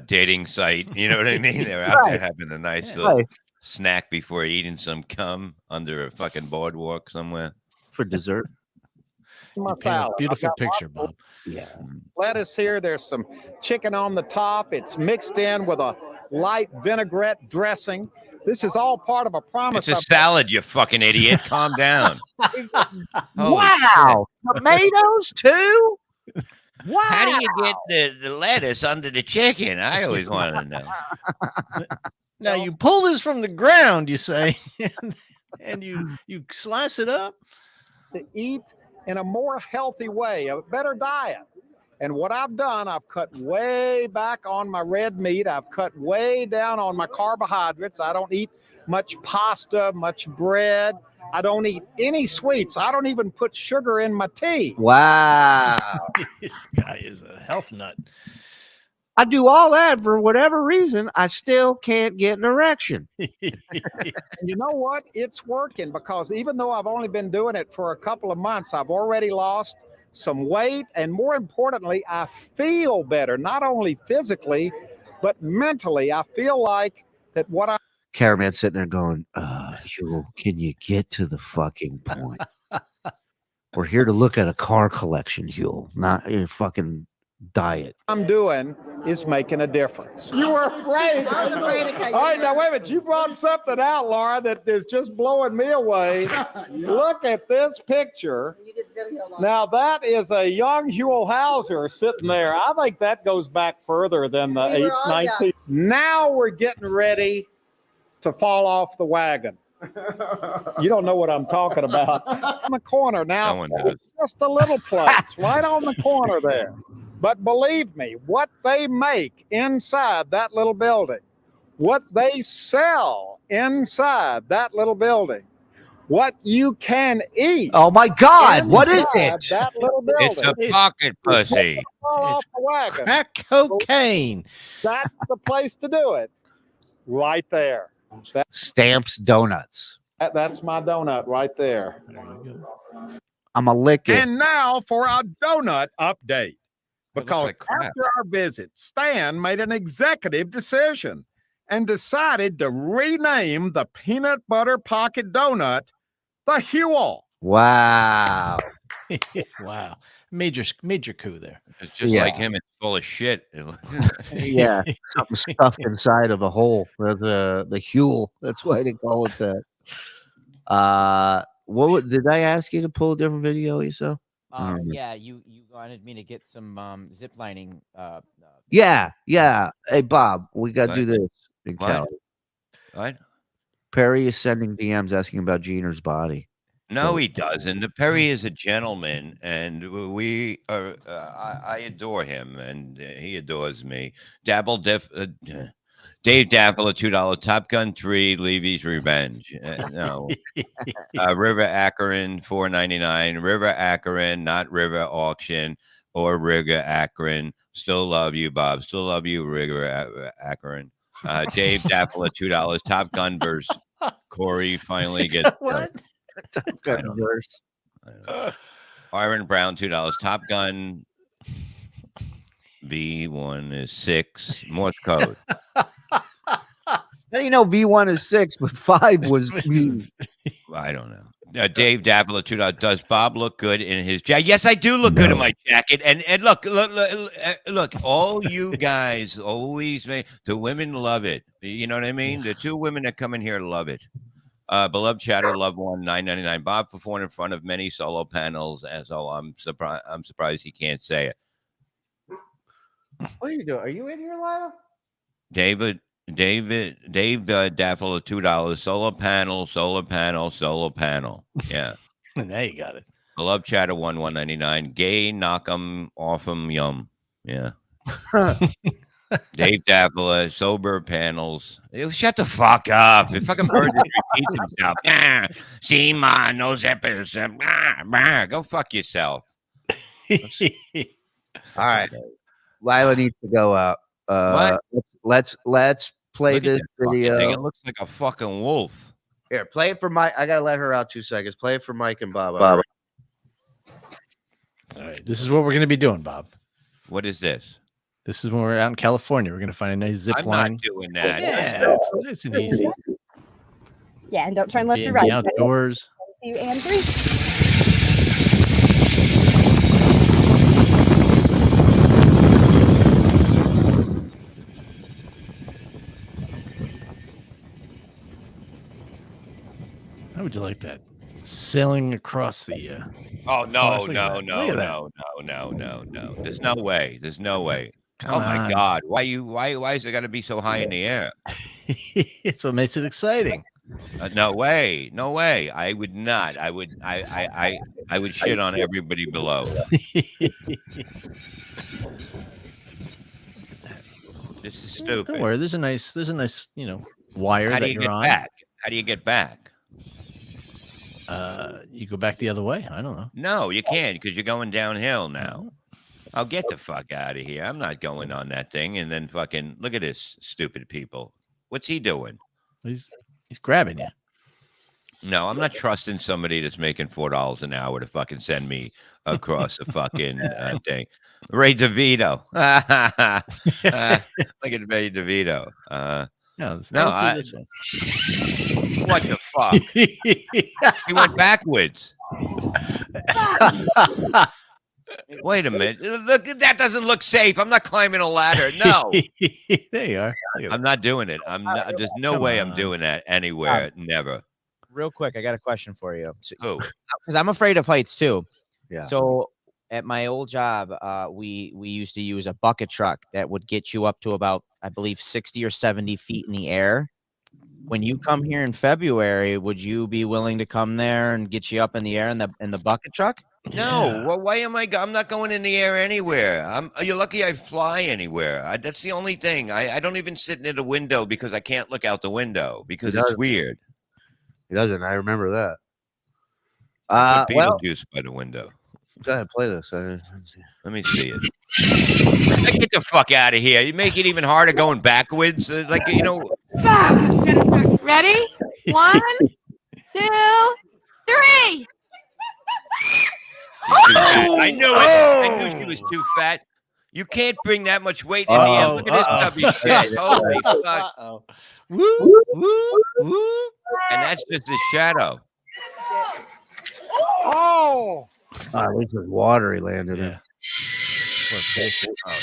dating site. You know what I mean? They're out there having a nice little snack before eating some cum under a fucking boardwalk somewhere. For dessert. My salad. Beautiful picture, Bob. Yeah. Lettuce here. There's some chicken on the top. It's mixed in with a light vinaigrette dressing. This is all part of a promise. It's a salad, you fucking idiot. Calm down. Wow. Tomatoes too? Wow. How do you get the lettuce under the chicken? I always want to know. Now you pull this from the ground, you say, and you slice it up to eat in a more healthy way, a better diet. And what I've done, I've cut way back on my red meat. I've cut way down on my carbohydrates. I don't eat much pasta, much bread. I don't eat any sweets. I don't even put sugar in my tea. Wow. This guy is a health nut. I do all that for whatever reason. I still can't get an erection. You know what? It's working because even though I've only been doing it for a couple of months, I've already lost some weight. And more importantly, I feel better, not only physically, but mentally. I feel like that what I. Caravan sitting there going, Huell, can you get to the fucking point? We're here to look at a car collection, Huell, not your fucking diet. I'm doing is making a difference. You were afraid. All right, now wait a minute. You brought something out, Laura, that is just blowing me away. Look at this picture. Now that is a young Huell Hauser sitting there. I think that goes back further than the 19. Now we're getting ready to fall off the wagon. You don't know what I'm talking about. On the corner now, just a little place right on the corner there. But believe me, what they make inside that little building, what they sell inside that little building, what you can eat. Oh my God, what is it? That little building. It's a pocket pussy. Off the wagon. Crack cocaine. That's the place to do it. Right there. Stamps Donuts. That's my donut right there. I'm a lick it. And now for our donut update. Because after our visit, Stan made an executive decision and decided to rename the peanut butter pocket donut the Huell. Wow. Wow. Major coup there. It's just like him. It's full of shit. Yeah. Something stuffed inside of a hole. The Huell. That's why they call it that. Did I ask you to pull a different video, Isa? Yeah, you wanted me to get some zip lining. Yeah. Hey, Bob, we got to do this in Cali. What? Perry is sending DMs asking about Jeaner's body. No, he doesn't. Perry is a gentleman, and we are. I adore him, and he adores me. Dave Daffel, a $2 Top Gun 3, Levy's Revenge. No, River Akron, $4.99. River Akron, not River Auction or River Akron. Still love you, Bob. Still love you, River Akron. Dave Daffler, $2. Top Gun versus Corey finally gets What? Top Gun verse. Byron Brown, $2. Top Gun V1 is 6. Morse code. How do you know V1 is 6, but 5 was V? I don't know. Dave Daffler, $2. Does Bob look good in his jacket? Yes, I do look good in my jacket. And look, all you guys always make the women love it. You know what I mean? The two women that come in here love it. Beloved chatter, love one, $9.99. Bob performed in front of many solo panels, and so I'm surprised he can't say it. What are you doing? Are you in here, Lila? Dave Daffler, $2. Solar panel. Yeah. Now you got it. Beloved chatter, $1.99. Gay, knock 'em off 'em, yum. Yeah. Dave Daffler, sober panels. Shut the fuck up. If fucking bird just repeats himself. See, man, no zippers. Go fuck yourself. All right. Lila needs to go out. Let's play this video. Thing. It looks like a fucking wolf. Here, play it for Mike. I gotta let her out 2 seconds. Play it for Mike and Bob. All right, this is what we're gonna be doing, Bob. What is this? This is when we're out in California. We're gonna find a nice zip I'm line. not doing that. Yeah, it's an easy. Yeah, and don't turn left Be or in right. the outdoors. 1, 2, and 3. How would you like that? Sailing across the. Oh no! forest. Look at that. Look at that. No! There's no way. There's no way. Come Oh my on. God! Why is it got to be so high in the air? It's what makes it exciting. No way! No way! I would not. I would shit on everybody below. This is stupid. Don't worry. There's a nice, wire How do that you you're get on. back? How do you get back? You go back the other way. I don't know. No, you can't because you're going downhill now. I'll get the fuck out of here. I'm not going on that thing and then fucking look at this stupid people. What's he doing? He's grabbing you. No, I'm not trusting somebody that's making $4 an hour to fucking send me across the fucking thing. Ray DeVito. Look at Ray DeVito. No, this one. What the fuck? He went backwards. Wait a minute. Look, that doesn't look safe. I'm not climbing a ladder. No. There you are. I'm not doing it. I'm not. There's no way I'm doing that anywhere. Never. Real quick, I got a question for you. Who? Because I'm afraid of heights too. Yeah. So at my old job, we used to use a bucket truck that would get you up to about, I believe, 60 or 70 feet in the air. When you come here in February, would you be willing to come there and get you up in the air in the bucket truck? No. Well, why am I? I'm not going in the air anywhere. You're lucky I fly anywhere. That's the only thing. I don't even sit near the window because I can't look out the window because it's weird. He doesn't. I remember that. Put Well, Beetlejuice by the window. go ahead, play this. Let me see it. Get the fuck out of here. You make it even harder going backwards. Ready? 1, 2, 3. I knew it. I knew she was too fat. You can't bring that much weight in the air. Look at this stubby shit. Holy fuck. Woo, woo, woo. And that's just a shadow. Oh, at least with water he landed in. Oh,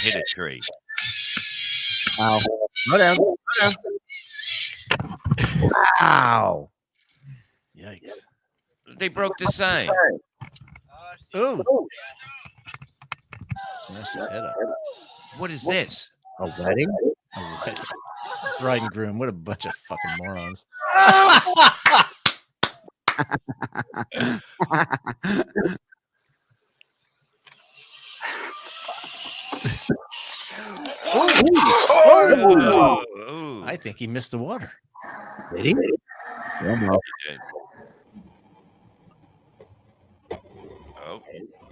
hit a tree. Wow. Go down. Wow. Yikes. They broke the sign. Ooh. What is this? A wedding? Bride and groom. What a bunch of fucking morons. Oh. I think he missed the water. Did he? Oh,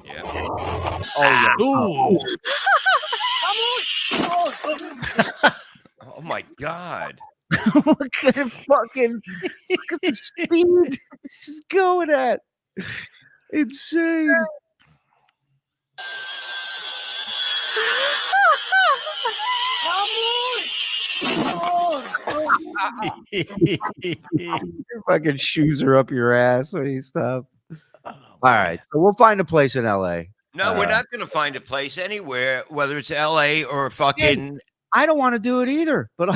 yeah. Oh, yeah. Ooh. Oh my God. What kind of fucking look at the speed this is going at? Insane. Your fucking shoes are up your ass when you stop. All right, so we'll find a place in LA. No, we're not going to find a place anywhere, whether it's LA or fucking. I don't want to do it either, but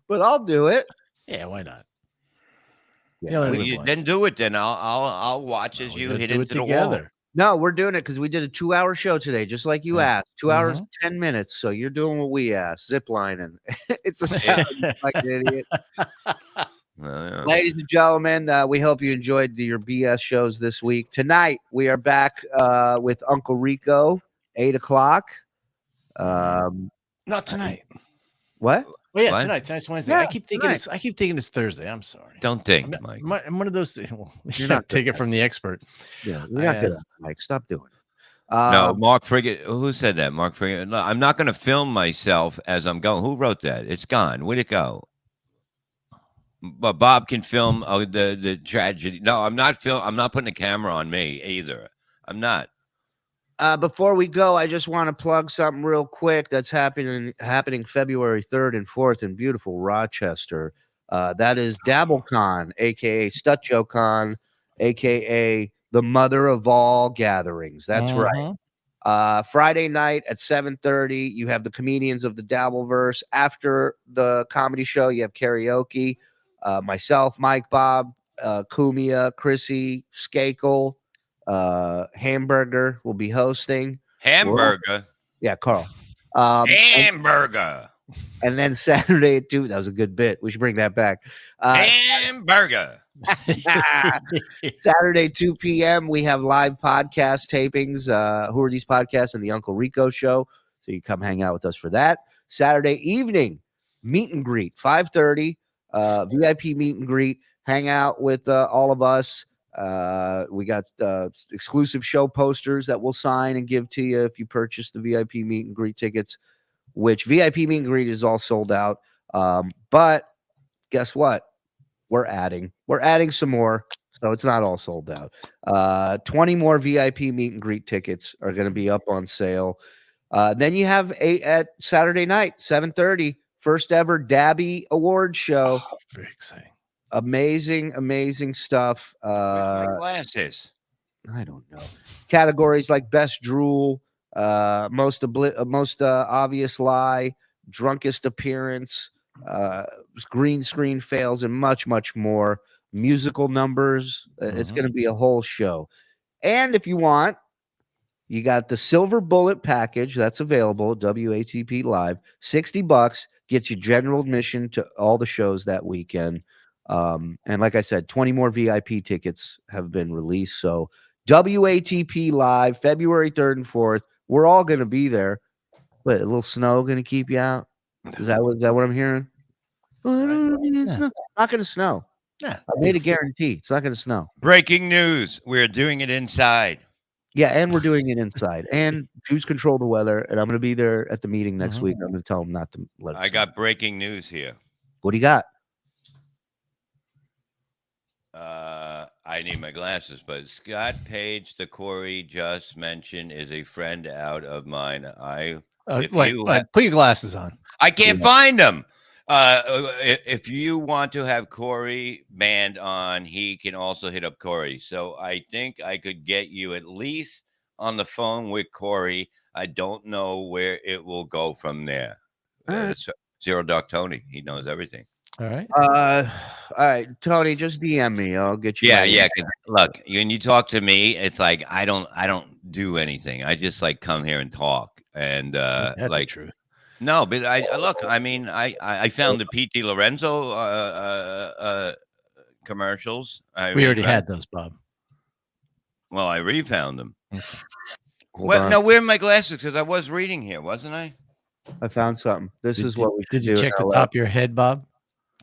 but I'll do it. Yeah, why not? Yeah, Well, then do it. Then I'll watch as you hit into the wall. No, we're doing it because we did a 2-hour show today, just like you asked. 2 hours, 10 minutes. So you're doing what we asked, ziplining. It's a sound, like an idiot. Ladies and gentlemen, we hope you enjoyed your BS shows this week. Tonight, we are back with Uncle Rico, 8 o'clock. Not tonight. What? Well, yeah, What? tonight's Wednesday. Yeah, I keep thinking it's Thursday. I'm sorry. Don't think, Mike. I'm one of those. Well, You're not not take it from the expert. Yeah, you're not good, Mike. Stop doing it. No, Mark Frigate. Who said that? Mark Frigate. No, I'm not going to film myself as I'm going. Who wrote that? It's gone. Where'd it go? But Bob can film the tragedy. No, I'm not I'm not putting a camera on me either. I'm not. Before we go, I just want to plug something real quick that's happening February 3rd and 4th in beautiful Rochester. That is DabbleCon, aka StutJoeCon, aka the mother of all gatherings. That's right. Friday night at 7:30, you have the comedians of the Dabbleverse. After the comedy show, you have karaoke. Myself, Mike, Bob, Kumia, Chrissy, Skakel, Hamburger will be hosting. Hamburger. Yeah, Carl. Hamburger. And then Saturday at 2. That was a good bit. We should bring that back. Hamburger. Saturday, 2 p.m. We have live podcast tapings. Who are these podcasts? And the Uncle Rico Show. So you come hang out with us for that. Saturday evening, meet and greet, 5:30. VIP meet and greet. Hang out with all of us. We got exclusive show posters that we'll sign and give to you if you purchase the VIP meet and greet tickets, which VIP meet and greet is all sold out. But guess what? We're adding some more. So it's not all sold out. 20 more VIP meet and greet tickets are going to be up on sale. Then you have at Saturday night, 7:30, first ever Dabby Awards show. Very exciting. Amazing stuff. My glasses. I don't know. Categories like best drool, most obvious lie, drunkest appearance, green screen fails, and much more. Musical numbers. It's going to be a whole show. And if you want, you got the Silver Bullet package that's available at WATP Live. $60 gets you general admission to all the shows that weekend. And like I said, 20 more VIP tickets have been released. So WATP Live, February 3rd and 4th. We're all going to be there. What, a little snow going to keep you out? Is that what I'm hearing? It's not going to snow. Yeah, I made a guarantee. It's not going to snow. Breaking news. We're doing it inside. Yeah, and we're doing it inside. And Jews control the weather. And I'm going to be there at the meeting next week. I'm going to tell them not to let us I got breaking news here. What do you got? I need my glasses, but Scott Page, the Corey just mentioned, is a friend out of mine. Put your glasses on. I can't find them. If you want to have Corey banned on, he can also hit up Corey. So I think I could get you at least on the phone with Corey. I don't know where it will go from there. It's Zero Dark Tony. He knows everything. All right. All right, Tony, just DM me. I'll get you. Yeah. Look, when you talk to me, it's like I don't do anything. I just like come here and talk. And That's like the truth. No, but I look. I mean, I found the Pete DiLorenzo commercials. We already had those, Bob. Well, I refound them. Hold Well, on. no, where are my glasses? Because I was reading here, wasn't I? I found something. This is what we should Did you do check in the LA. top of your head, Bob?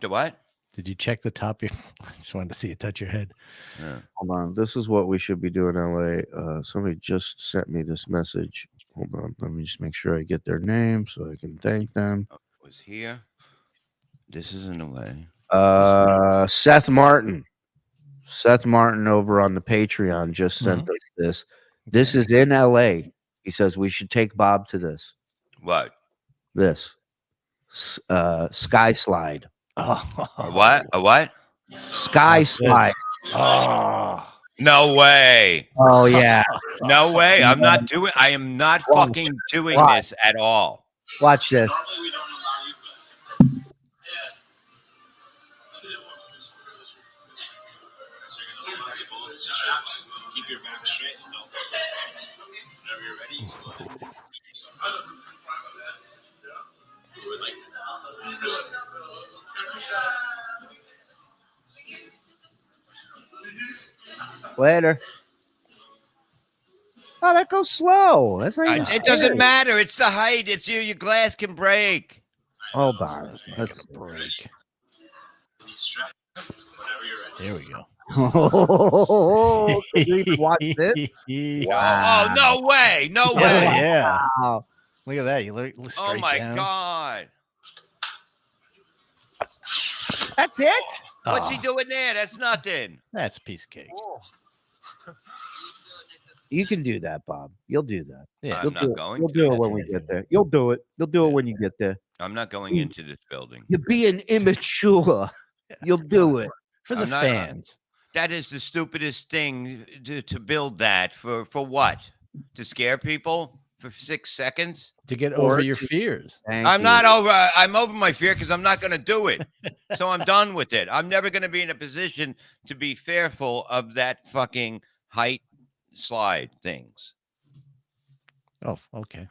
The what? Did you check the top of your? I just wanted to see you touch your head. Yeah. Hold on. This is what we should be doing in LA. Somebody just sent me this message. Hold on. Let me just make sure I get their name so I can thank them. Was here. This is in the way. Seth Martin. Seth Martin over on the Patreon just sent us this. This is in LA. He says we should take Bob to this. What? This. Sky slide. A what? A what? Sky slide. Oh. No way. Oh yeah. No way. I am not fucking doing this at all. Watch this. Keep your back straight and don't whenever you're ready. That's good. Later. Oh, that goes slow. That's not even It doesn't scary. matter. It's the height. It's your glass can break. Hold on. Let's break. There we go. Oh, watch this. Wow. Oh, no way. No way. Yeah. Wow. Look at that. You look Oh straight my down. God. That's it? What's he doing there? That's nothing. That's a piece of cake. You can do that, Bob. You'll do that. Yeah. I'm You'll not do it. going You'll to. do it when we get there. You'll do it. You'll do it when you get there. I'm not going into this building. You're being immature. You'll do it. For the I'm not- fans. That is the stupidest thing to build that for what? To scare people for 6 seconds? To get Or over your to- fears. I'm over my fear because I'm not going to do it. So I'm done with it. I'm never going to be in a position to be fearful of that fucking height slide things. Oh, okay.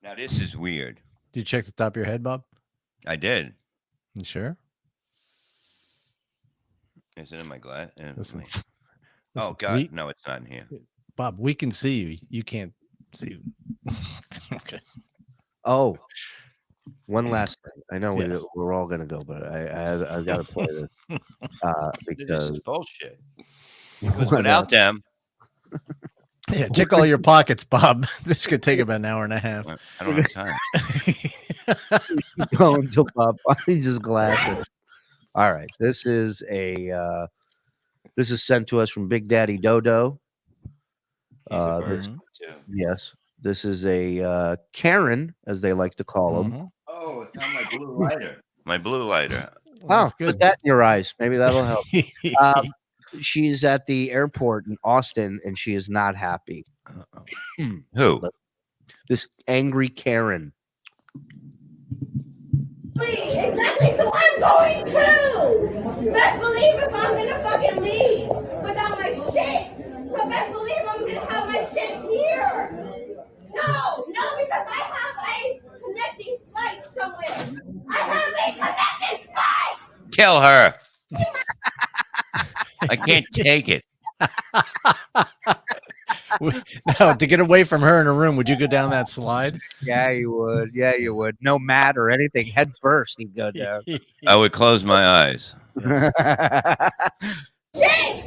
Now this is weird. Did you check the top of your head, Bob? I did. You sure? Is it in my glass? Listen, Oh God, we- no, it's not in here. Bob, we can see you. You can't see. Okay. Oh, one last thing. I know Yes. we're all gonna go, but I've got to play this This because is bullshit. Because without them, Yeah, check all your pockets, Bob. This could take about an hour and a half. I don't have time. going until Bob finds his glasses. All right, this is sent to us from Big Daddy Dodo. Yes, this is a Karen, as they like to call them. Oh, it's on my blue lighter. My blue lighter. Oh, put that in your eyes. Maybe that'll help. She's at the airport in Austin, and she is not happy. Who? This angry Karen. Exactly, so I'm going too! Best believe if I'm gonna fucking leave without my shit! So best believe I'm gonna have my shit here! No, because I have a connecting flight somewhere! I have a connecting flight! Kill her. I can't take it. No, to get away from her in a room, would you go down that slide? Yeah, you would. Yeah, you would. No mat or anything. Head first, you'd go down. I would close my eyes. Shit!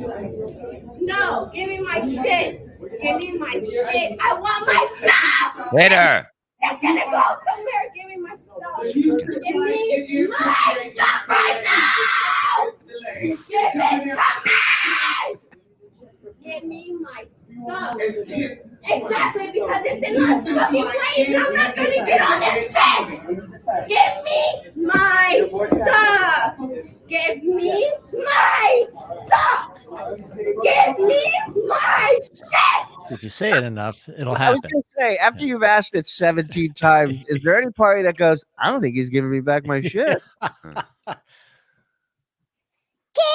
No, give me my shit! Give me my shit! I want my stuff! Hit her. It's gonna go somewhere! Give me my stuff! Give me my stuff right now! Give it to me! Give me my stuff! Exactly, because it's in my fucking plane! I'm not gonna get on this shit! Give me my stuff! Give me my stuff! Give me my shit! If you say it enough, it'll I was happen. going to say, after you've asked it 17 times, is there any party that goes, I don't think he's giving me back my shit? Give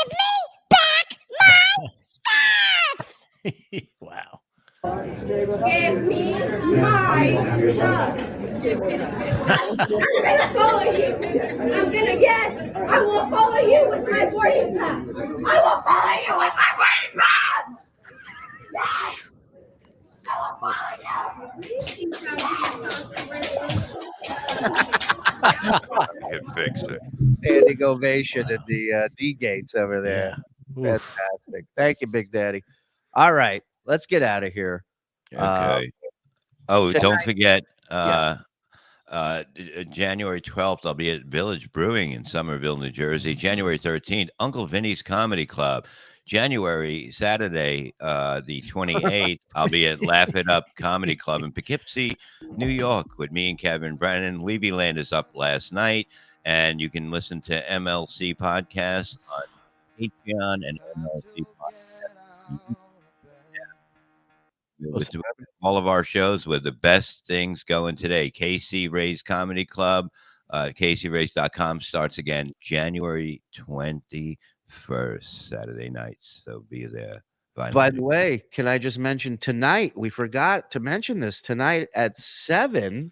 me back my stuff! Wow. Give me my stuff! I'm gonna follow you! I'm gonna guess! I will follow you with my boarding pass! I will follow you with my boarding pass! Yes! I will follow you! It fixed it. Standing ovation at the D gates over there. Yeah. Fantastic. Thank you, Big Daddy. All right, let's get out of here. Okay. Oh, Tonight- don't forget, Yeah. January 12th, I'll be at Village Brewing in Somerville, New Jersey. January 13th, Uncle Vinny's Comedy Club. Saturday, the 28th, I'll be at Laugh It Up Comedy Club in Poughkeepsie, New York, with me and Kevin Brennan. Levy Land is up last night, and you can listen to MLC Podcast on Patreon and MLC Podcast. With all of our shows with the best things going today. KC Ray's Comedy Club, KCRays.com starts again January 21st, Saturday nights. So be there. By the way, can I just mention tonight? We forgot to mention this. Tonight at 7,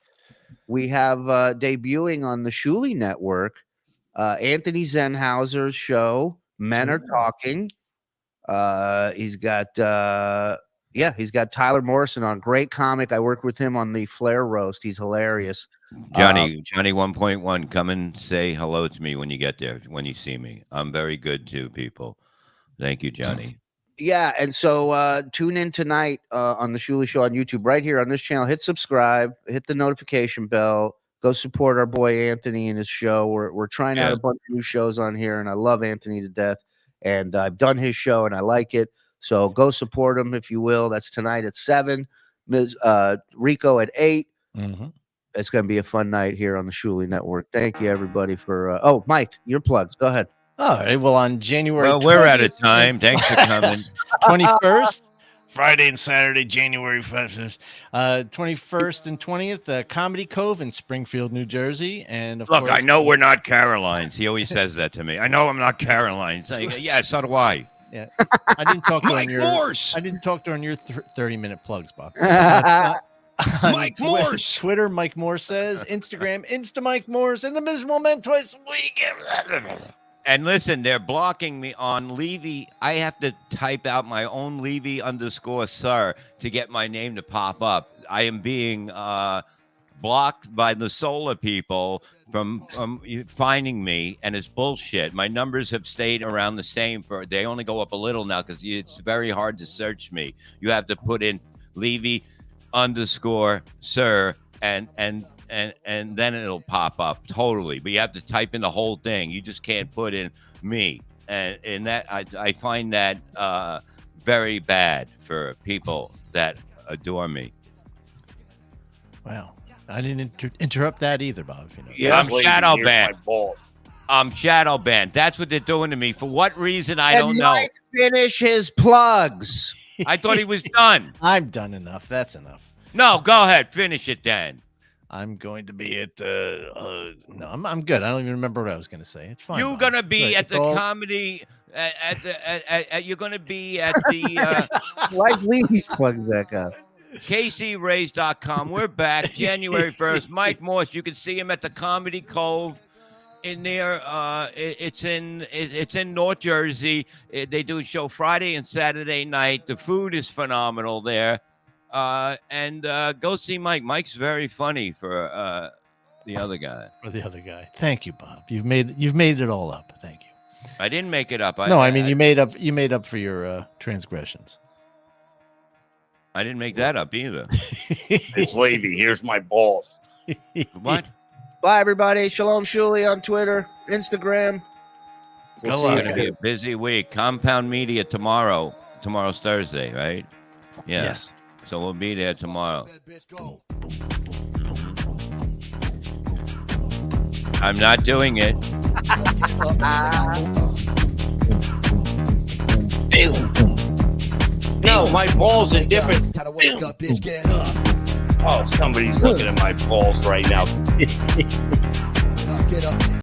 we have debuting on the Shuli Network, Anthony Zenhauser's show, Men Are Talking. He's got he's got Tyler Morrison on. Great comic. I worked with him on the Flair roast. He's hilarious. Johnny 1.1, come and say hello to me when you get there, when you see me. I'm very good too, people. Thank you, Johnny. Yeah, and so tune in tonight on the Shuli Show on YouTube, right here on this channel. Hit subscribe, hit the notification bell. Go support our boy Anthony and his show. We're trying out a bunch of new shows on here, and I love Anthony to death. And I've done his show, and I like it. So go support him if you will. That's tonight at 7. Ms. Rico at 8. Mm-hmm. It's going to be a fun night here on the Shuli Network. Thank you, everybody, for. Mike, your plugs. Go ahead. All right. Well, on January. Well, we're out of time. Thanks for coming. 21st, Friday and Saturday, January 1st, 21st and 20th, Comedy Cove in Springfield, New Jersey. And of Look, course, I know we're not Carolines. He always says that to me. I know I'm not Carolines. Yeah, so do I. Yeah, I didn't talk Mike during your. Morse. I didn't talk during your 30-minute plugs, Bob. Mike Morse. Twitter, Mike Morse says. Instagram, Insta Mike Morse, and the miserable man twice a week. And listen, they're blocking me on Levy. I have to type out my own Levy_sir to get my name to pop up. I am being blocked by the solar people from finding me, and it's bullshit. My numbers have stayed around the same they only go up a little now because it's very hard to search me. You have to put in Levy_sir and then it'll pop up totally. But you have to type in the whole thing. You just can't put in me. And that I find that very bad for people that adore me. Wow. I didn't interrupt that either, Bob. If you know. Yeah, I'm shadow banned. I'm shadow banned. That's what they're doing to me. For what reason, I don't know. Mike finish his plugs. I thought he was done. I'm done enough. That's enough. No, go ahead. Finish it then. I'm going to be at no, I'm good. I don't even remember what I was going to say. It's fine. You're going to be at the comedy you're going to be at the Like Levy's plugs back up. KCRays.com. We're back January 1st. Mike Morse, you can see him at the Comedy Cove in there. It's in North Jersey. They do a show Friday and Saturday night. The food is phenomenal there. And go see Mike. Mike's very funny for the other guy. For the other guy. Thank you, Bob. You've made it all up. Thank you. I didn't make it up. I mean you made up for your transgressions. I didn't make that up either. It's Levy. Here's my balls. What? Bye, everybody. Shalom Shuli on Twitter, Instagram. It's going to be a busy week. Compound Media tomorrow. Tomorrow's Thursday, right? Yeah. Yes. So we'll be there tomorrow. I'm not doing it. No, my balls are different. Gotta wake up, bitch, get up. Oh, somebody's looking at my balls right now. Get up.